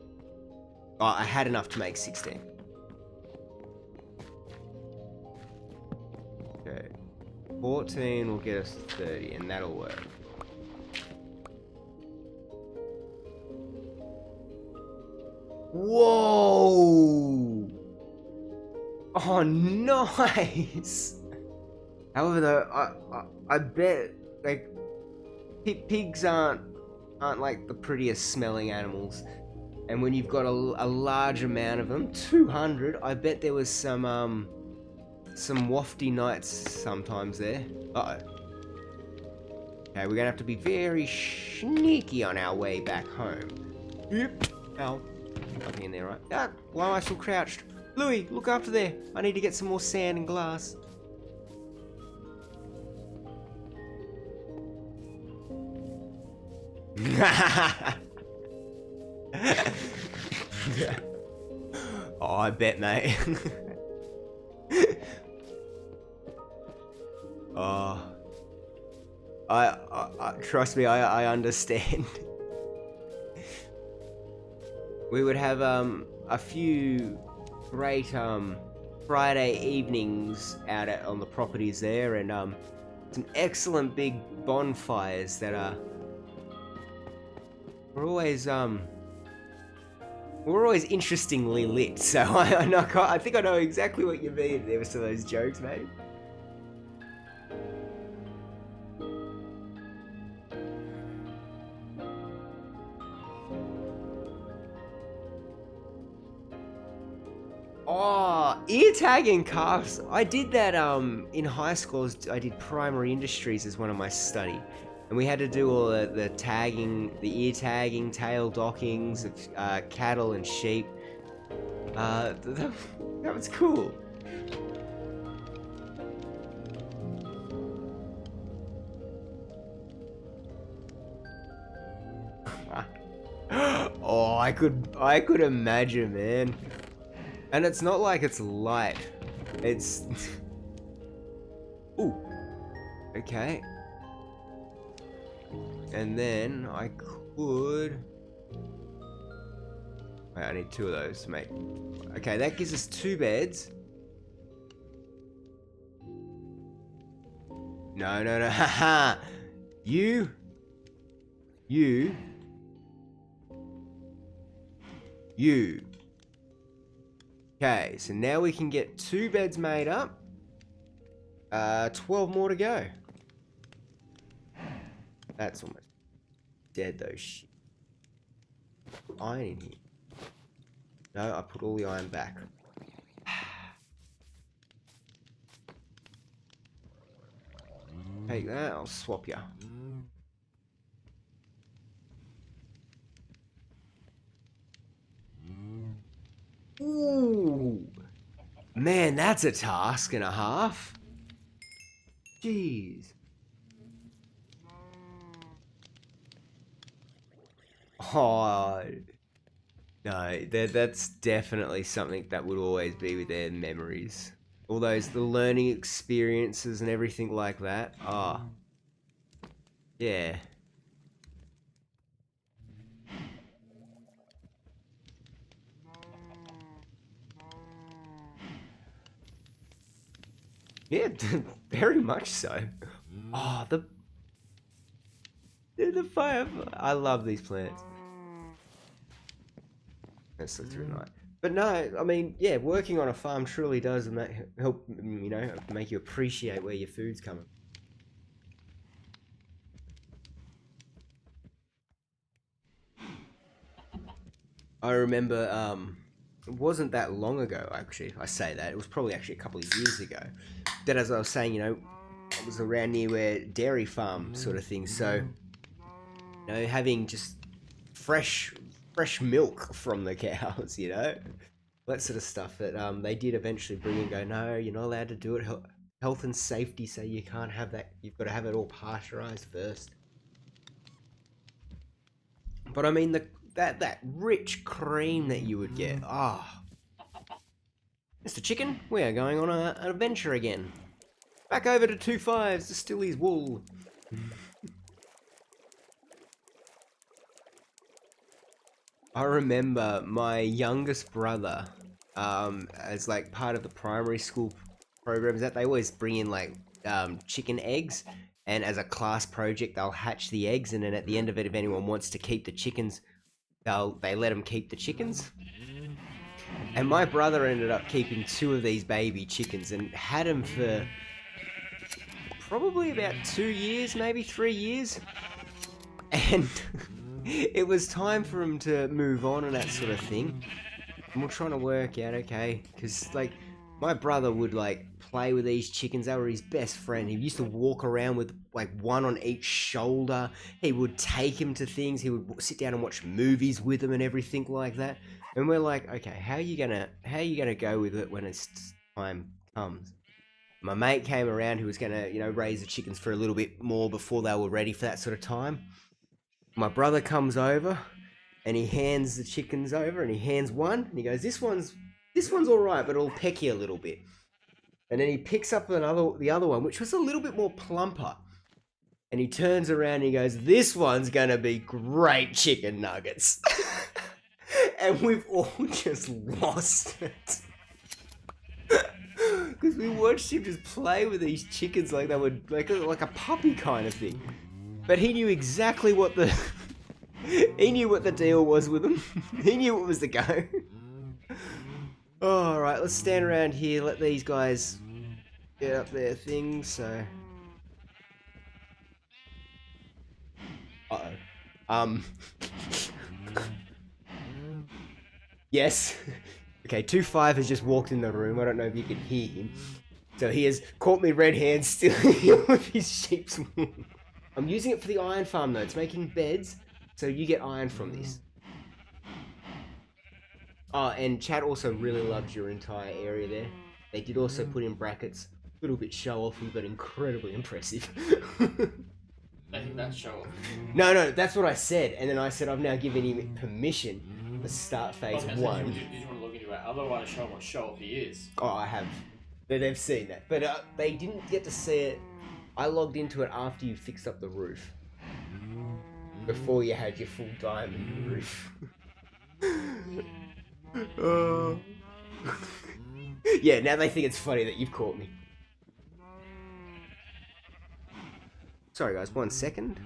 Oh, I had enough to make 16. Okay. 14 will get us 30, and that'll work. Whoa! Oh, nice! However, though, I bet, like, pigs aren't like the prettiest smelling animals. And when you've got a large amount of them, 200, I bet there was some some wafty nights sometimes there. Uh-oh. Okay, we're gonna have to be very sneaky on our way back home. Yep. Ow. Nothing in there, right? Ah, why am I still crouched? Louis, look after there. I need to get some more sand and glass. Oh, I bet, mate. Oh, I trust me, I understand. We would have a few great Friday evenings out on the properties there, and some excellent big bonfires that were always interestingly lit. So I think I know exactly what you mean there with some of those jokes, mate. Oh, ear tagging calves. I did that in high school. I did primary industries as one of my study. And we had to do all the tagging, the ear tagging, tail dockings of cattle and sheep. That was cool. Oh, I could imagine, man. And it's not like it's light. It's... Ooh. Okay. And then I could... Wait, I need 2 of those to make... Okay, that gives us 2 beds. No. Haha. You. Okay, so now we can get 2 beds made up. 12 more to go. That's almost dead though, shit. Iron in here. No, I put all the iron back. Take that, I'll swap ya. Ooh. Man, that's a task and a half. Jeez. Oh, no, that's definitely something that would always be with their memories. All those, the learning experiences and everything like that. Oh, yeah. Yeah, very much so. Oh, the fire. I love these plants. Let's look through the night. But no, I mean, yeah, working on a farm truly does help, you know, make you appreciate where your food's coming. I remember, it wasn't that long ago, actually. I say that. It was probably actually a couple of years ago. That, as I was saying, you know, it was around near where dairy farm sort of thing. So, you know, having just fresh milk from the cows, you know, that sort of stuff that they did eventually bring and go, no, you're not allowed to do it. Health and safety say you can't have that. You've got to have it all pasteurized first. But I mean, that rich cream that you would get. Ah. Mr. Chicken, we are going on an adventure again. Back over to 2.5s to steal his wool. I remember my youngest brother, as like part of the primary school programs, that they always bring in like chicken eggs, and as a class project they'll hatch the eggs, and then at the end of it, if anyone wants to keep the chickens, they let them keep the chickens. And my brother ended up keeping 2 of these baby chickens and had them for probably about 2 years, maybe 3 years. And it was time for him to move on and that sort of thing. And we're trying to work out, okay, because like my brother would like play with these chickens. They were his best friend. He used to walk around with like one on each shoulder. He would take him to things. He would sit down and watch movies with him and everything like that. And we're like, okay, how are you gonna go with it when it's time comes? My mate came around who was gonna, raise the chickens for a little bit more before they were ready for that sort of time. My brother comes over and he hands the chickens over and he hands one and he goes, this one's all right, but it'll peck you a little bit. And then he picks up the other one, which was a little bit more plumper. And he turns around and he goes, this one's gonna be great chicken nuggets. And we've all just lost it. Because we watched him just play with these chickens like they were like a puppy kind of thing. But he knew exactly what the deal was with them. He knew what was the go. Alright, let's stand around here, let these guys get up their things, so... Uh-oh. Yes. Okay, 2-5 has just walked in the room. I don't know if you can hear him. So he has caught me red-handed stealing with his sheep's wool. I'm using it for the iron farm though. It's making beds, so you get iron from this. Oh, and Chad also really loves your entire area there. They did also put in brackets, a little bit show-offy, but incredibly impressive. I think that's show-off. No, that's what I said. And then I said I've now given him permission to start phase 1. Did you want to look into it? Otherwise, show what show-off he is. Oh, I have. They've seen that. But they didn't get to see it. I logged into it after you fixed up the roof. Before you had your full diamond roof. Yeah, now they think it's funny that you've caught me. Sorry guys, 1 second.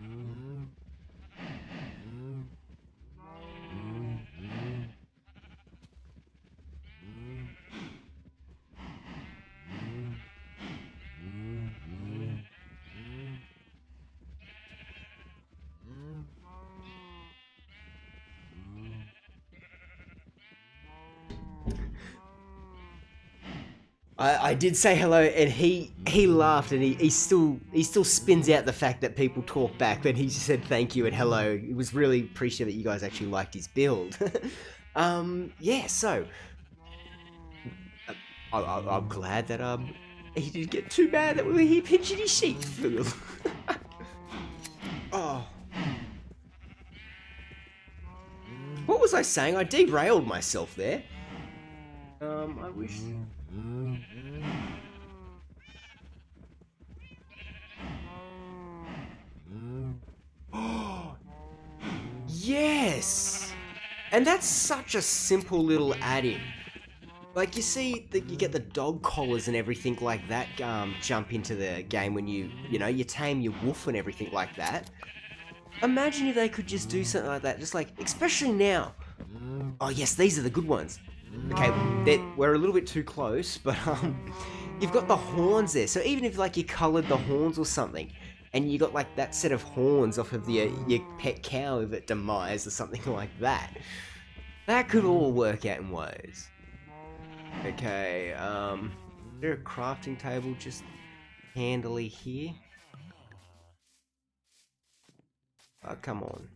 I did say hello, and he laughed, and he still spins out the fact that people talk back, but he just said thank you and hello. It was really appreciative that you guys actually liked his build. Yeah, so I'm glad that he didn't get too mad that we were here pinching his sheep. Oh, what was I saying? I derailed myself there. I wish. Yes! And that's such a simple little add-in. Like, you see that you get the dog collars and everything like that jump into the game when you tame your wolf and everything like that. Imagine if they could just do something like that, just like, especially now. Oh yes, these are the good ones. Okay, we're a little bit too close, but you've got the horns there. So even if like you coloured the horns or something, and you got like that set of horns off of your pet cow if it demise or something like that, that could all work out in ways. Okay, is there a crafting table just handily here? Oh, come on.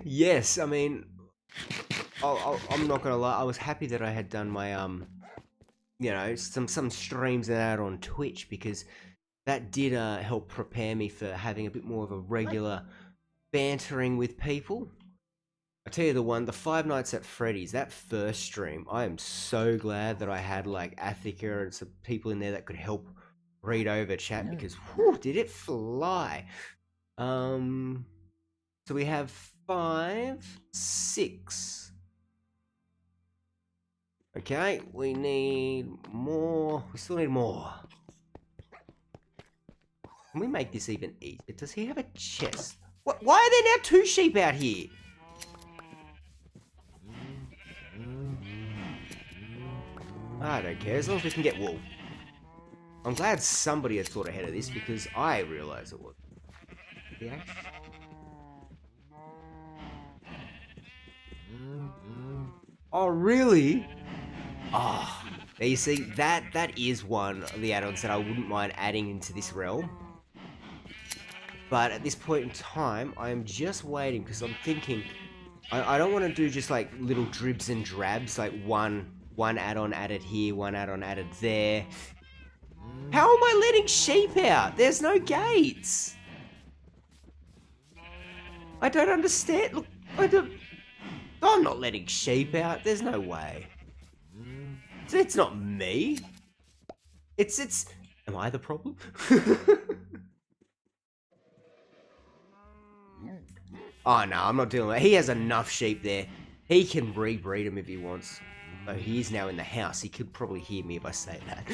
Yes, I mean, I'm not gonna lie. I was happy that I had done my some streams and that on Twitch, because that did help prepare me for having a bit more of a regular bantering with people. I tell you the 5 Nights at Freddy's, that first stream, I am so glad that I had like Athika and some people in there that could help read over chat, because whew, did it fly. So we have 5, 6. Okay, we need more. We still need more. Can we make this even easier? Does he have a chest? What? Why are there now 2 sheep out here? I don't care, as long as we can get wool. I'm glad somebody had thought ahead of this because I realised it was. Yeah. Oh, really? Oh, now you see, that is one of the add-ons that I wouldn't mind adding into this realm. But at this point in time, I'm just waiting because I'm thinking I don't want to do just like little dribs and drabs, like one add-on added here, one add-on added there. How am I letting sheep out? There's no gates. I don't understand. Look, I'm not letting sheep out. There's no way. It's not me. It's. Am I the problem? Oh no, I'm not dealing with it. He has enough sheep there. He can rebreed them if he wants. Though he is now in the house. He could probably hear me if I say that.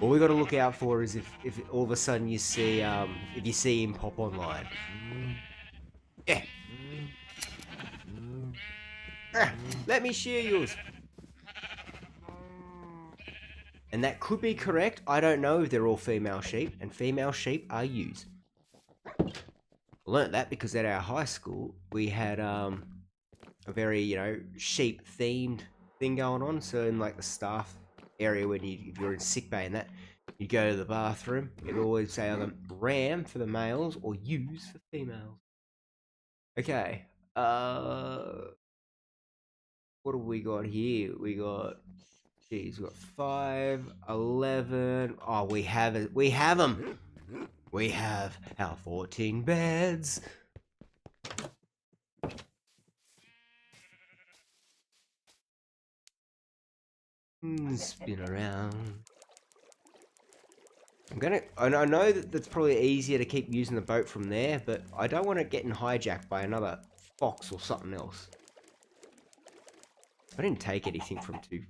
All we got to look out for is if all of a sudden you see if you see him pop online. Yeah. Let me shear yours. And that could be correct. I don't know if they're all female sheep, and female sheep are used. I learnt that because at our high school we had a very sheep themed thing going on. So in like the staff area when if you're in sick bay and that, you go to the bathroom, it would always say either ram for the males or use for females. Okay. What have we got here? We got, geez, we got 5, 11. Oh, we have it. We have them. We have our 14 beds. Spin around. I know that that's probably easier to keep using the boat from there, but I don't want it getting hijacked by another fox or something else. I didn't take anything from 2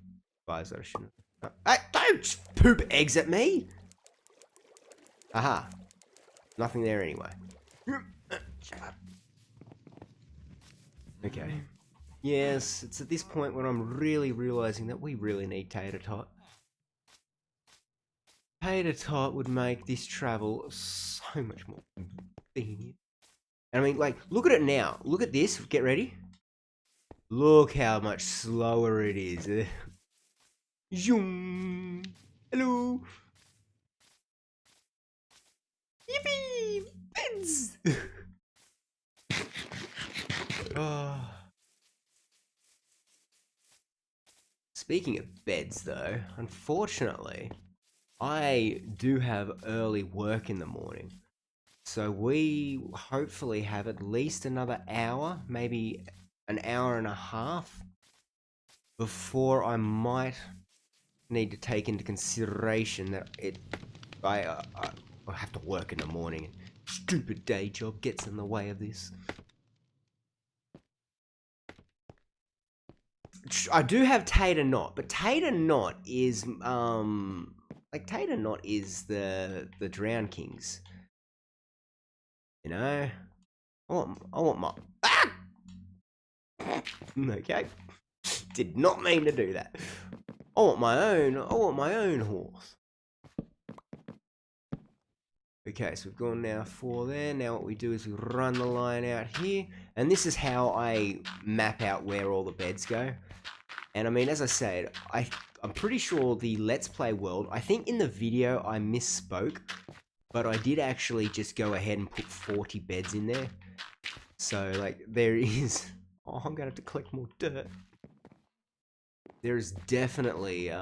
fires that I shouldn't have. Hey, don't poop eggs at me! Aha. Nothing there anyway. Okay. Yes, it's at this point when I'm really realizing that we really need tater tot. Tater tot would make this travel so much more convenient. And I mean, like, look at it now. Look at this. Get ready. Look how much slower it is. Zoom. Hello. Yippee! Beds! Oh. Speaking of beds, though, unfortunately, I do have early work in the morning. So we hopefully have at least another hour, maybe an hour and a half, before I might need to take into consideration that I have to work in the morning. Stupid day job gets in the way of this. I do have Tater Knot, but Tater Knot is like Tater Knot is the Drown Kings. You know, I want my okay. Did not mean to do that. I want my own horse. Okay, so we've gone now 4 there. Now what we do is we run the line out here. And this is how I map out where all the beds go. And I mean, as I said, I'm pretty sure the Let's Play world, I think in the video I misspoke, but I did actually just go ahead and put 40 beds in there. So, like, there is... Oh, I'm gonna have to collect more dirt. There's definitely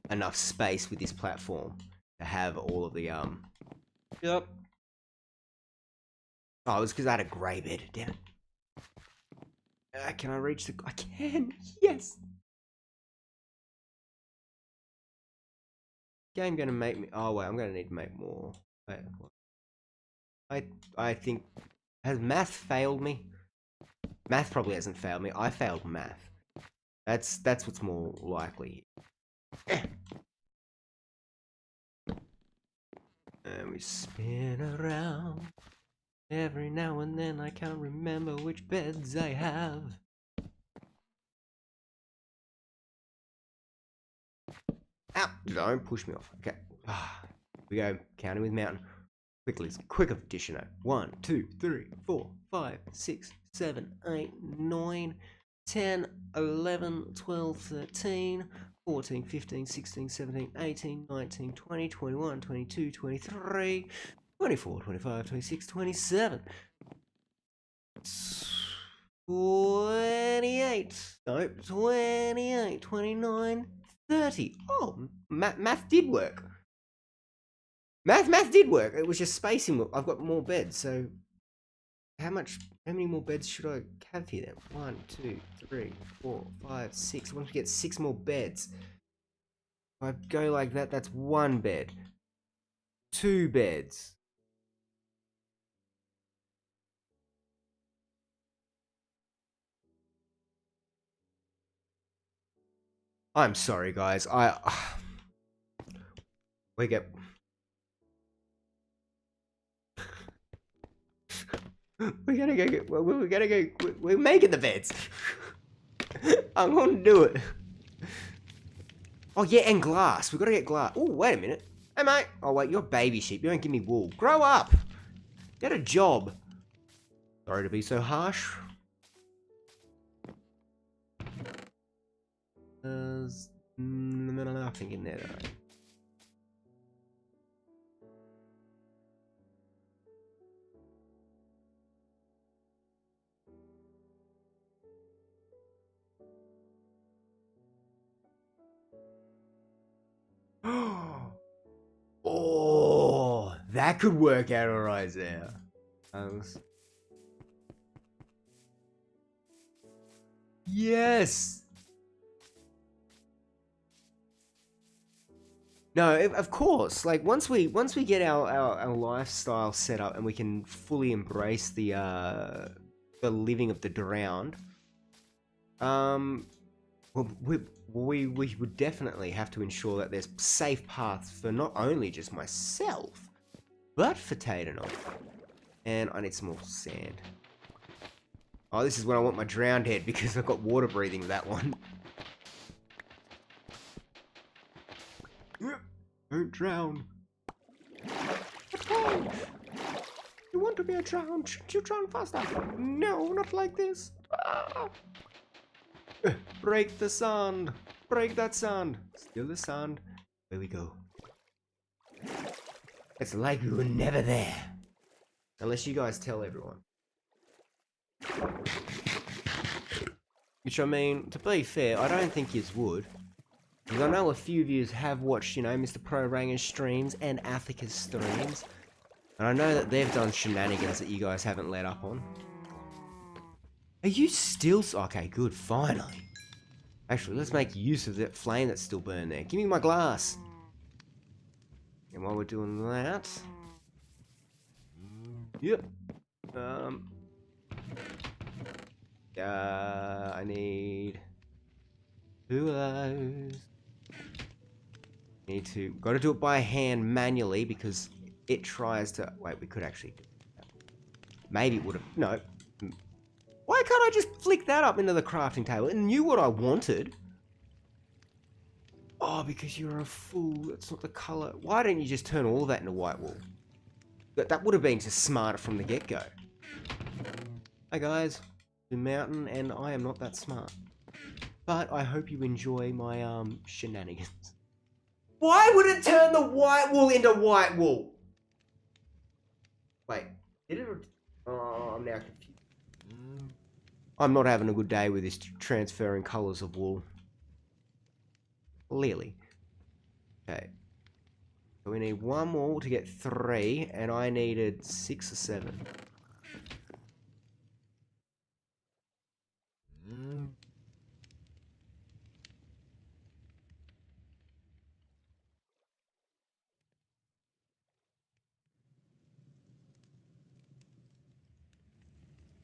enough space with this platform to have all of the Yep. Oh, it was because I had a grey bed. Damn it. Can I reach the... I can! Yes! Game gonna make me... Oh, wait, I'm gonna need to make more. Wait, I think... Has math failed me? Math probably hasn't failed me. I failed math. That's what's more likely. And we spin around. Every now and then I can't remember which beds I have. Out. Don't push me off. Okay. We go counting with mountain. Quickly, quick addition. 1, 2, 3, 4, 5, 6, 7, 8, 9, 10, 11, 12, 13, 14, 15, 16, 17, 18, 19, 20, 21, 22, 23, 24, 25, 26, 27, 28, nope, 28, 29, 30. Oh, math did work. Math did work. It was just spacing. I've got more beds, so how many more beds should I have here then? 1, 2, 3, 4, 5, 6. Once we get 6 more beds, if I go like that, that's 1 bed. 2 beds. I'm sorry, guys. We get. We're gonna go. We're gonna go. We're making the beds. I'm gonna do it. Oh yeah, and glass. We gotta get glass. Oh, wait a minute. Hey mate. Oh wait, you're a baby sheep. You don't give me wool. Grow up. Get a job. Sorry to be so harsh. There's nothing in there though. Oh, that could work out alright there. Yes. No, of course. Like once we get our lifestyle set up and we can fully embrace the living of the drowned, well, we would definitely have to ensure that there's safe paths for not only just myself, but for Tatanov. And I need some more sand. Oh, this is when I want my drowned head because I've got water breathing with that one. Don't drown. You want to be a drown? Shouldn't you drown faster? No, not like this. Ah. Break the sand. Break that sand. Steal the sand. There we go. It's like we were never there. Unless you guys tell everyone. Which I mean, to be fair, I don't think yous would. Because I know a few of you have watched, you know, Mr. Pro Ranger's streams and Athika's streams. And I know that they've done shenanigans that you guys haven't let up on. Are you still... Okay, good, finally. Actually, let's make use of that flame that's still burned there. Give me my glass. And while we're doing that... Yep. I need... 2 of those. Need to... Gotta do it by hand manually because it tries to... Wait, we could actually... Maybe it would have... No. Why can't I just flick that up into the crafting table? It knew what I wanted. Oh, because you're a fool. That's not the colour. Why don't you just turn all that into white wool? That would have been just smarter from the get-go. Hi guys. The mountain, and I am not that smart. But I hope you enjoy my shenanigans. Why would it turn the white wool into white wool? Wait, did it? Oh, I'm now confused. I'm not having a good day with this transferring colours of wool. Clearly. Okay. So we need 1 more to get 3, and I needed 6 or 7.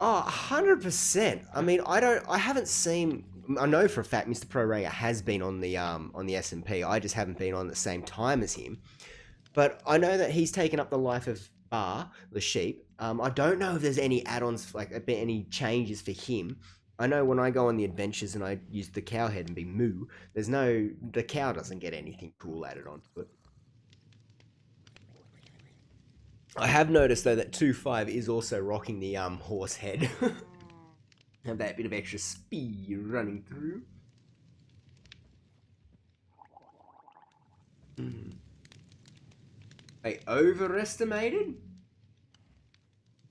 100%. I mean, I haven't seen... I know for a fact Mr. Pro Ranger has been on the SMP. I just haven't been on at the same time as him. But I know that he's taken up the life of Bar, the sheep. I don't know if there's any add-ons, like any changes for him. I know when I go on the adventures and I use the cow head and be moo, the cow doesn't get anything cool added onto it. I have noticed though that 2.5 is also rocking the horse head. Have that bit of extra speed running through. They overestimated?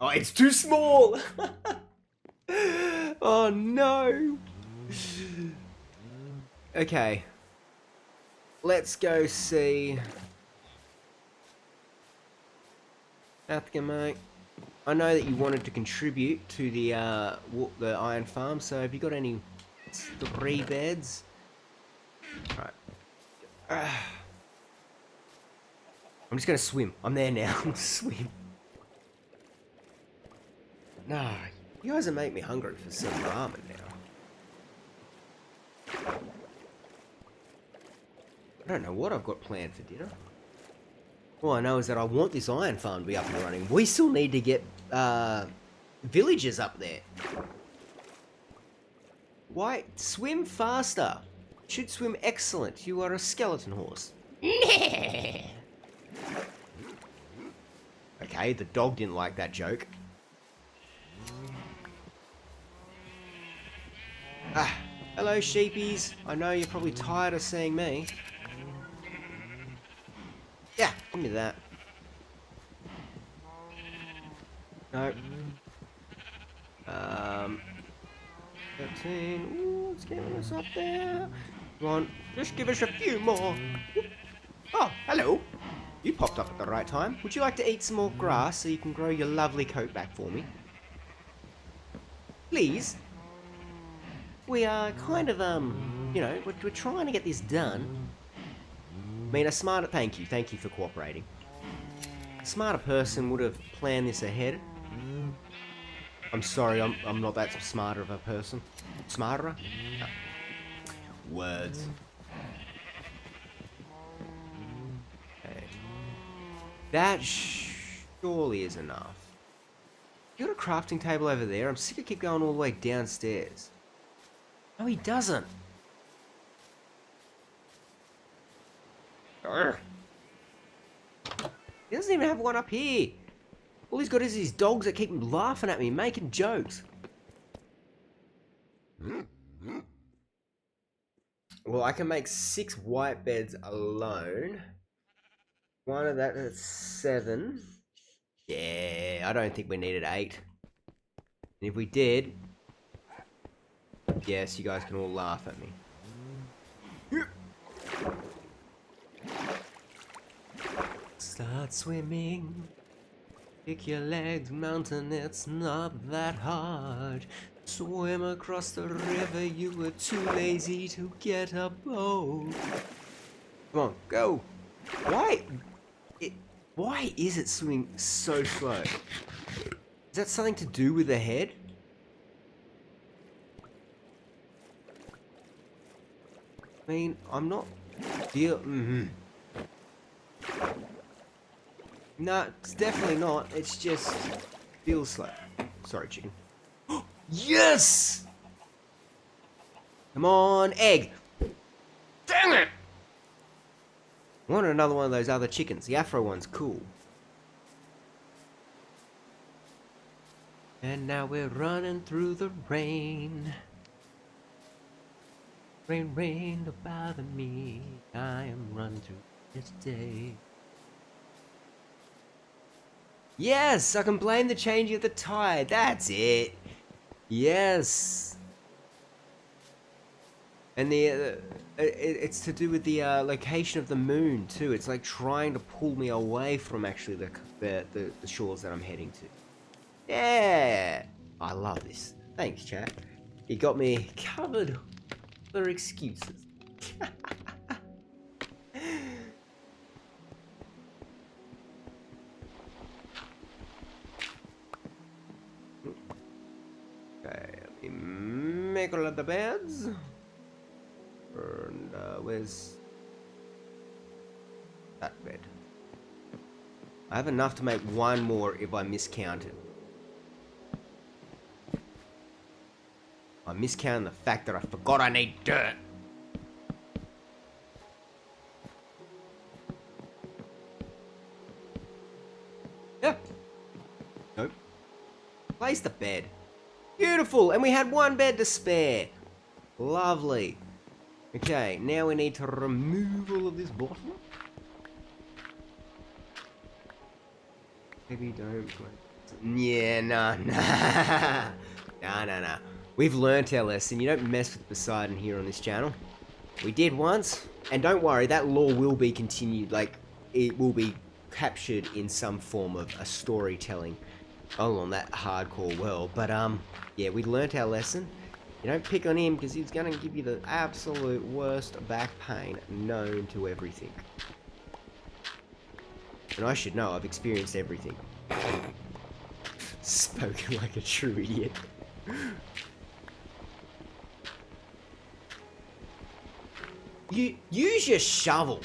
Oh, it's too small! Oh no! Okay. Let's go see... Athka, mate. I know that you wanted to contribute to the iron farm, so have you got any 3 beds? Right. I'm just gonna swim. I'm there now. I'm swim. Nah, you guys are making me hungry for some ramen now. I don't know what I've got planned for dinner. All I know is that I want this iron farm to be up and running. We still need to get villagers up there. Why? Swim faster. Should swim excellent. You are a skeleton horse. Okay, the dog didn't like that joke. Ah, hello sheepies. I know you're probably tired of seeing me. Yeah, give me that. Nope. 13. Ooh, let's get us up there. Come on, just give us a few more. Oh, hello. You popped up at the right time. Would you like to eat some more grass so you can grow your lovely coat back for me? Please? We are kind of, you know, we're trying to get this done. I mean, thank you for cooperating. A smarter person would have planned this ahead. I'm sorry, I'm not that smarter of a person. Smarter? No. Words. Okay. That surely is enough. You got a crafting table over there? I'm sick of keep going all the way downstairs. No, he doesn't. Urgh. He doesn't even have one up here. All he's got is these dogs that keep laughing at me, making jokes. Well, I can make 6 white beds alone. One of that's 7. Yeah, I don't think we needed 8. And if we did, yes, you guys can all laugh at me. Start swimming. Kick your legs, mountain, it's not that hard. Swim across the river, you were too lazy to get a boat. Come on, go. Why is it swimming so slow? Is that something to do with the head? I mean, I'm not No, it's definitely not. It's just feels slow. Sorry, chicken. Yes! Come on, egg. Dang it! I wanted another one of those other chickens. The Afro one's cool. And now we're running through the rain. Rain, rain, don't bother me. I am running through this day. Yes, I can blame the changing of the tide. That's it. Yes. And it's to do with the location of the moon too. It's like trying to pull me away from actually the shores that I'm heading to. Yeah, I love this. Thanks, chat. You got me covered for excuses. Okay, let me make all of the beds. And where's that bed? I have enough to make one more if I miscounted. I miscounting the fact that I forgot I need dirt. Yep. Nope. Place the bed. Beautiful, and we had one bed to spare. Lovely. Okay, now we need to remove all of this bottom. Maybe don't. Yeah, nah. Nah. We've learnt our lesson. You don't mess with Poseidon here on this channel. We did once, and don't worry, that lore will be continued. Like, it will be captured in some form of a storytelling along that hardcore world. But yeah, we learnt our lesson. You don't pick on him because he's gonna give you the absolute worst back pain known to everything. And I should know, I've experienced everything. Spoken like a true idiot. You use your shovel.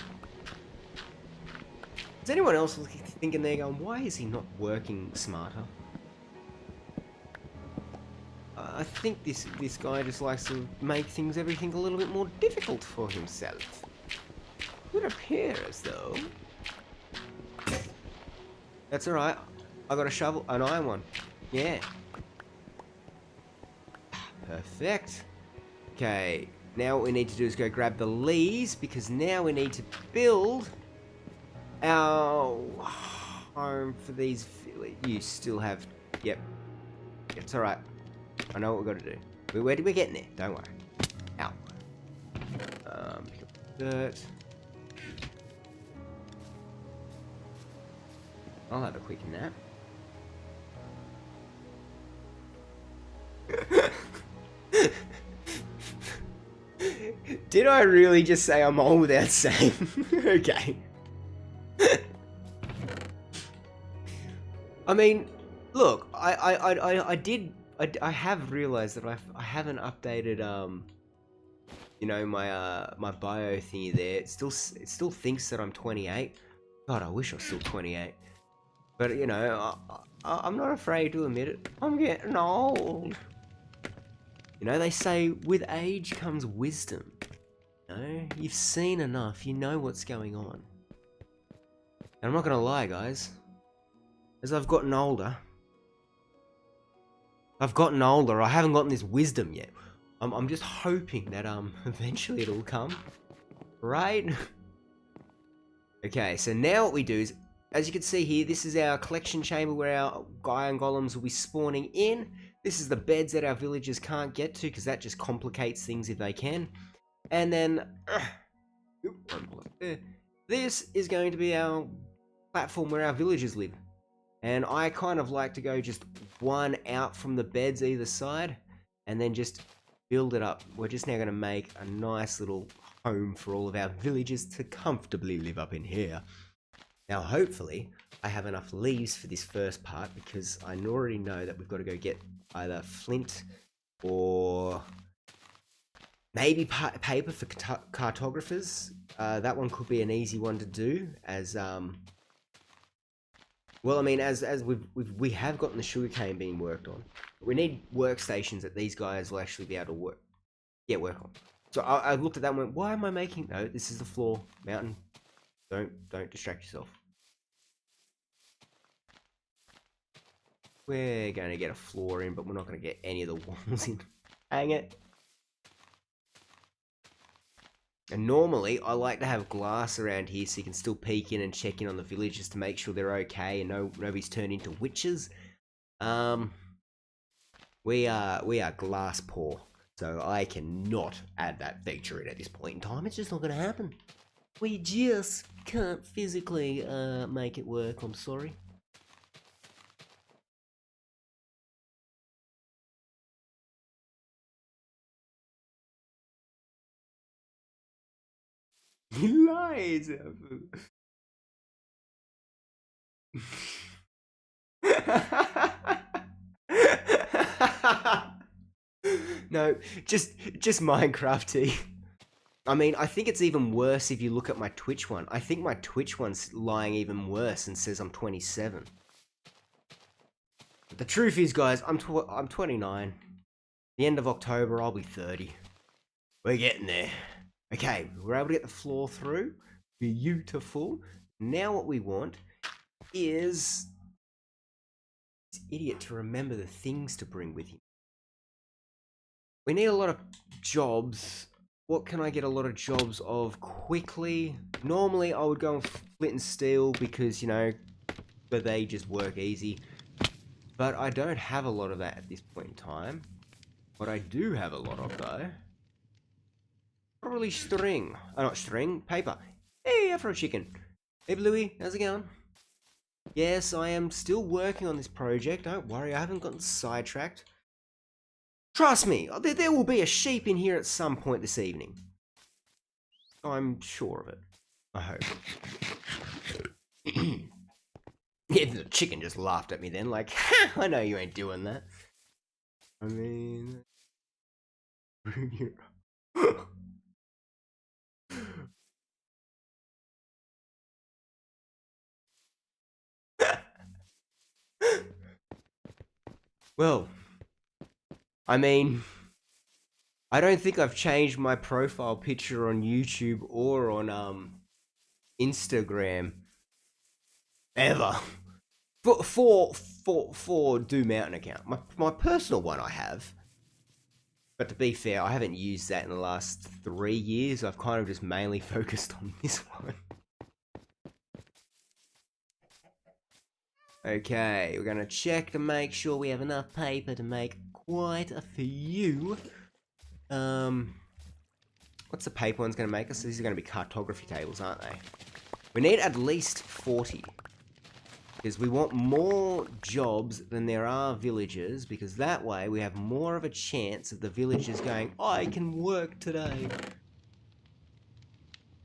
Is anyone else thinking they're going, why is he not working smarter? I think this guy just likes to make everything a little bit more difficult for himself. Would appear as though. That's alright. I got a shovel, an iron one. Yeah. Perfect. Okay, now what we need to do is go grab the leaves, because now we need to build our home for these. You still have. Yep. It's alright. I know what we've got to do. Where did we get in there? Don't worry. Ow. Pick up dirt. I'll have a quick nap. Did I really just say I'm old without saying? Okay. I mean, look, I have realized that I haven't updated you know, my bio thingy there. It still thinks that I'm 28. God, I wish I was still 28. But you know, I'm not afraid to admit it. I'm getting old. You know, they say with age comes wisdom. You know, you've seen enough. You know what's going on. And I'm not gonna lie, guys. As I've gotten older, I haven't gotten this wisdom yet. I'm just hoping that eventually it'll come, right? Okay, so now what we do is, as you can see here, this is our collection chamber where our iron golems will be spawning in. This is the beds that our villagers can't get to, because that just complicates things if they can. And then this is going to be our platform where our villagers live. And I kind of like to go just one out from the beds either side, and then just build it up. We're just now going to make a nice little home for all of our villagers to comfortably live up in here. Now hopefully I have enough leaves for this first part, because I already know that we've got to go get either flint or maybe paper for cartographers. That one could be an easy one to do, as well, I mean, as we have gotten the sugarcane being worked on. We need workstations that these guys will actually be able to work on. So I looked at that and went, why am I making? No, this is the floor, mountain. Don't distract yourself. We're going to get a floor in, but we're not going to get any of the walls in. Hang it. And normally, I like to have glass around here so you can still peek in and check in on the villagers to make sure they're okay and nobody's turned into witches. We are glass poor, so I cannot add that feature in at this point in time. It's just not going to happen. We just can't physically make it work, I'm sorry. He lies. No, just Minecraft-y. I mean, I think it's even worse if you look at my Twitch one. I think my Twitch one's lying even worse and says I'm 27. But the truth is, guys, I'm 29. The end of October, I'll be 30. We're getting there. Okay, we're able to get the floor through. Beautiful. Now what we want is this idiot to remember the things to bring with him. We need a lot of jobs. What can I get a lot of jobs of quickly? Normally I would go on flint and steel because, you know, but they just work easy. But I don't have a lot of that at this point in time. What I do have a lot of though, probably string. Oh, not string, paper. Hey, Afro Chicken. Hey Bluey, how's it going? Yes, I am still working on this project. Don't worry, I haven't gotten sidetracked. Trust me, there will be a sheep in here at some point this evening. I'm sure of it. I hope. Yeah, the chicken just laughed at me then, like, ha, I know you ain't doing that. I mean... Well, I mean... I don't think I've changed my profile picture on YouTube or on, Instagram. Ever. For Do Mountain account. My personal one I have. But to be fair, I haven't used that in the last 3 years. I've kind of just mainly focused on this one. Okay, we're gonna check to make sure we have enough paper to make quite a few. What's the paper one's gonna make us? These are gonna be cartography tables, aren't they? We need at least 40. Because we want more jobs than there are villagers, because that way we have more of a chance of the villagers going, I can work today.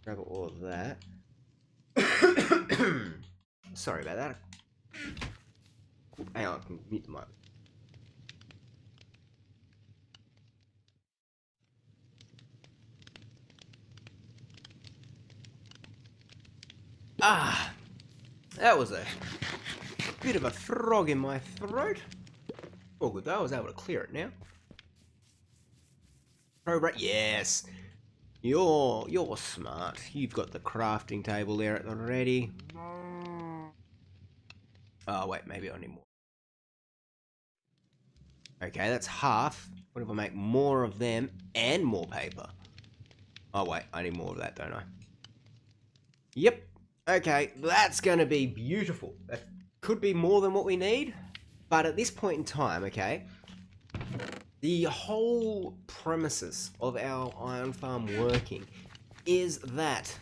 Grab all of that. Sorry about that. Hang on, I can mute the mic. Ah, that was a bit of a frog in my throat. All good though, I was able to clear it now. Yes, you're smart. You've got the crafting table there at the ready. Oh wait, maybe I need more. Okay, that's half. What if I make more of them and more paper? Oh wait, I need more of that, don't I? Yep. Okay, that's gonna be beautiful. That could be more than what we need, but at this point in time, okay, the whole premises of our iron farm working is that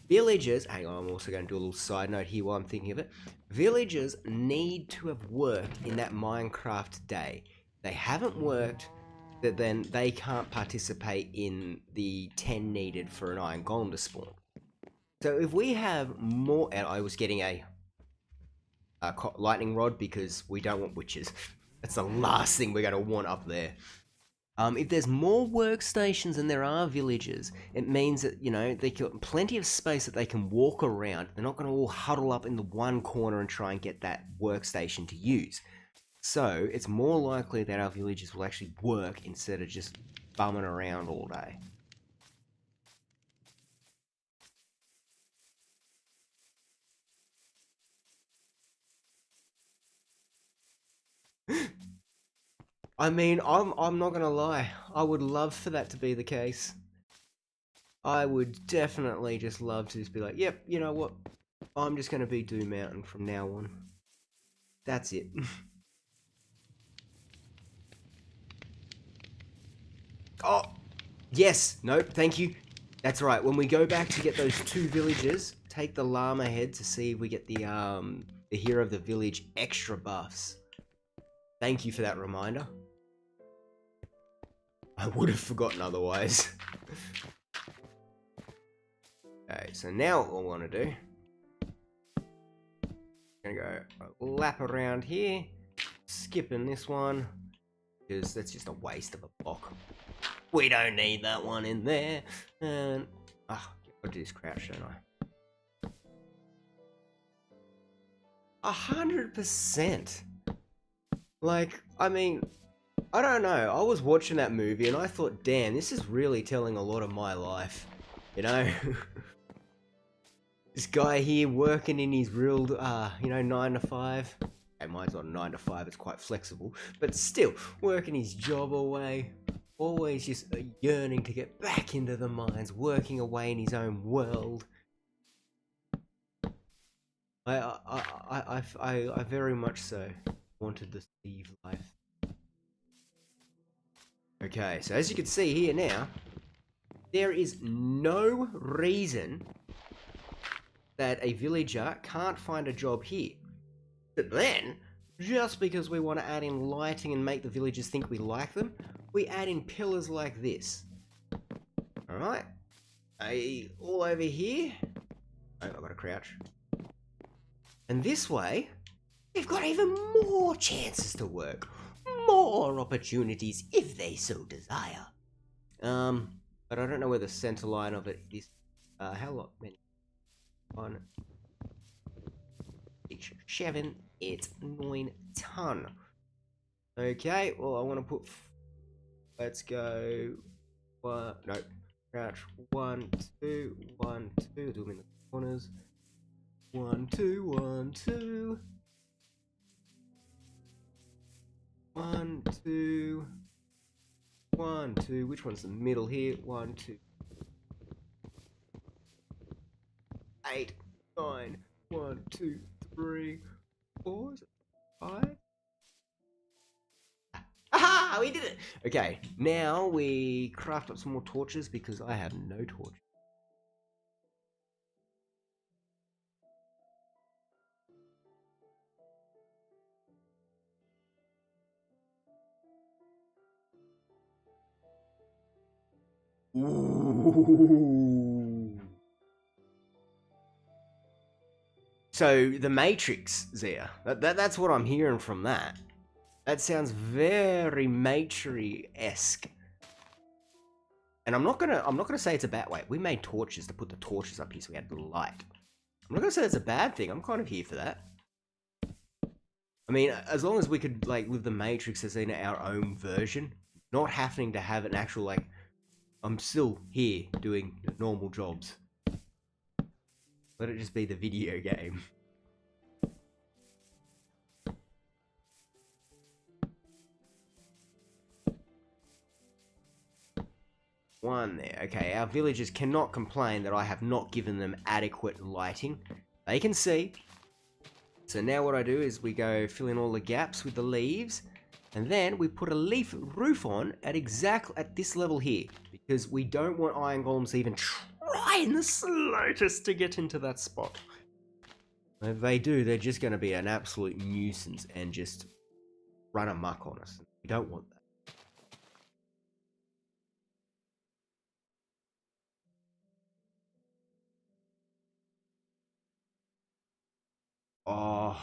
villagers, hang on, I'm also going to do a little side note here while I'm thinking of it. Villagers need to have worked in that Minecraft day. They haven't worked, then they can't participate in the 10 needed for an iron golem to spawn. So if we have more, and I was getting a lightning rod because we don't want witches. That's the last thing we're going to want up there. If there's more workstations than there are villagers, it means that, you know, they got plenty of space that they can walk around. They're not going to all huddle up in the one corner and try and get that workstation to use. So it's more likely that our villagers will actually work instead of just bumming around all day. I mean, I'm not gonna lie. I would love for that to be the case. I would definitely just love to just be like, yep, you know what? I'm just gonna be Doom Mountain from now on. That's it. Oh, yes. Nope, thank you. That's right. When we go back to get those 2 villagers, take the llama head to see if we get the hero of the village extra buffs. Thank you for that reminder. I would have forgotten otherwise. Okay, so now what we'll want to do, I'm gonna go a lap around here, skipping this one, because that's just a waste of a block. We don't need that one in there. And I'll do this crouch, don't I? 100%. Like, I mean, I don't know. I was watching that movie and I thought, damn, this is really telling a lot of my life. You know? This guy here working in his real, 9 to 5. Okay, mine's not 9 to 5, it's quite flexible. But still, working his job away. Always just yearning to get back into the mines, working away in his own world. I very much so wanted the Steve life. Okay, so as you can see here now, there is no reason that a villager can't find a job here. But then, just because we want to add in lighting and make the villagers think we like them, we add in pillars like this. Alright? All over here. Oh, I've got to crouch. And this way, we've got even more chances to work. More opportunities if they so desire. But I don't know where the center line of it is. How many? 1, 6, 7, 8, 9, 10. Okay, well I want to put. Let's go. No, crouch. 1, 2, 1, 2. Do them in the corners. 1, 2, 1, 2. 1, 2. 1, 2. Which one's the middle here? 1, 2. 8, 9. 1, 2, 3, 4, 5. Aha! We did it! Okay, now we craft up some more torches because I have no torch. Ooh. So the Matrix, Zia. That's what I'm hearing from that. That sounds very Matrix-esque. And I'm not gonna say it's a bad way. We made torches to put the torches up here so we had the light. I'm not gonna say it's a bad thing. I'm kind of here for that. I mean, as long as we could like live the Matrix as in our own version, not having to have an actual like. I'm still here doing normal jobs. Let it just be the video game. One there. Okay, our villagers cannot complain that I have not given them adequate lighting. They can see. So now what I do is we go fill in all the gaps with the leaves. And then we put a leaf roof on at this level here. Because we don't want iron golems to even try in the slightest to get into that spot. If they do, they're just going to be an absolute nuisance and just run amok on us. We don't want that. Oh.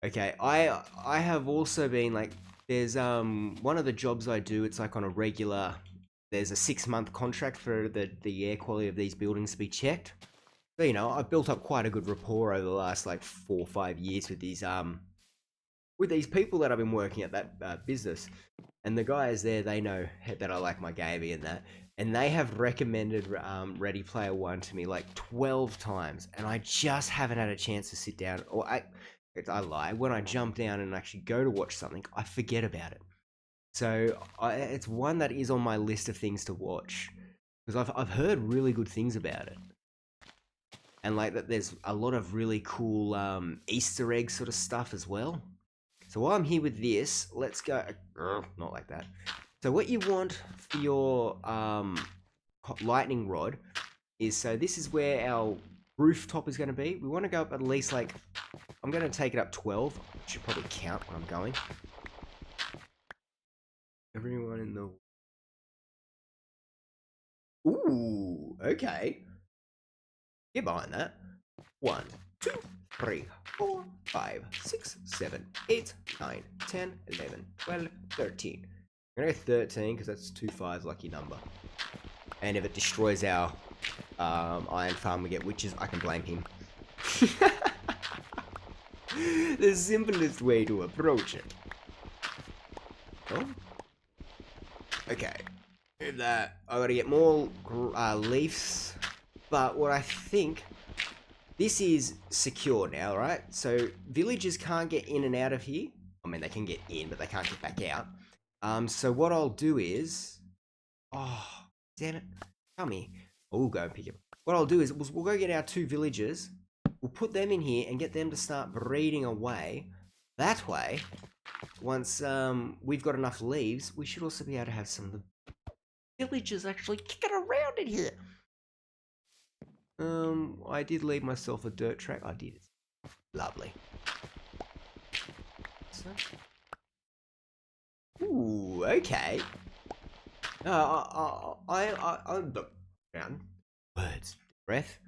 Okay, I have also been like, there's one of the jobs I do, it's like on a regular, there's a 6-month contract for the air quality of these buildings to be checked. So, you know, I've built up quite a good rapport over the last like 4 or 5 years with these people that I've been working at that business. And the guys there, they know that I like my gaming and that. And they have recommended Ready Player One to me like 12 times. And I just haven't had a chance to sit down. Or I lie. When I jump down and actually go to watch something, I forget about it. So it's one that is on my list of things to watch. Because I've heard really good things about it. And like that there's a lot of really cool Easter egg sort of stuff as well. So while I'm here with this, let's go... not like that. So what you want for your lightning rod is... So this is where our rooftop is going to be. We want to go up at least like... I'm going to take it up 12. I should probably count when I'm going. Everyone in the... Ooh, okay. Get behind that. 1, 2, 3, 4, 5, 6, 7, 8, 9, 10, 11, 12, 13. I'm gonna go 13 because that's 2 5's lucky number. And if it destroys our iron farm, we get witches. I can blame him. The simplest way to approach it. Oh. Okay. That I gotta get more leaves, but what I think, this is secure now, right? So villagers can't get in and out of here. I mean, they can get in, but they can't get back out. So what I'll do is, oh, damn it, come here. We'll go and pick it. What I'll do is we'll go get our 2 villagers. We'll put them in here and get them to start breeding away. That way, once we've got enough leaves, we should also be able to have some of the villagers actually kicking around in here. I did leave myself a dirt track. I did. Lovely. So. Ooh, okay. I'm down. Words. Breath.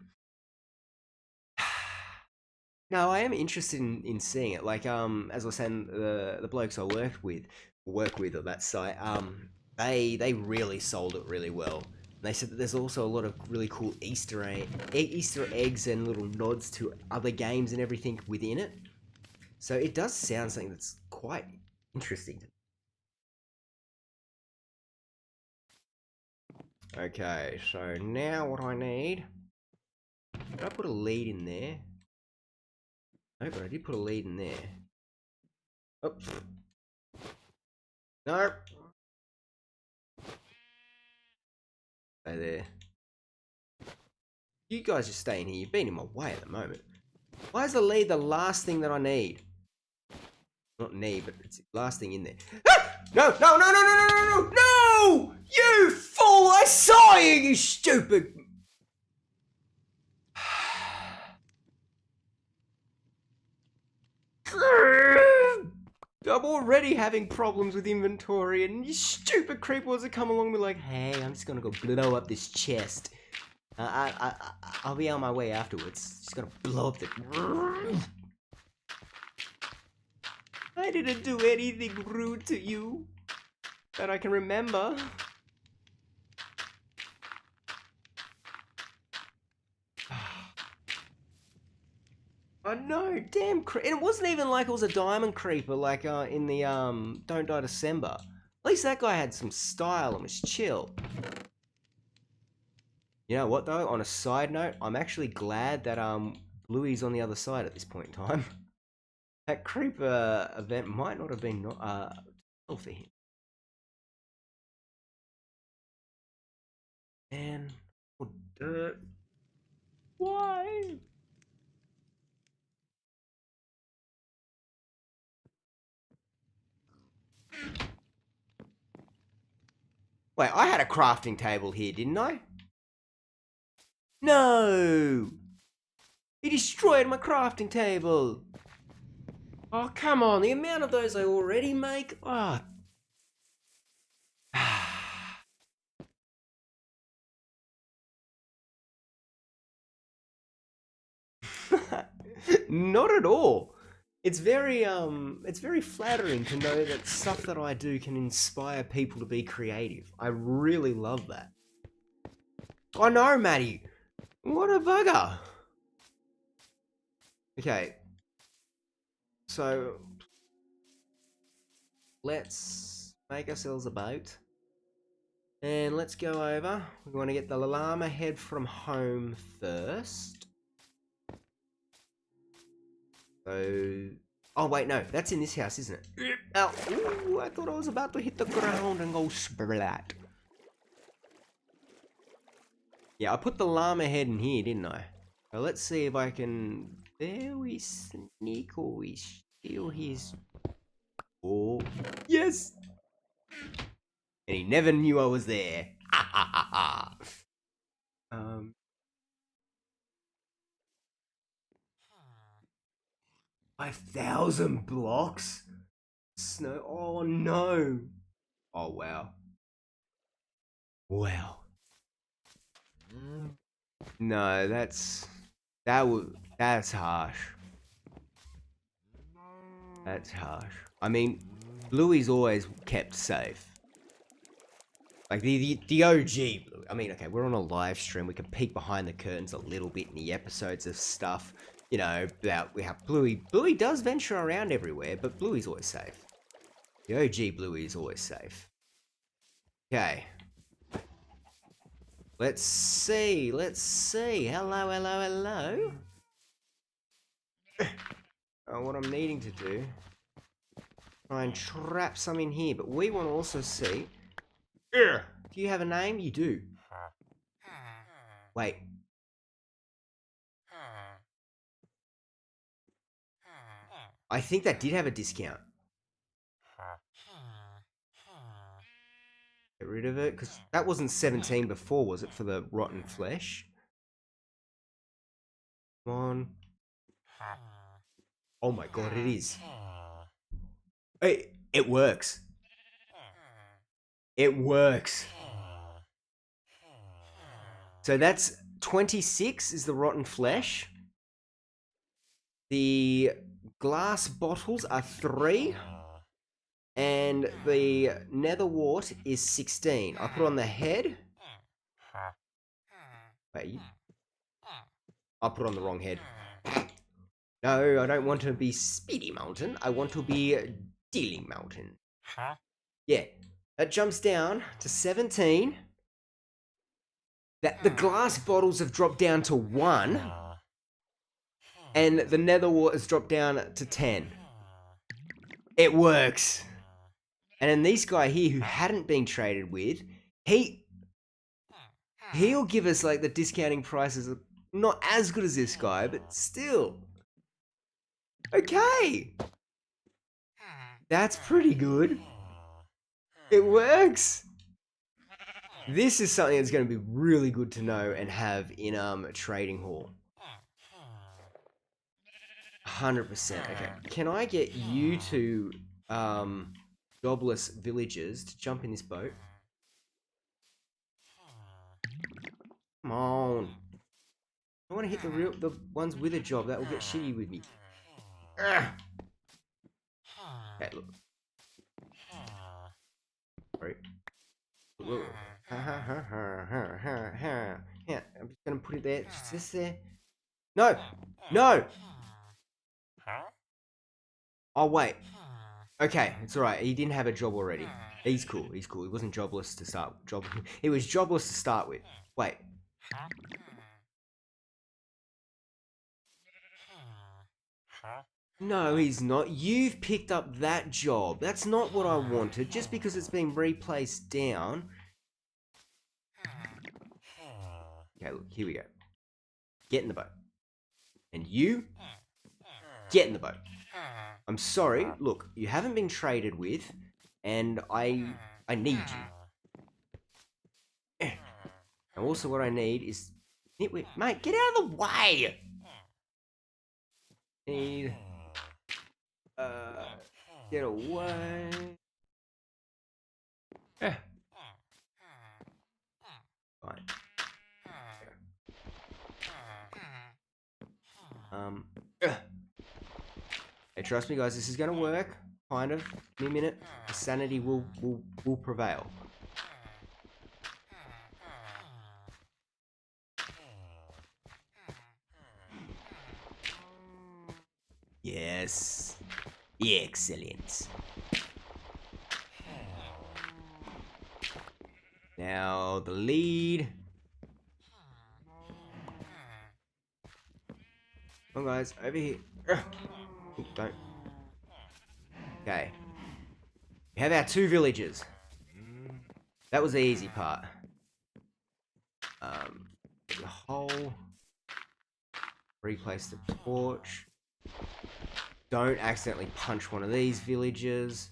No, I am interested in seeing it. Like, as I was saying, the blokes I work with at that site, they really sold it really well. They said that there's also a lot of really cool Easter eggs and little nods to other games and everything within it. So it does sound something that's quite interesting. Okay, so now what I need... Did I put a lead in there? No, but I did put a lead in there. Oh. No. Stay there. You guys just stay in here. You've been in my way at the moment. Why is the lead the last thing that I need? Not need, but it's the last thing in there. Ah! No, no, no, no, no, no, no, no! No! You fool! I saw you, you stupid... I'm already having problems with inventory, and you stupid creeper wants to come along and be like, hey, I'm just gonna go blow up this chest. I'll be on my way afterwards. Just gonna blow up the... I didn't do anything rude to you that I can remember. I know, damn and it wasn't even like it was a diamond creeper like in the Don't Die December. At least that guy had some style and was chill. You know what though, on a side note, I'm actually glad that Bluey's on the other side at this point in time. That creeper event might not have been for him. Man, more dirt. Why? Wait, I had a crafting table here, didn't I? No! He destroyed my crafting table! Oh, come on, the amount of those I already make? Oh. Not at all. It's very flattering to know that stuff that I do can inspire people to be creative. I really love that. I know, Maddie. What a bugger. Okay. So let's make ourselves a boat. And let's go over. We want to get the llama head from home first. So... Oh, wait, no. That's in this house, isn't it? Ow. Ooh, I thought I was about to hit the ground and go splat. Yeah, I put the llama head in here, didn't I? So let's see if I can... There we sneak or we steal his... Oh, yes! And he never knew I was there. 5,000 blocks? Snow? Oh no! Oh wow. Wow. No, that's harsh. That's harsh. I mean, Bluey's always kept safe. Like the OG Bluey. I mean, okay, we're on a live stream. We can peek behind the curtains a little bit in the episodes of stuff. You know, about we have Bluey. Bluey does venture around everywhere, but Bluey's always safe. The OG Bluey is always safe. Okay. Let's see. Hello, hello, hello. Oh, what I'm needing to do. Try and trap some in here, but we want to also see. Do you have a name? You do. Wait. I think that did have a discount. Get rid of it, because that wasn't 17 before, was it, for the rotten flesh? Come on. Oh my god, it is. Hey, it works. It works. So that's 26 is the rotten flesh. The glass bottles are 3. And the nether wart is 16. I put on the head. Wait. I put on the wrong head. No, I don't want to be Speedy Mountain. I want to be Dealing Mountain. Yeah. That jumps down to 17. The glass bottles have dropped down to 1. And the nether wart has dropped down to 10. It works. And then this guy here who hadn't been traded with, he'll give us like the discounting prices. Not as good as this guy, but still. Okay. That's pretty good. It works. This is something that's going to be really good to know and have in a trading hall. 100%. Okay. Can I get you to jobless villagers to jump in this boat? Come on. I want to hit the ones with a job. That will get shitty with me. Ugh. Okay, look. Sorry. Look. Yeah, I'm just gonna put it there. Just there. No! No! Oh, wait. Okay, it's alright. He didn't have a job already. He's cool. He wasn't jobless to start. He was jobless to start with. Wait. No, he's not. You've picked up that job. That's not what I wanted. Just because it's been replaced down. Okay, look. Here we go. Get in the boat. And you, get in the boat. I'm sorry. Look, you haven't been traded with, and I need you. And also what I need is... Mate, get out of the way! Need... Get away. Yeah. Fine. Hey, trust me, guys. This is gonna work. Kind of. In a minute, the sanity will prevail. Yes. Excellent. Now the lead. Come on, guys, over here. Ooh, don't. Okay. We have our 2 villagers. That was the easy part. The hole. Replace the torch. Don't accidentally punch one of these villagers.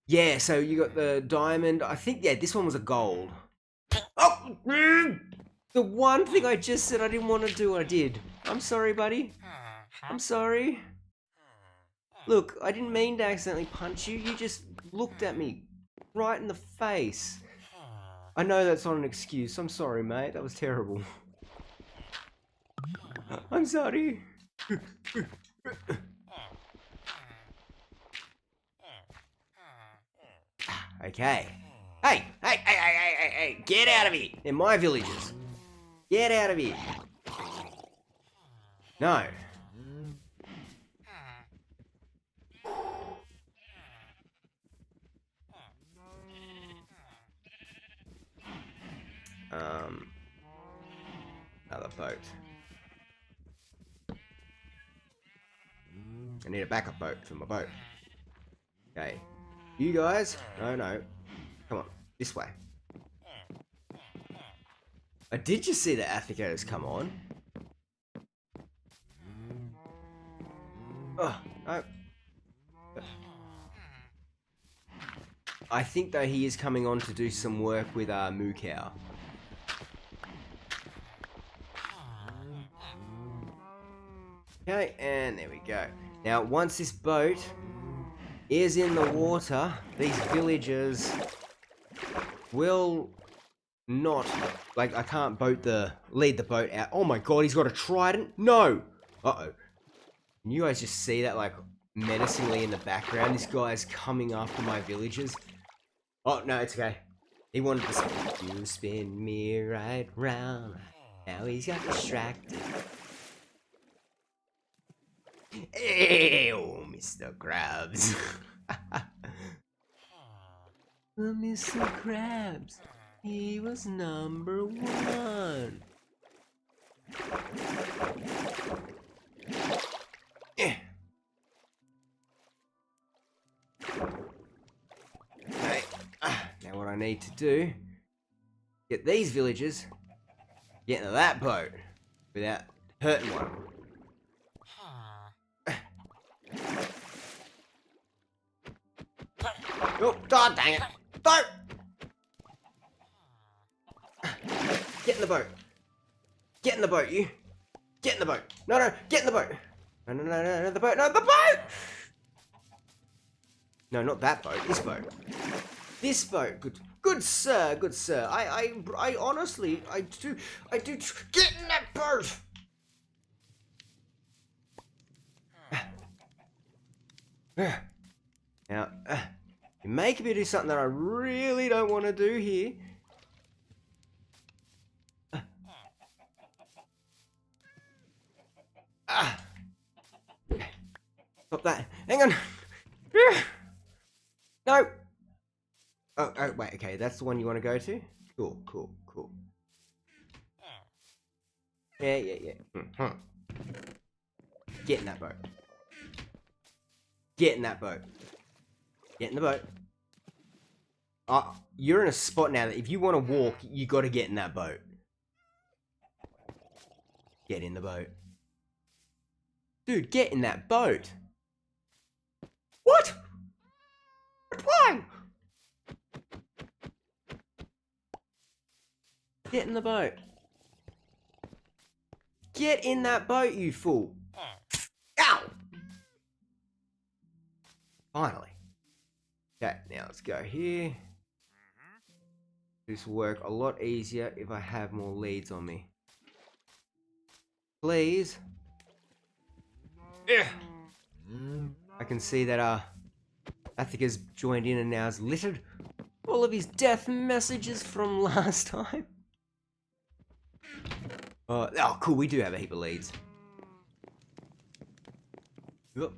Yeah, so you got the diamond. I think, yeah, this one was a gold. Oh! The one thing I just said I didn't want to do, I did. I'm sorry, buddy. I'm sorry. Look, I didn't mean to accidentally punch you. You just looked at me right in the face. I know that's not an excuse. I'm sorry, mate. That was terrible. I'm sorry. Okay. Hey, get out of here. They're my villagers. Get out of here. No. Another boat. I need a backup boat for my boat. Okay. You guys? No. Come on. This way. Did you see the Athica's come on? Oh, no. I think though he is coming on to do some work with Moo Cow. Okay, and there we go. Now, once this boat is in the water, these villagers will not, like, I can't lead the boat out. Oh my god, he's got a trident? No! Uh-oh. Can you guys just see that, like, menacingly in the background? This guy's coming after my villagers. Oh, no, it's okay. He wanted to spin. You spin me right round. Now he's got distracted. Ew, Mr. Krabs. Mr. Krabs, he was number one. Okay. Now what I need to do, get these villagers, get into that boat without hurting one. Oh, god dang it! Boat! Get in the boat! Get in the boat, you! Get in the boat! No, get in the boat! No, the boat! No, the boat! No, not that boat. This boat. This boat. Good sir. Good sir. I honestly, I do. Get in that boat! Now, you're making me do something that I really don't want to do here. Stop that. Hang on. No. Oh, wait, okay, that's the one you want to go to? Cool. Yeah. Get in that boat. Get in that boat. Get in the boat. You're in a spot now that if you want to walk, you got to get in that boat. Get in the boat. Dude, get in that boat. What? Why? Get in the boat. Get in that boat, you fool. Ow! Finally. Okay, now let's go here. This will work a lot easier if I have more leads on me. Please. I can see that Athica's joined in and now has littered all of his death messages from last time. Oh, cool, we do have a heap of leads.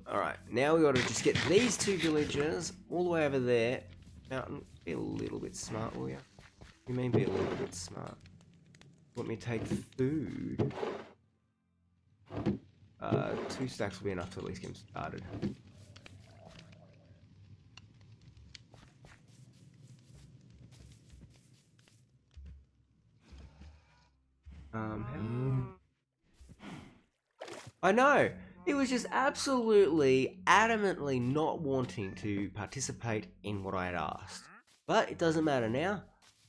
Alright, now we gotta just get these two villagers all the way over there. Mountain, be a little bit smart, will you? You mean be a little bit smart? Want me to take food? 2 stacks will be enough to at least get him started. I know! He was just absolutely, adamantly not wanting to participate in what I had asked. But it doesn't matter now.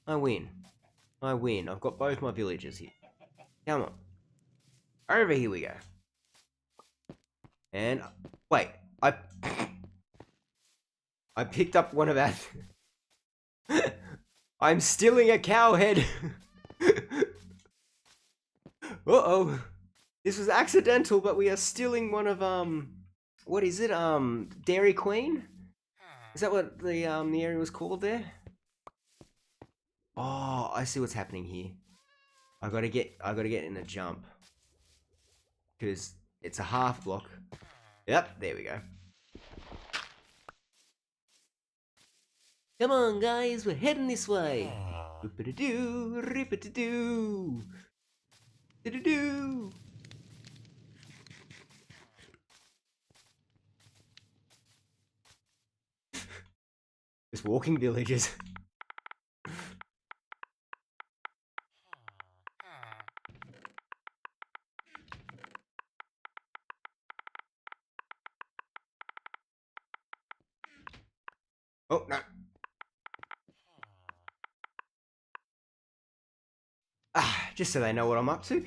I win. I've got both my villagers here. Come on. Over here we go. And, wait, I picked up one of our... I'm stealing a cow head! Uh-oh. This was accidental, but we are stealing one of, what is it, Dairy Queen? Is that what the area was called there? Oh, I see what's happening here. I gotta get in a jump. Because It's a half block. Yep, there we go. Come on, guys, we're heading this way. Rip-a-da-doo, rip-a-da-doo. Do-do-do. Just walking villages. Oh, no. Ah, just so they know what I'm up to.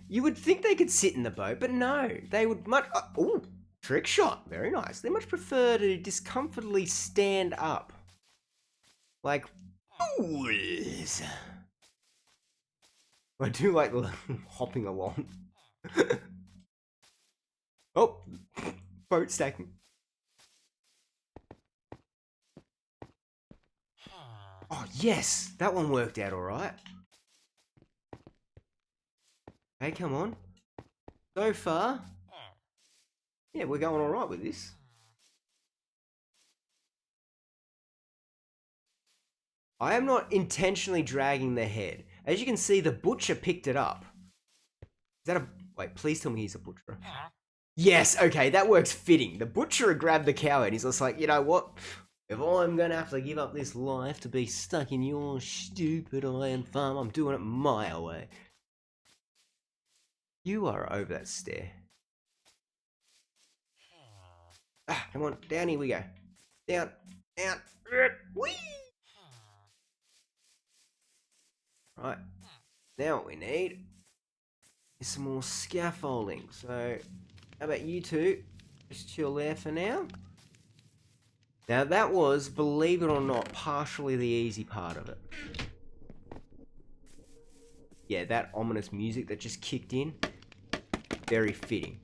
You would think they could sit in the boat, but no. They would much... oh, trick shot. Very nice. They much prefer to discomfortably stand up. Like fools. I do like the hopping along. Oh, boat stacking. Oh, yes. That one worked out all right. Hey, come on. So far, yeah, we're going all right with this. I am not intentionally dragging the head. As you can see, the butcher picked it up. Is that a... wait, please tell me he's a butcher. Yes, okay, that works fitting. The butcher grabbed the cow and he's just like, you know what? If I'm going to have to give up this life to be stuck in your stupid iron farm, I'm doing it my way. You are over that stair. Ah, come on, down here we go. Down, down, whee! Right, now what we need is some more scaffolding. So, how about you two? Just chill there for now. Now that was, believe it or not, partially the easy part of it. Yeah, that ominous music that just kicked in, very fitting.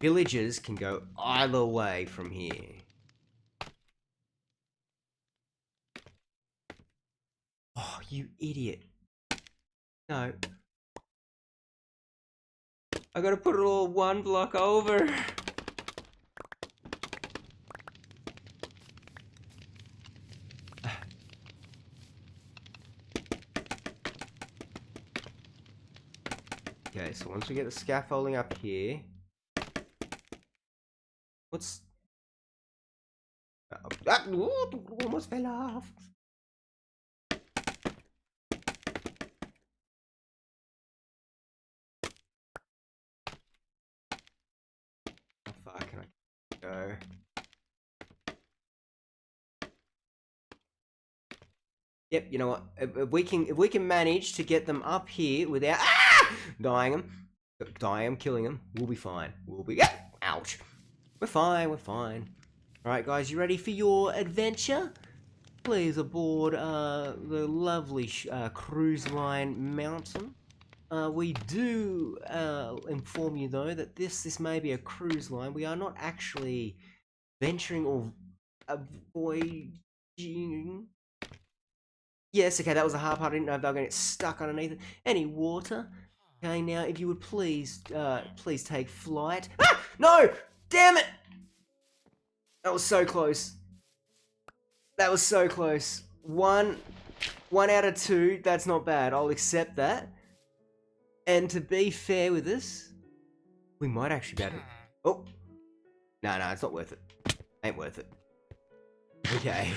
Villagers can go either way from here. Oh, you idiot. No. I gotta put it all one block over. Okay, so once we get the scaffolding up here... what's... almost fell off. How far can I go? Yep, you know what? If we can manage to get them up here without dying them, killing them, we'll be fine. We'll be ouch. We're fine. We're fine. All right, guys, you ready for your adventure? Please aboard the lovely cruise line Mountain. We do inform you though that this may be a cruise line. We are not actually venturing or avoiding. Yes, okay, that was the hard part. I didn't know if they were going to get stuck underneath it. Any water? Okay, now if you would please take flight. Ah! No! Damn it! That was so close. That was so close. One out of two, that's not bad. I'll accept that. And to be fair with this, we might actually be able to... oh. No, it's not worth it. Ain't worth it. Okay.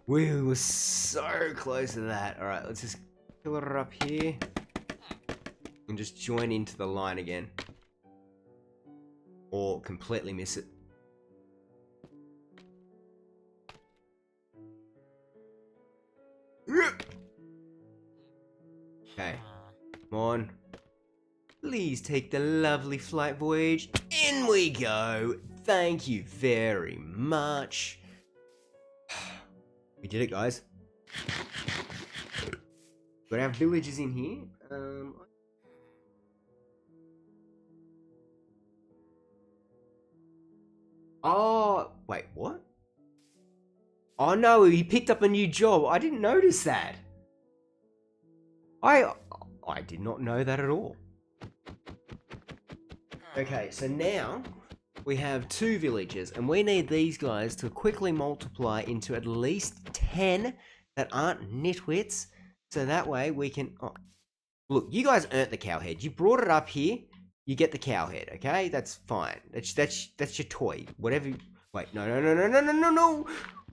We were so close to that. Alright, let's just kill her up here. And just join into the line again. Or completely miss it. Okay. Come on. Please take the lovely flight voyage. In we go. Thank you very much. We did it, guys. We're gonna have villagers in here. Oh, wait, what? Oh no, he picked up a new job. I didn't notice that. I did not know that at all. Okay, so now we have 2 villages, and we need these guys to quickly multiply into at least 10 that aren't nitwits, so that way we can... Oh, look, you guys earned the cow head. You brought it up here, you get the cow head, okay? That's fine. That's your toy. Whatever you... Wait, no.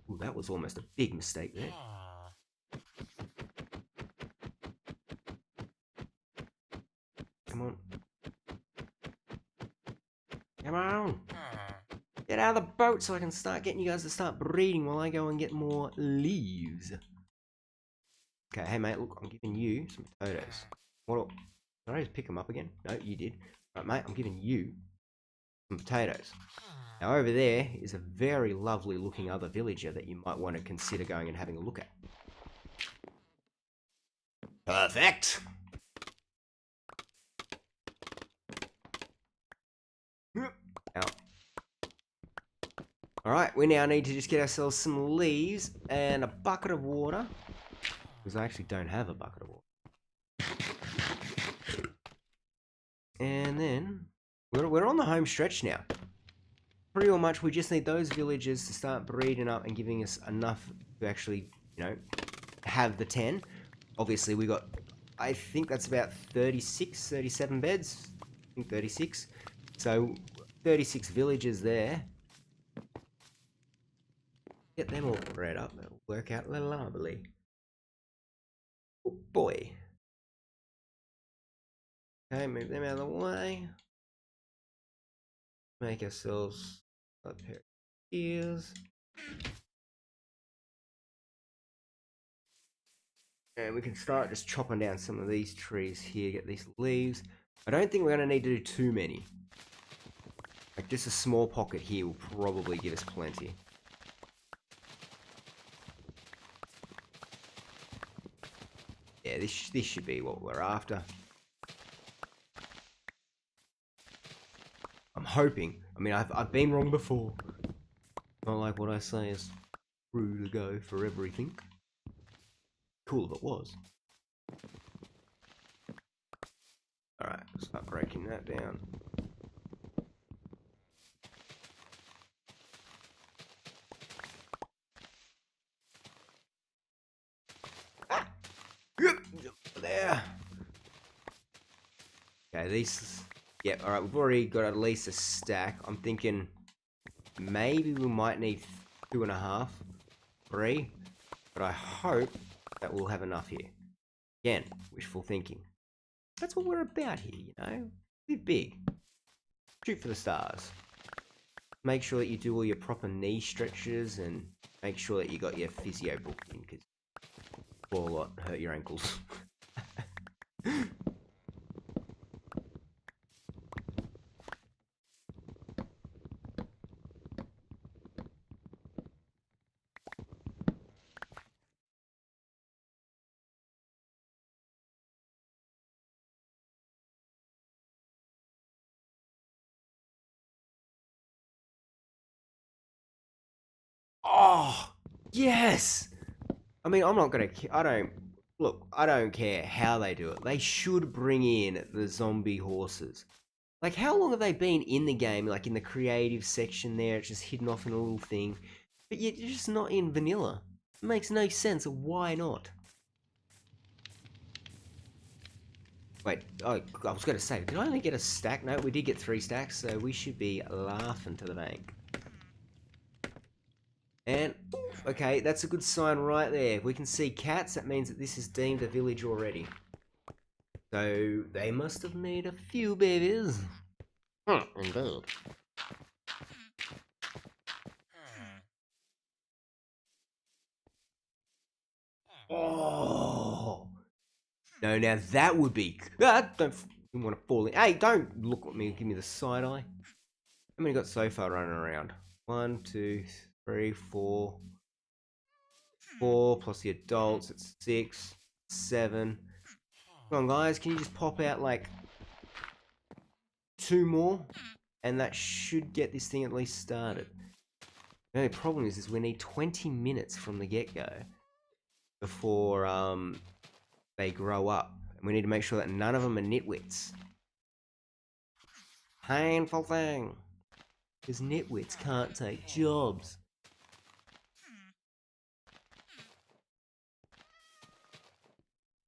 Ooh, that was almost a big mistake there. Come on. Come on. Get out of the boat so I can start getting you guys to start breeding while I go and get more leaves. Okay, hey mate, look, I'm giving you some potatoes. What? Did I just pick them up again? No, you did. Right, mate, I'm giving you some potatoes. Now over there is a very lovely looking other villager that you might want to consider going and having a look at. Perfect! Out. Alright, we now need to just get ourselves some leaves and a bucket of water. Because I actually don't have a bucket of water. And then, we're on the home stretch now. Pretty much we just need those villagers to start breeding up and giving us enough to actually, you know, have the 10. Obviously we got, I think that's about 36, 37 beds. I think 36. So 36 villagers there. Get them all bred up. It'll work out lovely. Oh boy. Okay, move them out of the way. Make ourselves a pair of ears. And we can start just chopping down some of these trees here, get these leaves. I don't think we're going to need to do too many. Like just a small pocket here will probably give us plenty. Yeah, this should be what we're after. I'm hoping. I mean, I've been wrong before. Not like what I say is true to go for everything. Cool if it was. Alright, start breaking that down. Ah! There. Okay, these... Yep, alright, we've already got at least a stack. I'm thinking maybe we might need 2.5, 3. But I hope that we'll have enough here. Again, wishful thinking. That's what we're about here, you know? Live big. Shoot for the stars. Make sure that you do all your proper knee stretches and make sure that you got your physio booked in, because fall a lot, hurt your ankles. Oh, yes! I mean, I'm not gonna... I don't care how they do it. They should bring in the zombie horses. Like, how long have they been in the game? Like, in the creative section there, it's just hidden off in a little thing. But yet, you're just not in vanilla. It makes no sense. Why not? Wait, oh, I was gonna say, did I only get a stack? No, we did get 3 stacks, so we should be laughing to the bank. And, okay, that's a good sign right there. If we can see cats, that means that this is deemed a village already. So, they must have made a few babies. Indeed. Oh! No, now that would be... don't want to fall in. Hey, don't look at me and give me the side eye. How many got so far running around? 1, 2, 3, 4... 4 plus the adults, it's 6, 7. Come on, guys, can you just pop out like 2 more? And that should get this thing at least started. The only problem is we need 20 minutes from the get-go before they grow up. And we need to make sure that none of them are nitwits. Painful thing. Because nitwits can't take jobs.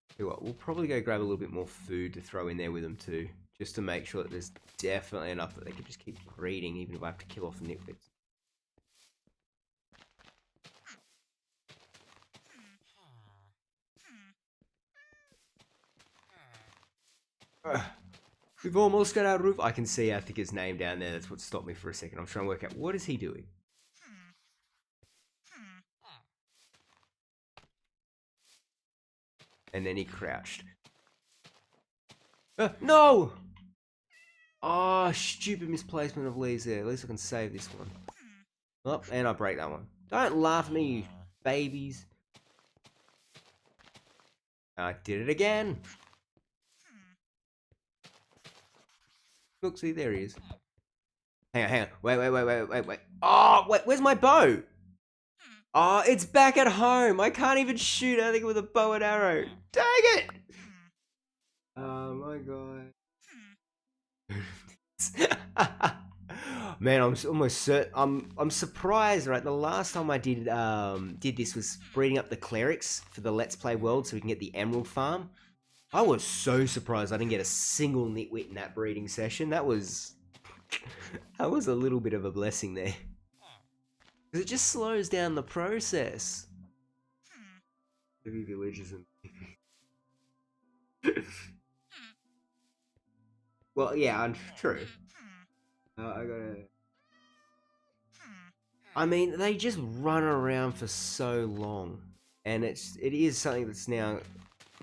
Tell you what, we'll probably go grab a little bit more food to throw in there with them too. Just to make sure that there's definitely enough that they can just keep breeding, even if I have to kill off the nitwits. We've almost got our roof. I can see our thicker's name down there. That's what stopped me for a second. I'm trying to work out, what is he doing? And then he crouched. No! Oh, stupid misplacement of leaves there. At least I can save this one. Oh, and I break that one. Don't laugh at me, you babies. I did it again. Look, see, there he is. Hang on. Wait. Oh, wait, where's my bow? Oh, it's back at home. I can't even shoot anything with a bow and arrow. Dang it! Oh my god. Man, I'm almost certain. I'm surprised. Right, the last time I did this was breeding up the clerics for the Let's Play world, so we can get the emerald farm. I was so surprised I didn't get a single nitwit in that breeding session. That was a little bit of a blessing there. Because it just slows down the process. Heavy villages and well, yeah, I'm true. I mean, they just run around for so long, and it is something that's now,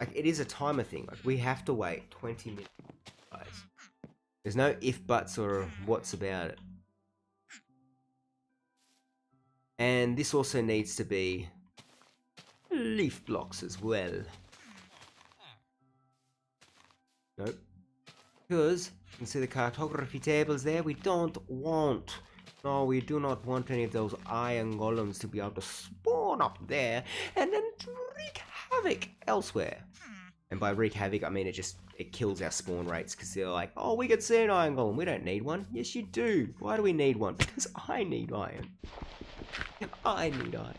like, it is a timer thing. Like, we have to wait 20 minutes, guys. There's no if, buts, or what's about it. And this also needs to be leaf blocks as well. Nope. Because, you can see the cartography tables there, we don't want, no, we do not want any of those iron golems to be able to spawn up there and then to wreak havoc elsewhere. And by wreak havoc, I mean it kills our spawn rates, because they're like, oh, we could see an iron golem, we don't need one. Yes, you do. Why do we need one? Because I need iron. I need iron.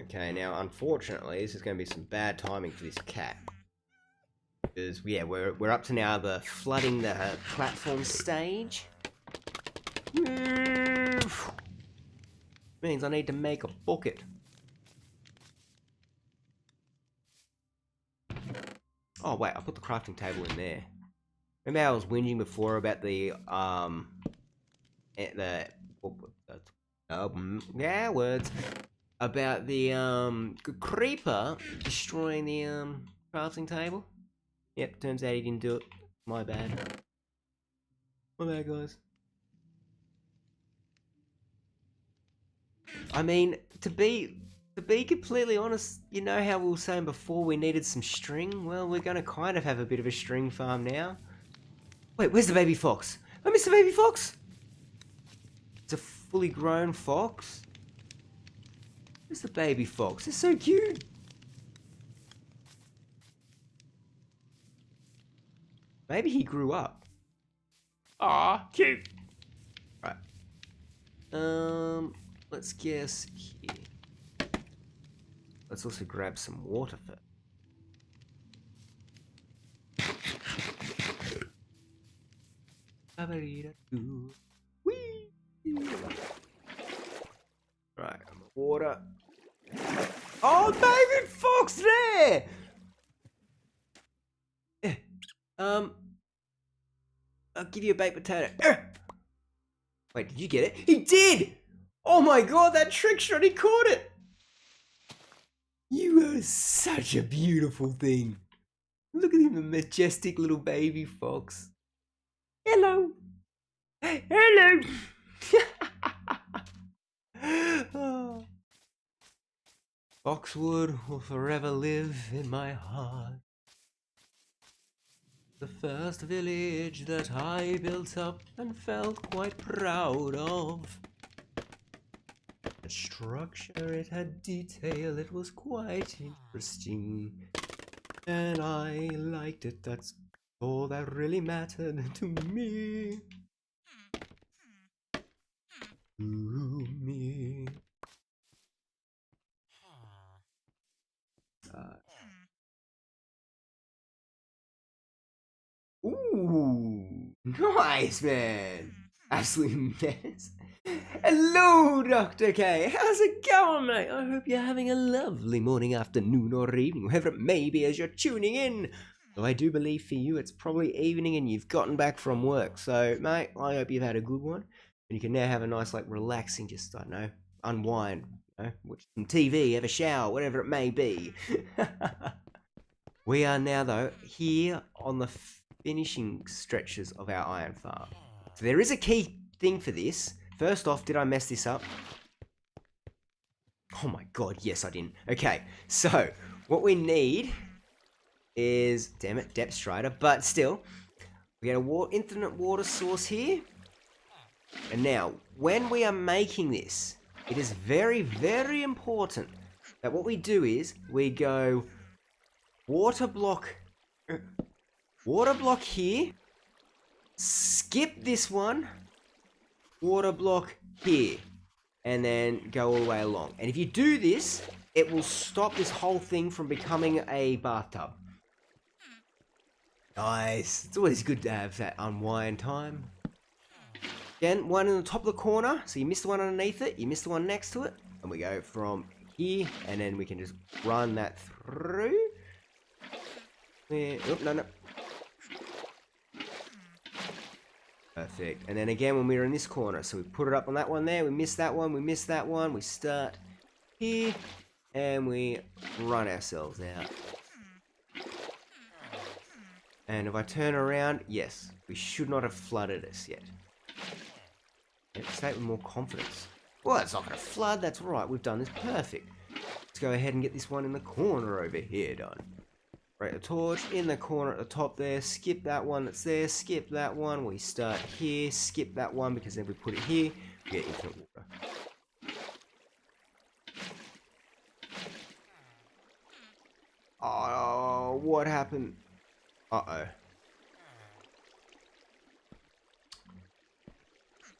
Okay, now unfortunately this is going to be some bad timing for this cat. Because, yeah, we're up to now the flooding the platform stage. Means I need to make a bucket. Oh wait, I put the crafting table in there. Remember how I was whinging before about the words about the creeper destroying the crafting table? Yep, turns out he didn't do it. My bad. My bad, guys. I mean, to be completely honest, you know how we were saying before we needed some string? Well, we're gonna kind of have a bit of a string farm now. Wait, where's the baby fox? I missed the baby fox! It's a fully grown fox? Where's the baby fox? It's so cute! Maybe he grew up. Aw, cute! Right. Let's guess here. Let's also grab some water first. Whee! Right, water. Oh, baby fox there! I'll give you a baked potato. Wait, did you get it? He did! Oh my god, that trick shot, he caught it! You are such a beautiful thing. Look at him, a majestic little baby fox. Hello. Hello. Oh. Foxwood will forever live in my heart. The first village that I built up and felt quite proud of. The structure, it had detail, it was quite interesting. And I liked it, that's all that really mattered to me. To me. Ooh, nice, man. Absolute mess. Hello, Dr. K. How's it going, mate? I hope you're having a lovely morning, afternoon, or evening, wherever it may be as you're tuning in. Though I do believe for you it's probably evening and you've gotten back from work. So, mate, I hope you've had a good one. And you can now have a nice, like, relaxing, just, I don't know, unwind, you know, watch some TV, have a shower, whatever it may be. We are now, though, here on the finishing stretches of our iron farm. So there is a key thing for this. First off, did I mess this up? Oh my god, yes I didn't. Okay, so what we need is, damn it, depth strider, but still, we get a infinite water source here. And now, when we are making this, it is very, very important that what we do is we go water block here, skip this one, water block here, and then go all the way along. And if you do this, it will stop this whole thing from becoming a bathtub. Nice. It's always good to have that unwind time. Again, one in the top of the corner, so you miss the one underneath it, you miss the one next to it, and we go from here, and then we can just run that through. Oh, no. Perfect. And then again, when we were in this corner, so we put it up on that one there, we miss that one, we start here, and we run ourselves out. And if I turn around, yes, we should not have flooded us yet. Say it with more confidence. Well, it's not going to flood, that's right, we've done this perfect. Let's go ahead and get this one in the corner over here done. Right, the torch in the corner at the top there, skip that one that's there, skip that one, we start here, skip that one because then we put it here, we get infinite water. Oh, what happened? Uh-oh.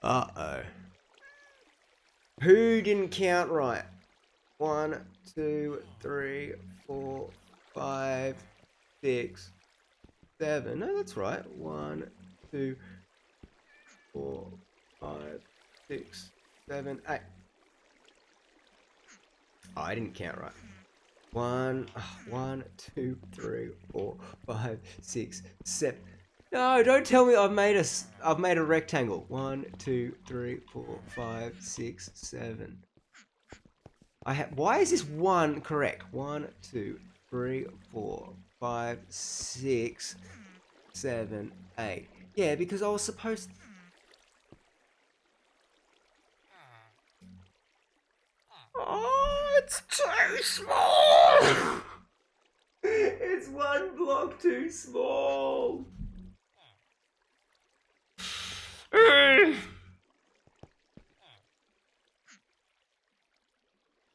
Uh-oh. Who didn't count right? 1, 2, 3, 4, 5, 6, 7. No, that's right. 1, 2, 4, 5, 6, 7, 8. Oh, I didn't count right. 1, 2, 3, 4, 5, 6, 7. No, don't tell me I've made a rectangle. 1, 2, 3, 4, 5, 6, 7. Why is this 1 correct? 1, 2, 3, 4, 5, 6, 7, 8. Yeah, because I was supposed to... Oh, it's too small! It's 1 block too small!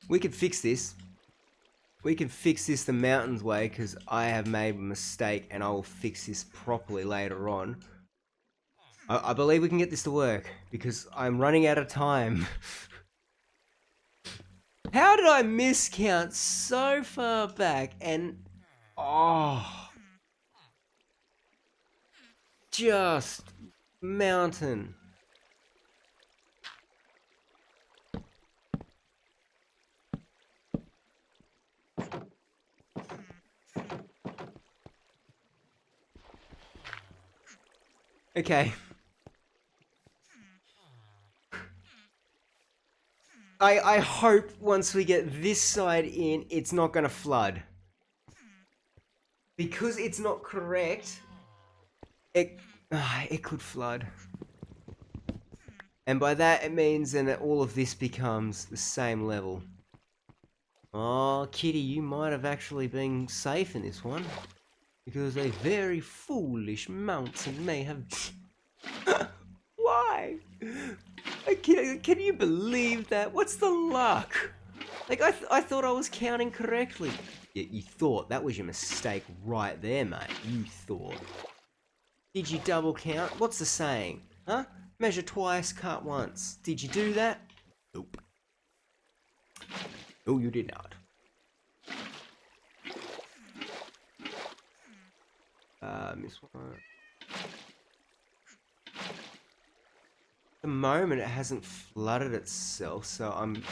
We can fix this. We can fix this the mountains way because I have made a mistake and I will fix this properly later on. I believe we can get this to work because I'm running out of time. How did I miscount so far back and... Oh... Just... Mountain. Okay. I hope once we get this side in, it's not gonna flood. Because it's not correct, it could flood. And by that it means then that all of this becomes the same level. Oh, Kitty, you might have actually been safe in this one. Because a very foolish mountain may have... Why? Okay. Can you believe that? What's the luck? Like, I thought I was counting correctly. You thought. That was your mistake right there, mate. You thought. Did you double count? What's the saying? Huh? Measure twice, cut once. Did you do that? Nope. No, you did not. Miss one. At the moment, it hasn't flooded itself, so I'm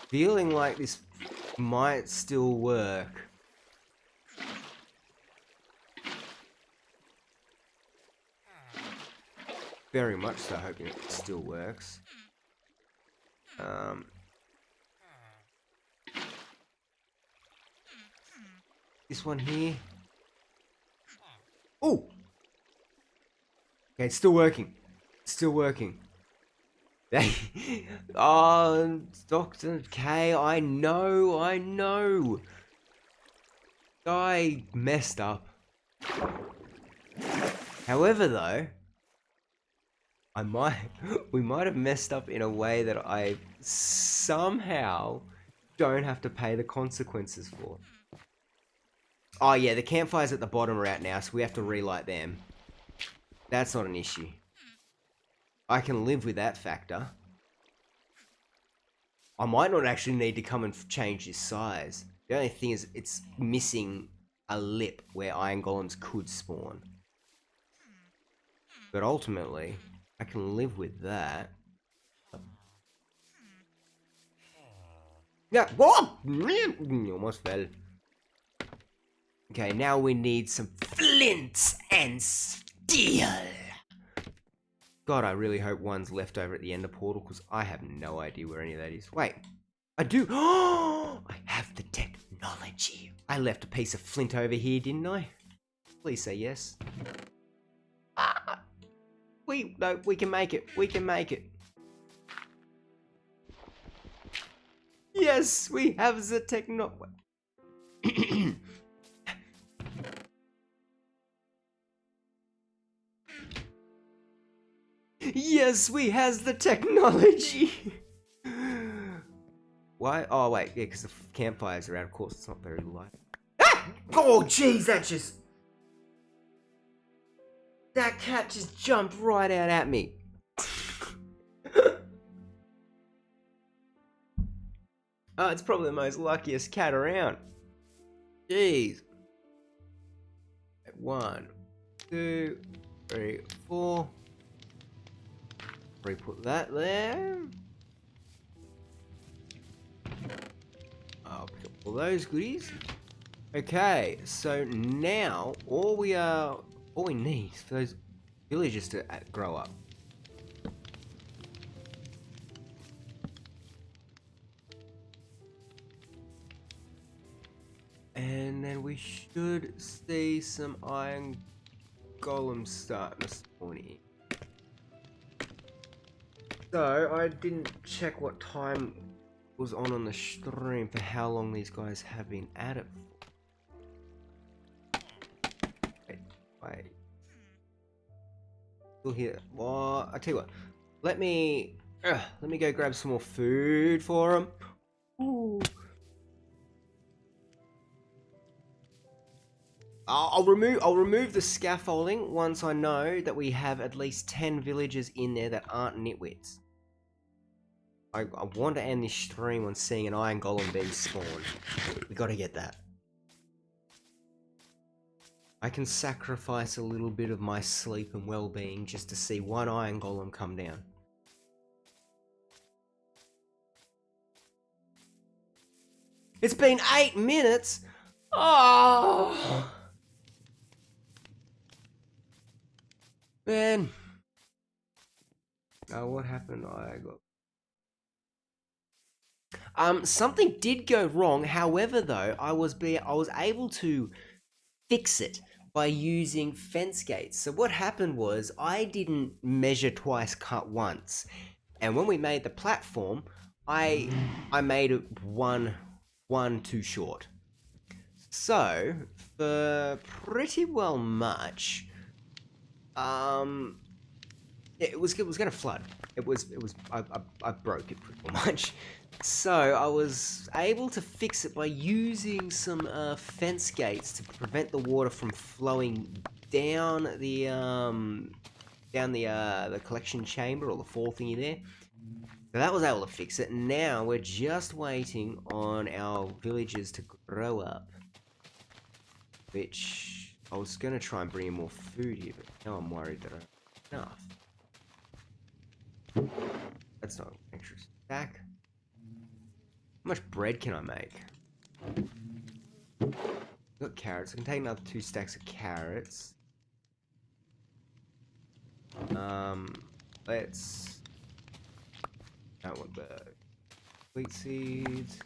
feeling like this might still work. Very much so, hoping it still works. This one here. Oh! Okay, it's still working. It's still working. Oh, Dr. K, I know. I messed up. However, though, we might have messed up in a way that I somehow don't have to pay the consequences for. Oh yeah, the campfires at the bottom are out now, so we have to relight them. That's not an issue. I can live with that factor. I might not actually need to come and change his size. The only thing is, it's missing a lip where iron golems could spawn. But ultimately, I can live with that. Yeah, what? Almost fell. Okay, now we need some flints and steel. God, I really hope one's left over at the ender portal, because I have no idea where any of that is. Wait, I do. Oh, I have the technology. I left a piece of flint over here, didn't I? Please say yes. No, we can make it. We can make it. Yes, we have the technology. Yes, we has the technology. Why? Oh wait, yeah, because the campfires are out. Of course, it's not very light. Ah! Oh jeez, that cat just jumped right out at me. Oh, it's probably the most luckiest cat around. Jeez. 1, 2, 3, 4. Put that there. I'll pick up all those goodies. Okay, so now all we need is for those villagers to grow up. And then we should see some iron golems starting to spawn in. So, I didn't check what time was on the stream for how long these guys have been at it for. Wait. Still here. Well, I tell you what. Let me go grab some more food for them. Ooh. I'll remove the scaffolding once I know that we have at least 10 villagers in there that aren't nitwits. I want to end this stream on seeing an iron golem being spawned. We gotta get that. I can sacrifice a little bit of my sleep and well-being just to see one iron golem come down. It's been 8 minutes! Oh! Man. Oh, what happened? I got... something did go wrong. However, though, I was able to fix it by using fence gates. So what happened was I didn't measure twice, cut once, and when we made the platform, I made it one too short. So for pretty well much, it was going to flood. I broke it pretty much. So I was able to fix it by using some fence gates to prevent the water from flowing down the collection chamber or the fall thingy there. So that was able to fix it. Now we're just waiting on our villagers to grow up, which I was going to try and bring in more food here, but now I'm worried that I don't have enough. That's not an extra stack. How much bread can I make? I've got carrots. I can take another 2 stacks of carrots. Let's... I don't want the wheat seeds.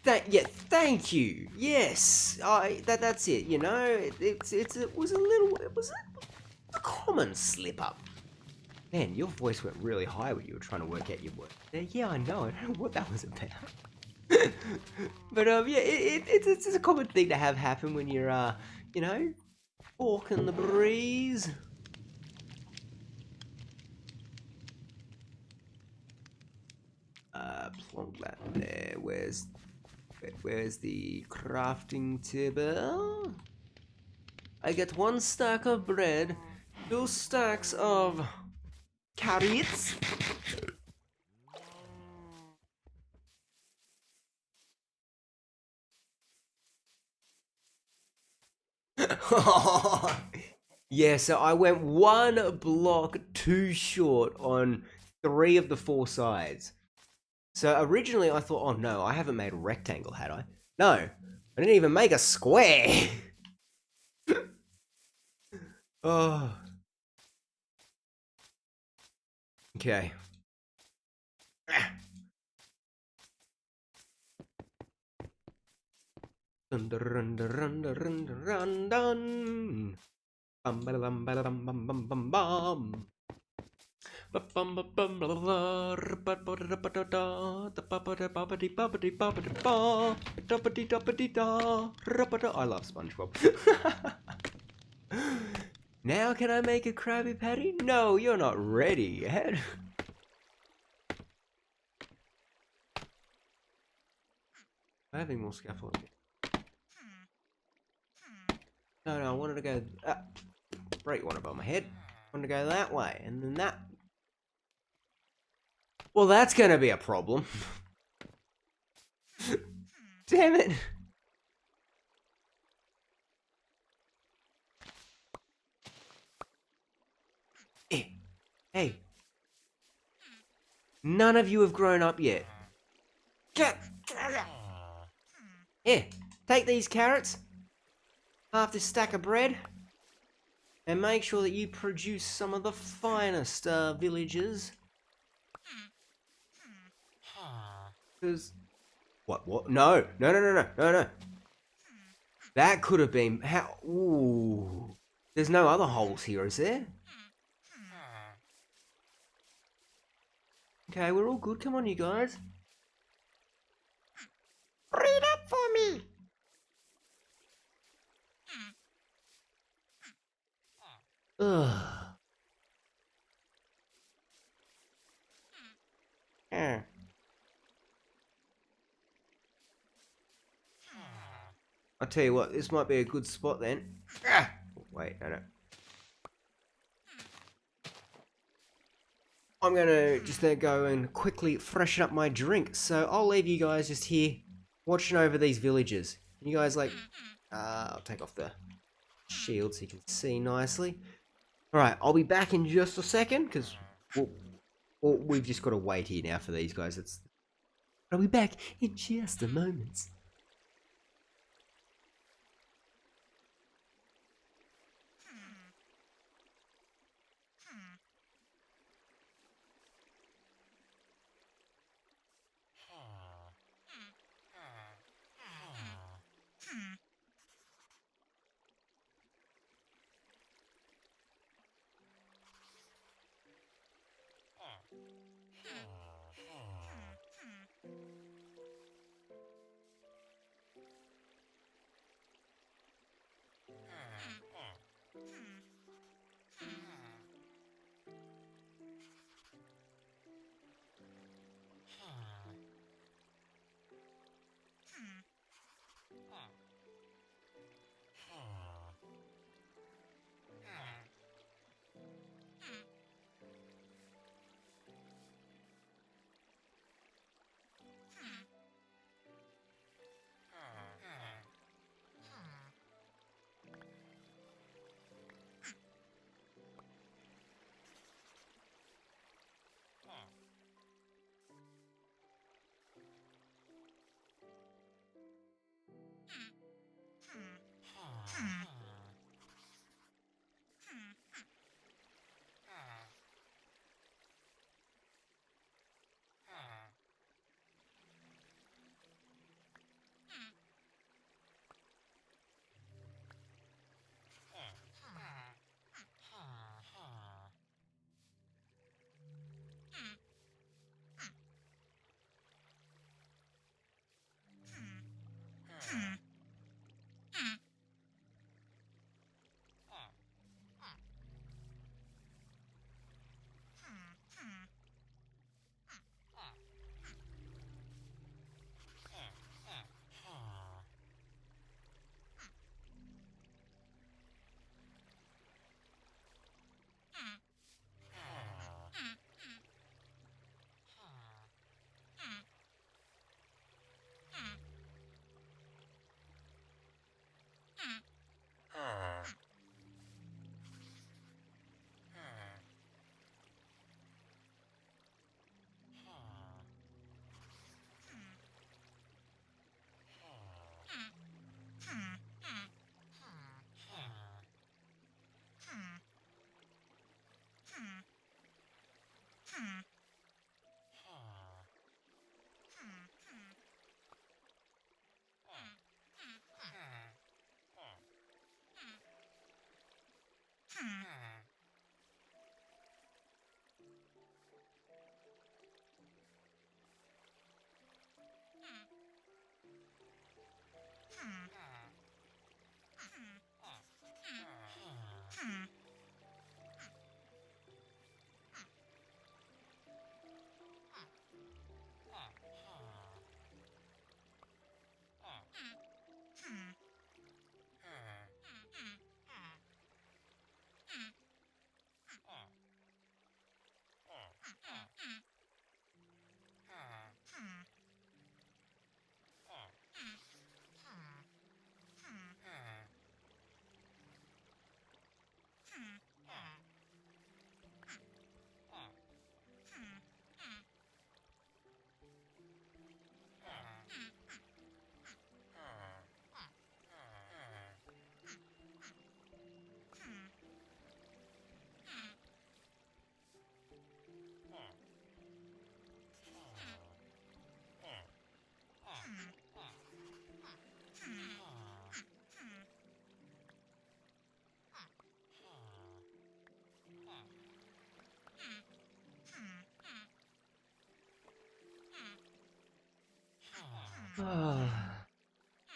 Thank you. Yes, that's it. You know, it was a common slip up. Man, your voice went really high when you were trying to work out your word. Yeah, I know. I don't know what that was about. But yeah, it's a common thing to have happen when you're you know, walking the breeze. Plonk that there. Where's the crafting table? I get 1 stack of bread, 2 stacks of carrots. Yeah, so I went 1 block too short on 3 of the 4 sides. So originally I thought, oh no, I haven't made a rectangle, had I? No, I didn't even make a square. Oh. Okay. Dun dun dun dun dun dun dun. Bum ba bum ba bum bum bum bum bum. I love SpongeBob. Now can I make a Krabby Patty? No, you're not ready yet. I'm having more scaffolding. No, I wanted to go... break one above my head. I wanted to go that way, and then that... Well, that's gonna be a problem. Damn it! Hey. None of you have grown up yet. Here, take these carrots, half this stack of bread, and make sure that you produce some of the finest villagers. Because... What? No. That could have been... How... Ooh. There's no other holes here, is there? Okay, we're all good. Come on, you guys. Read up for me. Ugh. I'll tell you what, this might be a good spot then. Wait, no. I'm gonna just go and quickly freshen up my drink. So I'll leave you guys just here watching over these villagers. You guys like, I'll take off the shield so you can see nicely. Alright, I'll be back in just a second because we've just got to wait here now for these guys. I'll be back in just a moment.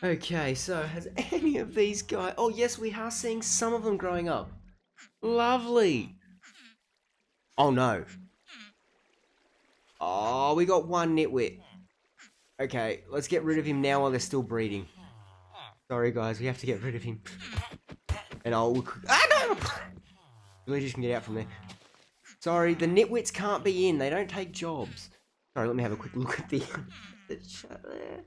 Okay, so has any of these guys... Oh, yes, we are seeing some of them growing up. Lovely. Oh, no. Oh, we got one nitwit. Okay, let's get rid of him now while they're still breeding. Sorry, guys, we have to get rid of him. And I'll... Ah, no! Villagers can get out from there. Sorry, the nitwits can't be in. They don't take jobs. Sorry, let me have a quick look at the chat there.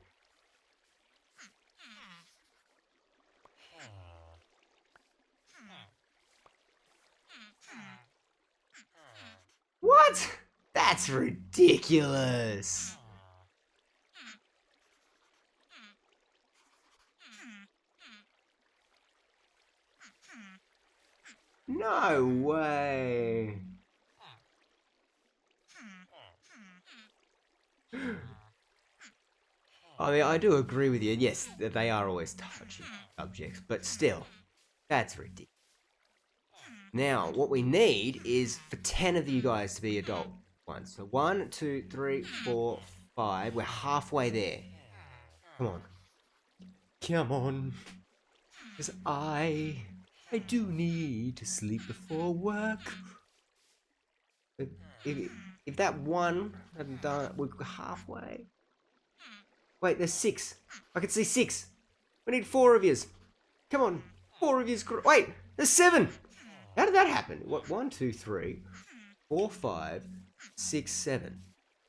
What? That's ridiculous. No way. I mean, I do agree with you. Yes, they are always touchy subjects, but still, that's ridiculous. Now, what we need is for 10 of you guys to be adult ones. So 1, 2, 3, 4, 5. We're halfway there. Come on. Come on. Because I do need to sleep before work. If that one hadn't done it, we're halfway. Wait, there's 6. I can see 6. We need 4 of yous. Come on. 4 of yous. Wait, there's 7. How did that happen? What? 1, 2, 3, 4, 5, 6, 7.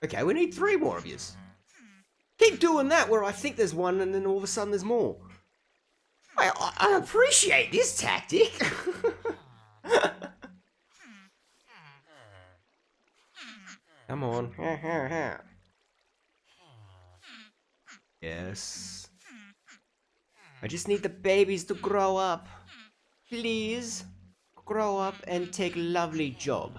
Okay, we need 3 more of yous. Keep doing that where I think there's 1 and then all of a sudden there's more. I appreciate this tactic. Come on. Yes. I just need the babies to grow up. Please. Grow up and take a lovely job.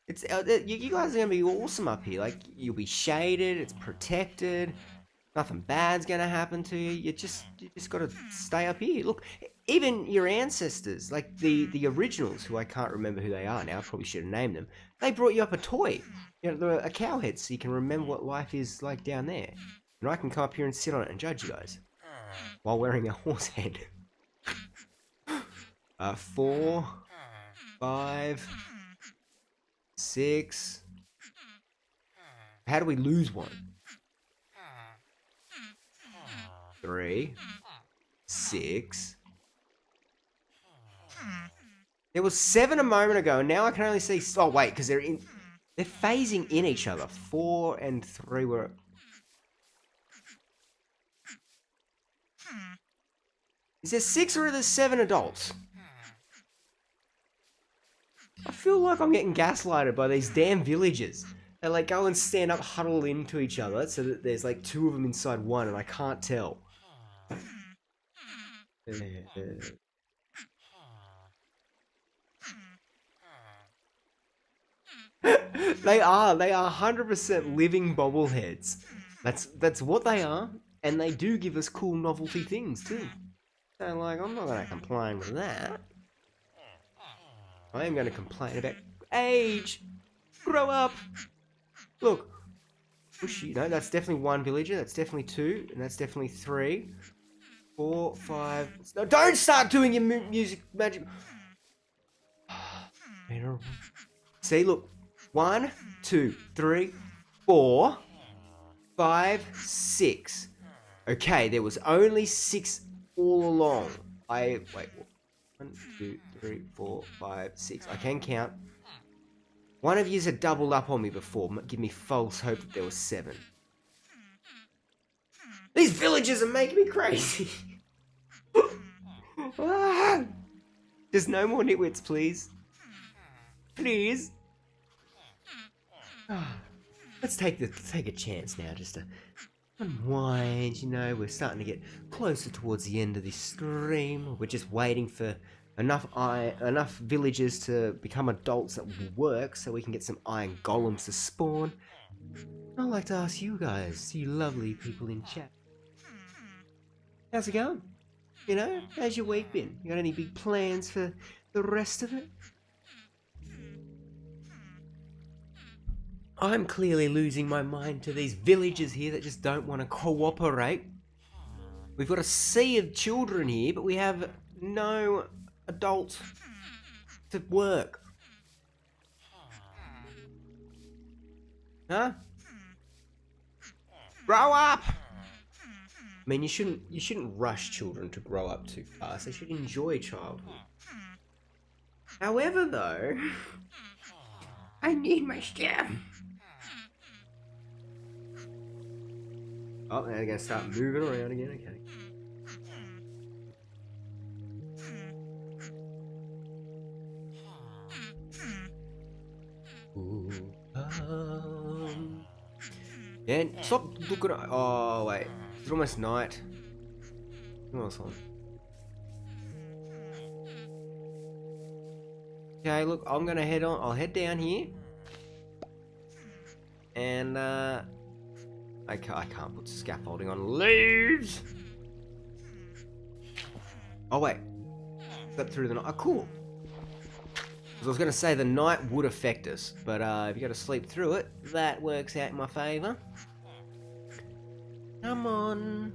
It's you guys are gonna be awesome up here. Like, you'll be shaded, it's protected, nothing bad's gonna happen to you. You just gotta stay up here. Look, even your ancestors, like the originals, who I can't remember who they are now, I probably should have named them. They brought you up a toy, a cow head, so you can remember what life is like down there. And I can come up here and sit on it and judge you guys. While wearing a horse head. 4, 5, 6. How do we lose one? 3, 6. There was 7 a moment ago, and now I can only see. Oh wait, because they're phasing in each other. 4 and 3 were. Is there 6 or are there 7 adults? I feel like I'm getting gaslighted by these damn villagers. They like go and stand up, huddle into each other, so that there's like 2 of them inside one, and I can't tell. They are 100% living bobbleheads. That's what they are, and they do give us cool novelty things too. So like, I'm not gonna complain with that. I am gonna complain about age. Grow up. Look, pushy. No, that's definitely 1 villager. That's definitely 2, and that's definitely 3, 4, 5. No, don't start doing your music magic. See, look. 1, 2, 3, 4, 5, 6. Okay, there was only 6 all along. Wait. 1, 2, 3, 4, 5, 6. I can count. One of yous had doubled up on me before. Give me false hope that there was 7. These villagers are making me crazy. Just no more nitwits, please. Please. Let's take a chance now, just to unwind. You know, we're starting to get closer towards the end of this stream. We're just waiting for enough villagers to become adults that will work, so we can get some iron golems to spawn. I'd like to ask you guys, you lovely people in chat, how's it going? You know, how's your week been? You got any big plans for the rest of it? I'm clearly losing my mind to these villagers here that just don't want to cooperate. We've got a sea of children here, but we have no adults to work. Huh? Grow up! I mean, you shouldn't rush children to grow up too fast. They should enjoy childhood. However, though, I need my stuff. Oh, now they're gonna start moving around again. Okay. Ooh, Dan, stop looking at. Oh wait, it's almost night. What's on? Okay, look, I'm gonna head on. I'll head down here, and I can't put scaffolding on leaves. Oh wait, slept through the night. Oh, cool. Because I was gonna say the night would affect us, but if you got to sleep through it, that works out in my favour. Come on.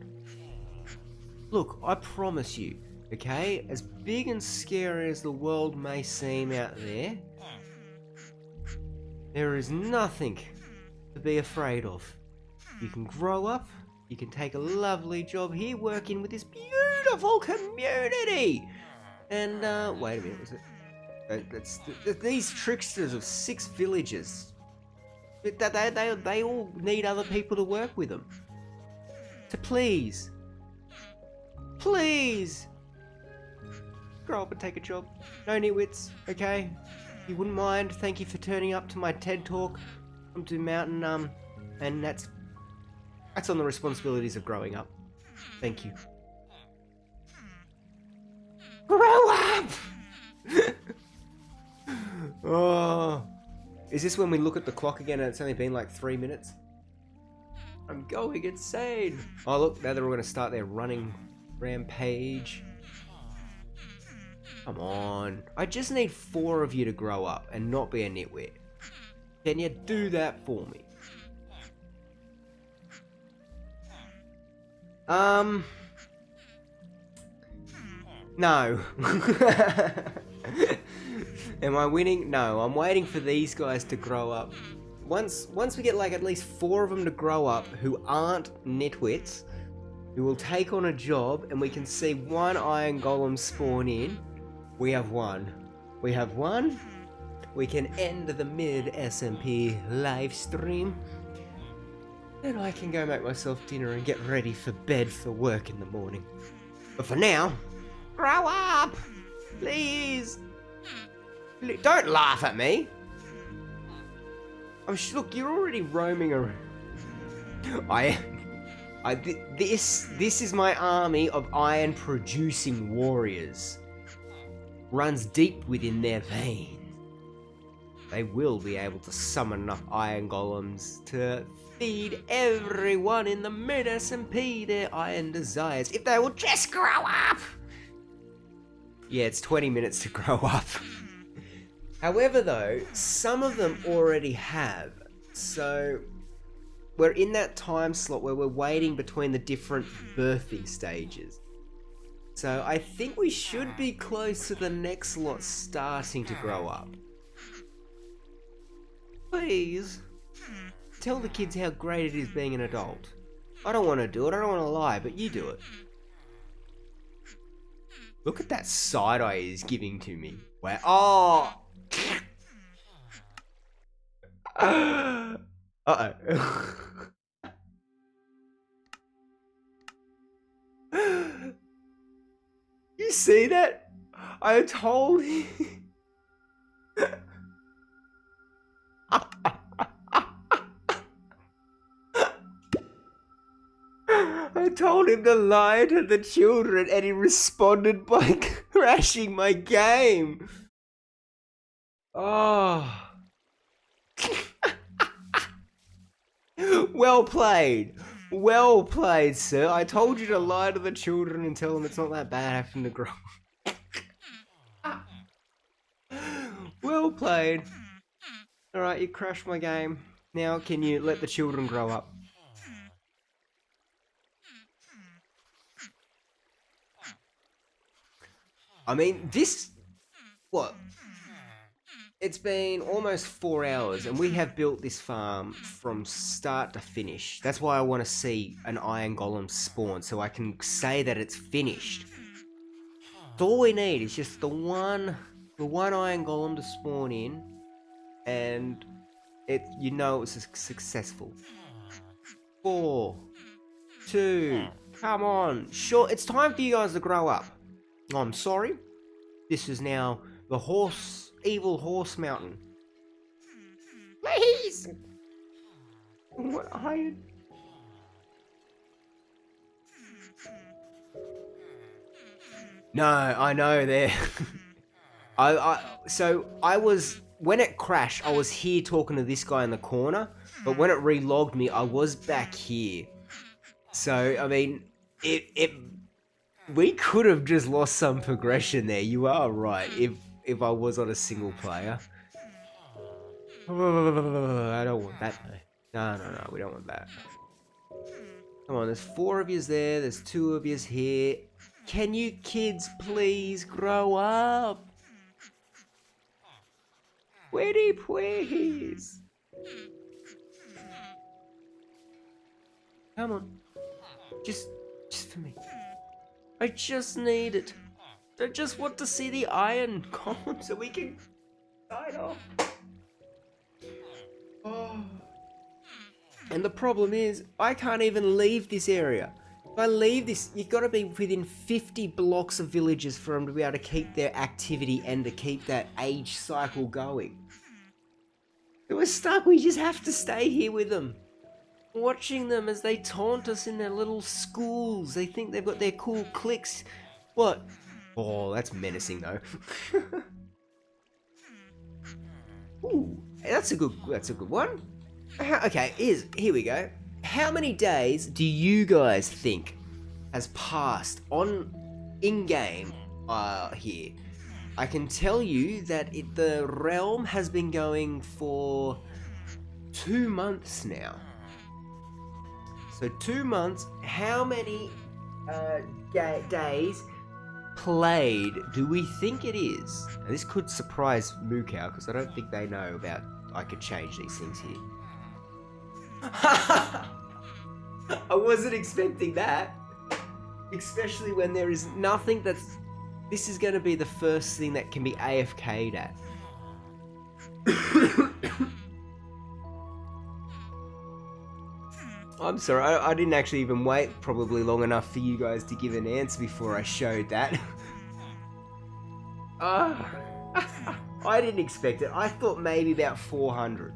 Look, I promise you, okay, as big and scary as the world may seem out there, there is nothing to be afraid of. You can grow up, you can take a lovely job here working with this beautiful community. And, wait a minute, was it? These tricksters of 6 villages, they all need other people to work with them. So please, grow up and take a job. No nitwits, okay? If you wouldn't mind, thank you for turning up to my TED Talk. I'm to Mountain, and that's on the responsibilities of growing up. Thank you. Grow up! Oh, is this when we look at the clock again and it's only been like 3 minutes? I'm going insane. Oh look, now they're all going to start their running rampage. Come on. I just need 4 of you to grow up and not be a nitwit. Can you do that for me? No. Am I winning? No, I'm waiting for these guys to grow up. Once we get like at least 4 of them to grow up who aren't nitwits, who will take on a job, and we can see 1 iron golem spawn in, we have won. We have won. We can end the Mid SMP live stream. And I can go make myself dinner and get ready for bed for work in the morning. But for now, grow up! Please! Don't laugh at me! Look, you're already roaming around. This is my army of iron producing warriors. Runs deep within their veins. They will be able to summon enough iron golems to feed everyone in the Mid SMP their iron desires, if they will just grow up! Yeah, it's 20 minutes to grow up. However though, some of them already have, so we're in that time slot where we're waiting between the different birthing stages. So I think we should be close to the next lot starting to grow up. Please, tell the kids how great it is being an adult. I don't want to do it, I don't want to lie, but you do it. Look at that side eye he's giving to me. Where? Oh! Uh-oh. You see that? I told him. I told him to lie to the children and he responded by crashing my game. Oh. Well played. Well played, sir. I told you to lie to the children and tell them it's not that bad having to grow. Well played. Alright, you crashed my game. Now can you let the children grow up? I mean, this... What? It's been almost 4 hours and we have built this farm from start to finish. That's why I want to see an iron golem spawn so I can say that it's finished. All we need is just the one iron golem to spawn in and you know it's successful. 4, 2, come on. Sure, it's time for you guys to grow up. I'm sorry. This is now the evil horse mountain. Please! What iron? No, I know there. When it crashed, I was here talking to this guy in the corner, but when it relogged me, I was back here. So, I mean, we could have just lost some progression there. You are right. If I was on a single player. I don't want that though. No, we don't want that. Come on, there's 4 of yous there. There's 2 of yous here. Can you kids please grow up? Pretty please. Come on. Just for me. I just need it. I just want to see the iron column so we can sign off. Oh. And the problem is, I can't even leave this area. If I leave this, you've got to be within 50 blocks of villages for them to be able to keep their activity and to keep that age cycle going. So we're stuck, we just have to stay here with them. Watching them as they taunt us in their little schools. They think they've got their cool cliques. What? Oh, that's menacing though. Ooh, that's a good one. Okay, here we go. How many days do you guys think has passed on in-game here? I can tell you that the realm has been going for 2 months now. So 2 months. How many days played do we think it is? Now, this could surprise Mukau because I don't think they know about I could change these things here. I wasn't expecting that. Especially when there is nothing that's... This is going to be the first thing that can be AFK'd at. I'm sorry, I didn't actually even wait probably long enough for you guys to give an answer before I showed that. I didn't expect it. I thought maybe about 400.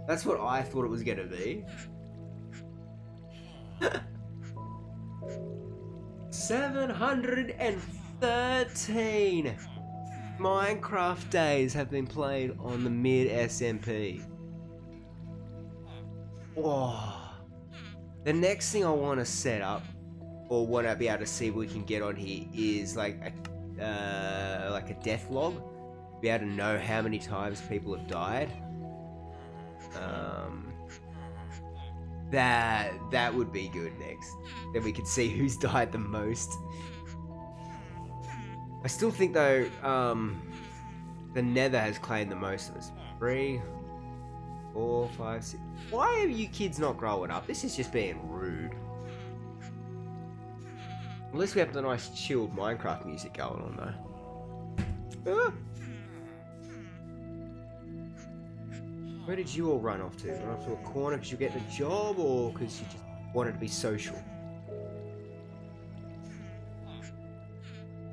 That's what I thought it was going to be. 713 Minecraft days have been played on the Mid SMP. Oh. The next thing I want to set up, or want to be able to see if we can get on here, is like a death log. Be able to know how many times people have died. That would be good next. Then we could see who's died the most. I still think though, the Nether has claimed the most of us. 3, 4, 5, 6. Why are you kids not growing up? This is just being rude. At least we have the nice chilled Minecraft music going on though. Ah. Where did you all run off to? Run off to a corner because you're getting a job, or because you just wanted to be social?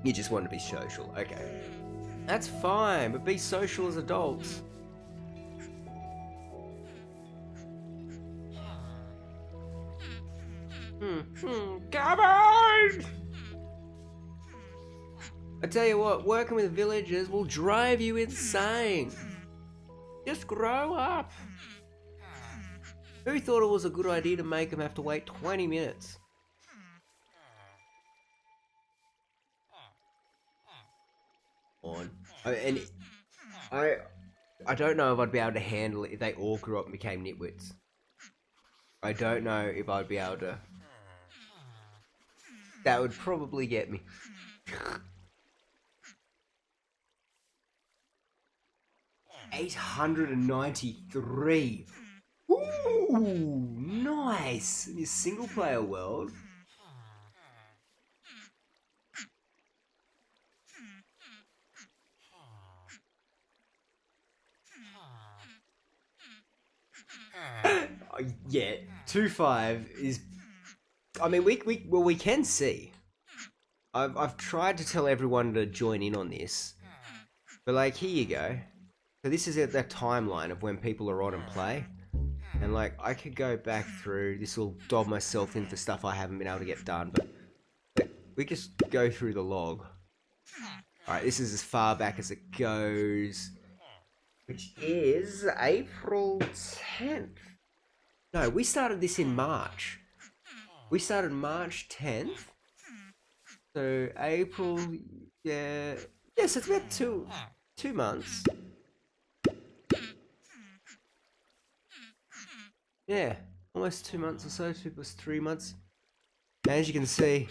You just wanted to be social, okay. That's fine, but be social as adults. Come on! I tell you what, working with villagers will drive you insane. Just grow up. Who thought it was a good idea to make them have to wait 20 minutes? On. I don't know if I'd be able to handle it if they all grew up and became nitwits. I don't know if I'd be able to. That would probably get me. 893. Ooh, nice. In your single player world. Yeah, 2.5 is. I mean, we can see. I've tried to tell everyone to join in on this, but like, here you go. So this is the timeline of when people are on and play, and like, I could go back through. This will dob myself into stuff I haven't been able to get done, but we just go through the log. All right, this is as far back as it goes, which is April 10th. No, we started this in March. We started March 10th. So April, yeah. Yes, it's about two months. Yeah, almost 2 months or so, 2 plus 3 months. As you can see,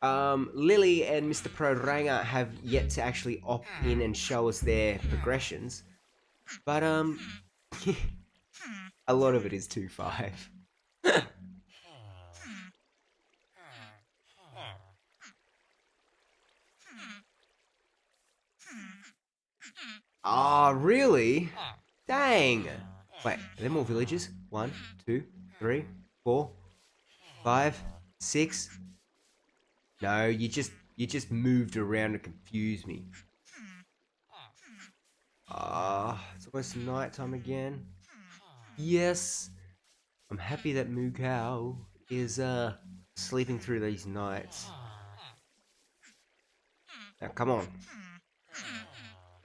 Lily and Mr. Prodranger have yet to actually opt in and show us their progressions. But, a lot of it is 2.5. Ah, really? Dang. Wait, are there more villages? 1, 2, 3, 4, 5, 6. No, you just moved around to confuse me. Ah, it's almost nighttime again. Yes. I'm happy that Mukau is sleeping through these nights. Now come on.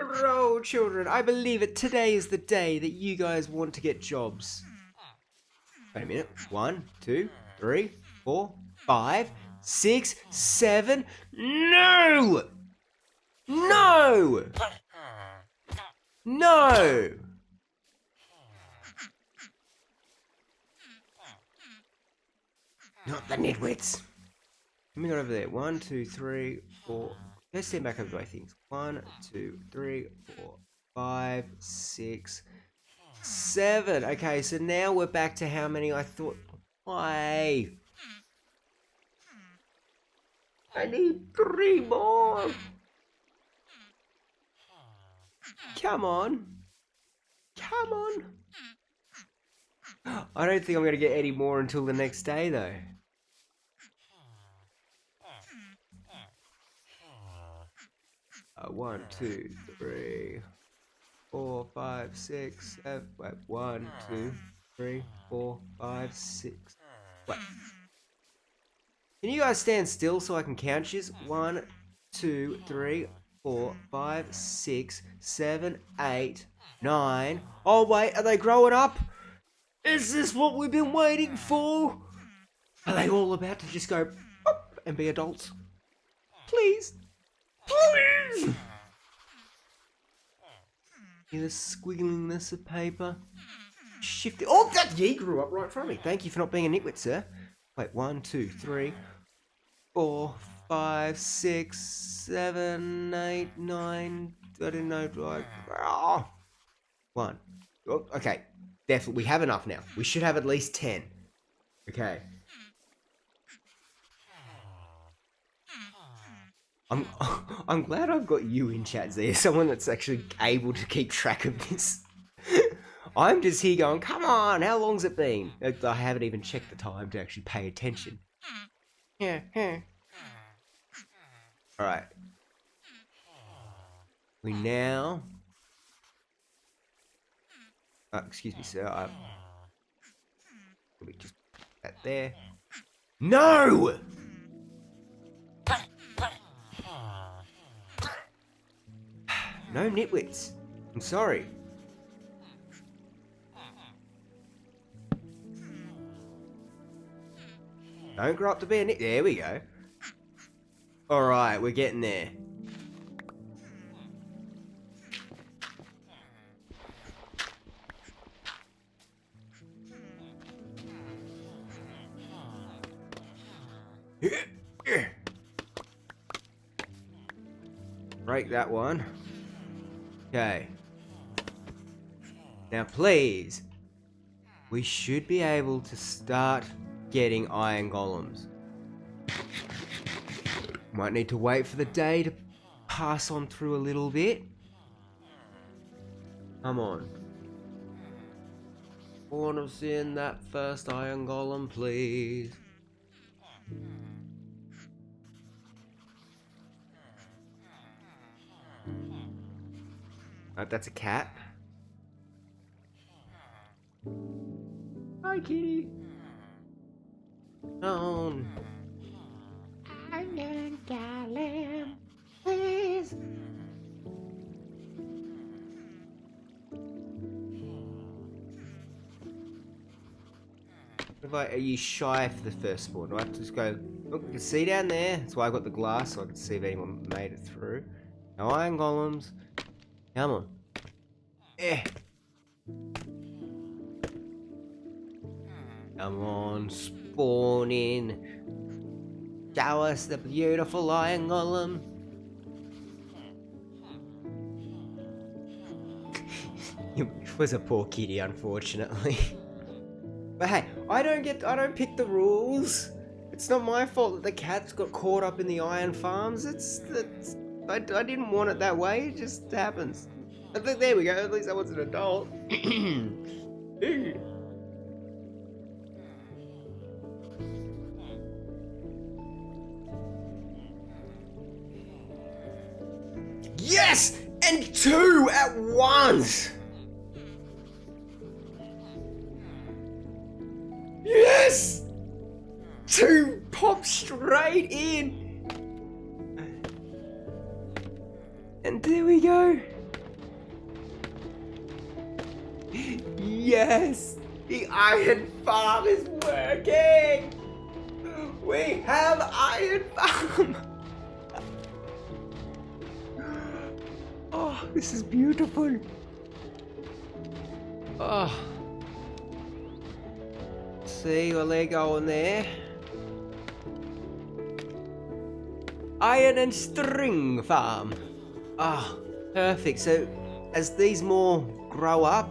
Oh, children, I believe it. Today is the day that you guys want to get jobs. Wait a minute. 1, 2, 3, 4, 5, 6, 7. No! No! No! Not the nitwits. Let me go over there. 1, 2, 3, 4. Let's stand back over the way things. 1, 2, 3, 4, 5, 6, 7. Okay, so now we're back to how many I thought. Why? I need 3 more. Come on. Come on. I don't think I'm going to get any more until the next day, though. One, 2, 3, 4, 5, 6, 7. Wait, 1, 2, 3, 4, 5, 6. Wait. Can you guys stand still so I can count you? 1, 2, 3, 4, 5, 6, 7, 8, 9. Oh wait, are they growing up? Is this what we've been waiting for? Are they all about to just go pop and be adults? Please. Please. Hear the squiggliness of paper? Shift it. Oh, that ye grew up right in front of me. Thank you for not being a nitwit, sir. Wait, 1, 2, 3, 4, 5, 6, 7, 8, 9. I don't know. Like, oh. 1. Oh, okay. Definitely. We have enough now. We should have at least 10. Okay. I'm glad I've got you in chat, Zia. Someone that's actually able to keep track of this. I'm just here going, come on, how long's it been? I haven't even checked the time to actually pay attention. Yeah. Alright. We now... excuse me, sir. Let me just put that there. No! No nitwits. I'm sorry. Don't grow up to be a nit. There we go. Alright, we're getting there. Break that one. Okay. Now please, we should be able to start getting iron golems. Might need to wait for the day to pass on through a little bit. Come on. Spawn us in that first iron golem, please. That's a cat. Hi, kitty. On. Iron golem, please. Are you shy for the first spawn? Do I have to just go? Look, you can see down there. That's why I got the glass so I could see if anyone made it through. Now iron golems. Come on. Come on, spawn in. Show us the beautiful iron golem. It was a poor kitty, unfortunately. But hey, I don't pick the rules. It's not my fault that the cats got caught up in the iron farms. I didn't want it that way. It just happens. There we go. At least I was an adult. Yes! And 2 at once! Yes! 2 pop straight in! And there we go. Yes! The iron farm is working! We have iron farm! Oh, this is beautiful. Oh. See, well, they're going there. iron and string farm. Ah, perfect. So as these more grow up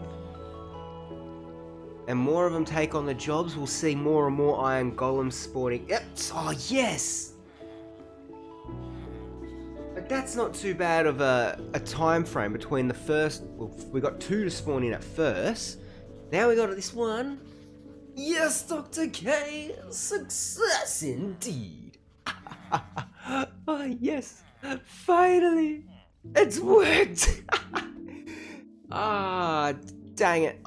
and more of them take on the jobs, we'll see more and more iron golems spawning. Yep. Oh, yes. But that's not too bad of a time frame between the first. Well, we got 2 to spawn in at first. Now we got this one. Yes, Dr. K, success indeed. Oh, yes, finally, it's worked. Ah, dang it,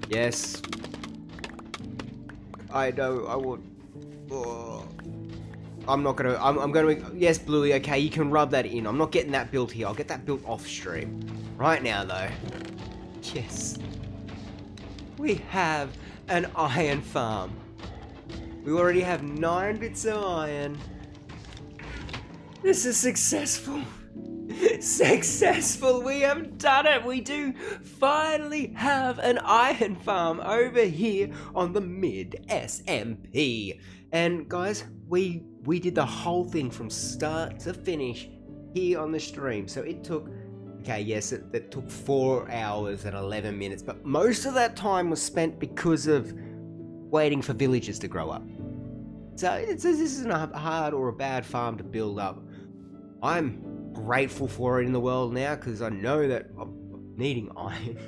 yes, I know, I would. Oh. I'm gonna, yes, Bluey, okay, you can rub that in. I'm not getting that built here. I'll get that built off stream. Right now, though. Yes. We have an iron farm. We already have 9 bits of iron. This is successful. Successful, we have done it. We do finally have an iron farm over here on the Mid SMP. And guys, we did the whole thing from start to finish here on the stream. So it took, okay, yes, it took 4 hours and 11 minutes, but most of that time was spent because of waiting for villagers to grow up. So this isn't a hard or a bad farm to build up. I'm grateful for it in the world now because I know that I'm needing iron.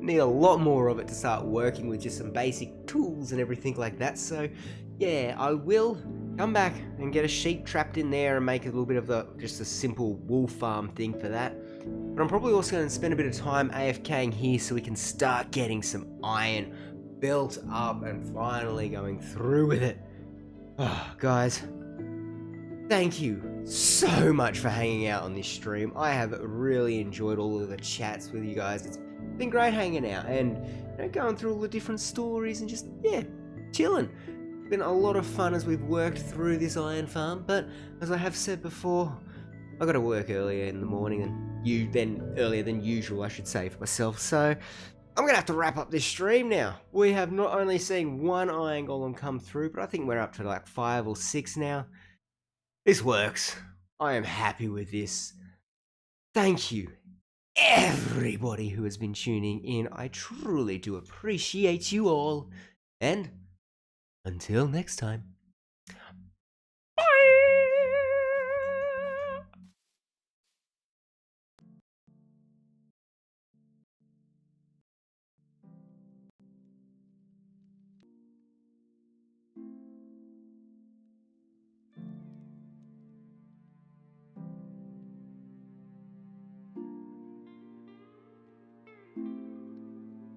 Need a lot more of it to start working with just some basic tools and everything like that. So yeah, I will come back and get a sheep trapped in there and make a little bit of just a simple wool farm thing for that. But I'm probably also going to spend a bit of time AFKing here so we can start getting some iron built up and finally going through with it. Oh, guys, thank you so much for hanging out on this stream. I have really enjoyed all of the chats with you guys. It's been great hanging out and, you know, going through all the different stories and just, yeah, chilling. It's been a lot of fun as we've worked through this iron farm, but as I have said before, I got to work earlier in the morning and earlier than usual, I should say, for myself. So I'm going to have to wrap up this stream now. We have not only seen 1 iron golem come through, but I think we're up to like 5 or 6 now. This works. I am happy with this. Thank you, everybody who has been tuning in. I truly do appreciate you all. And until next time.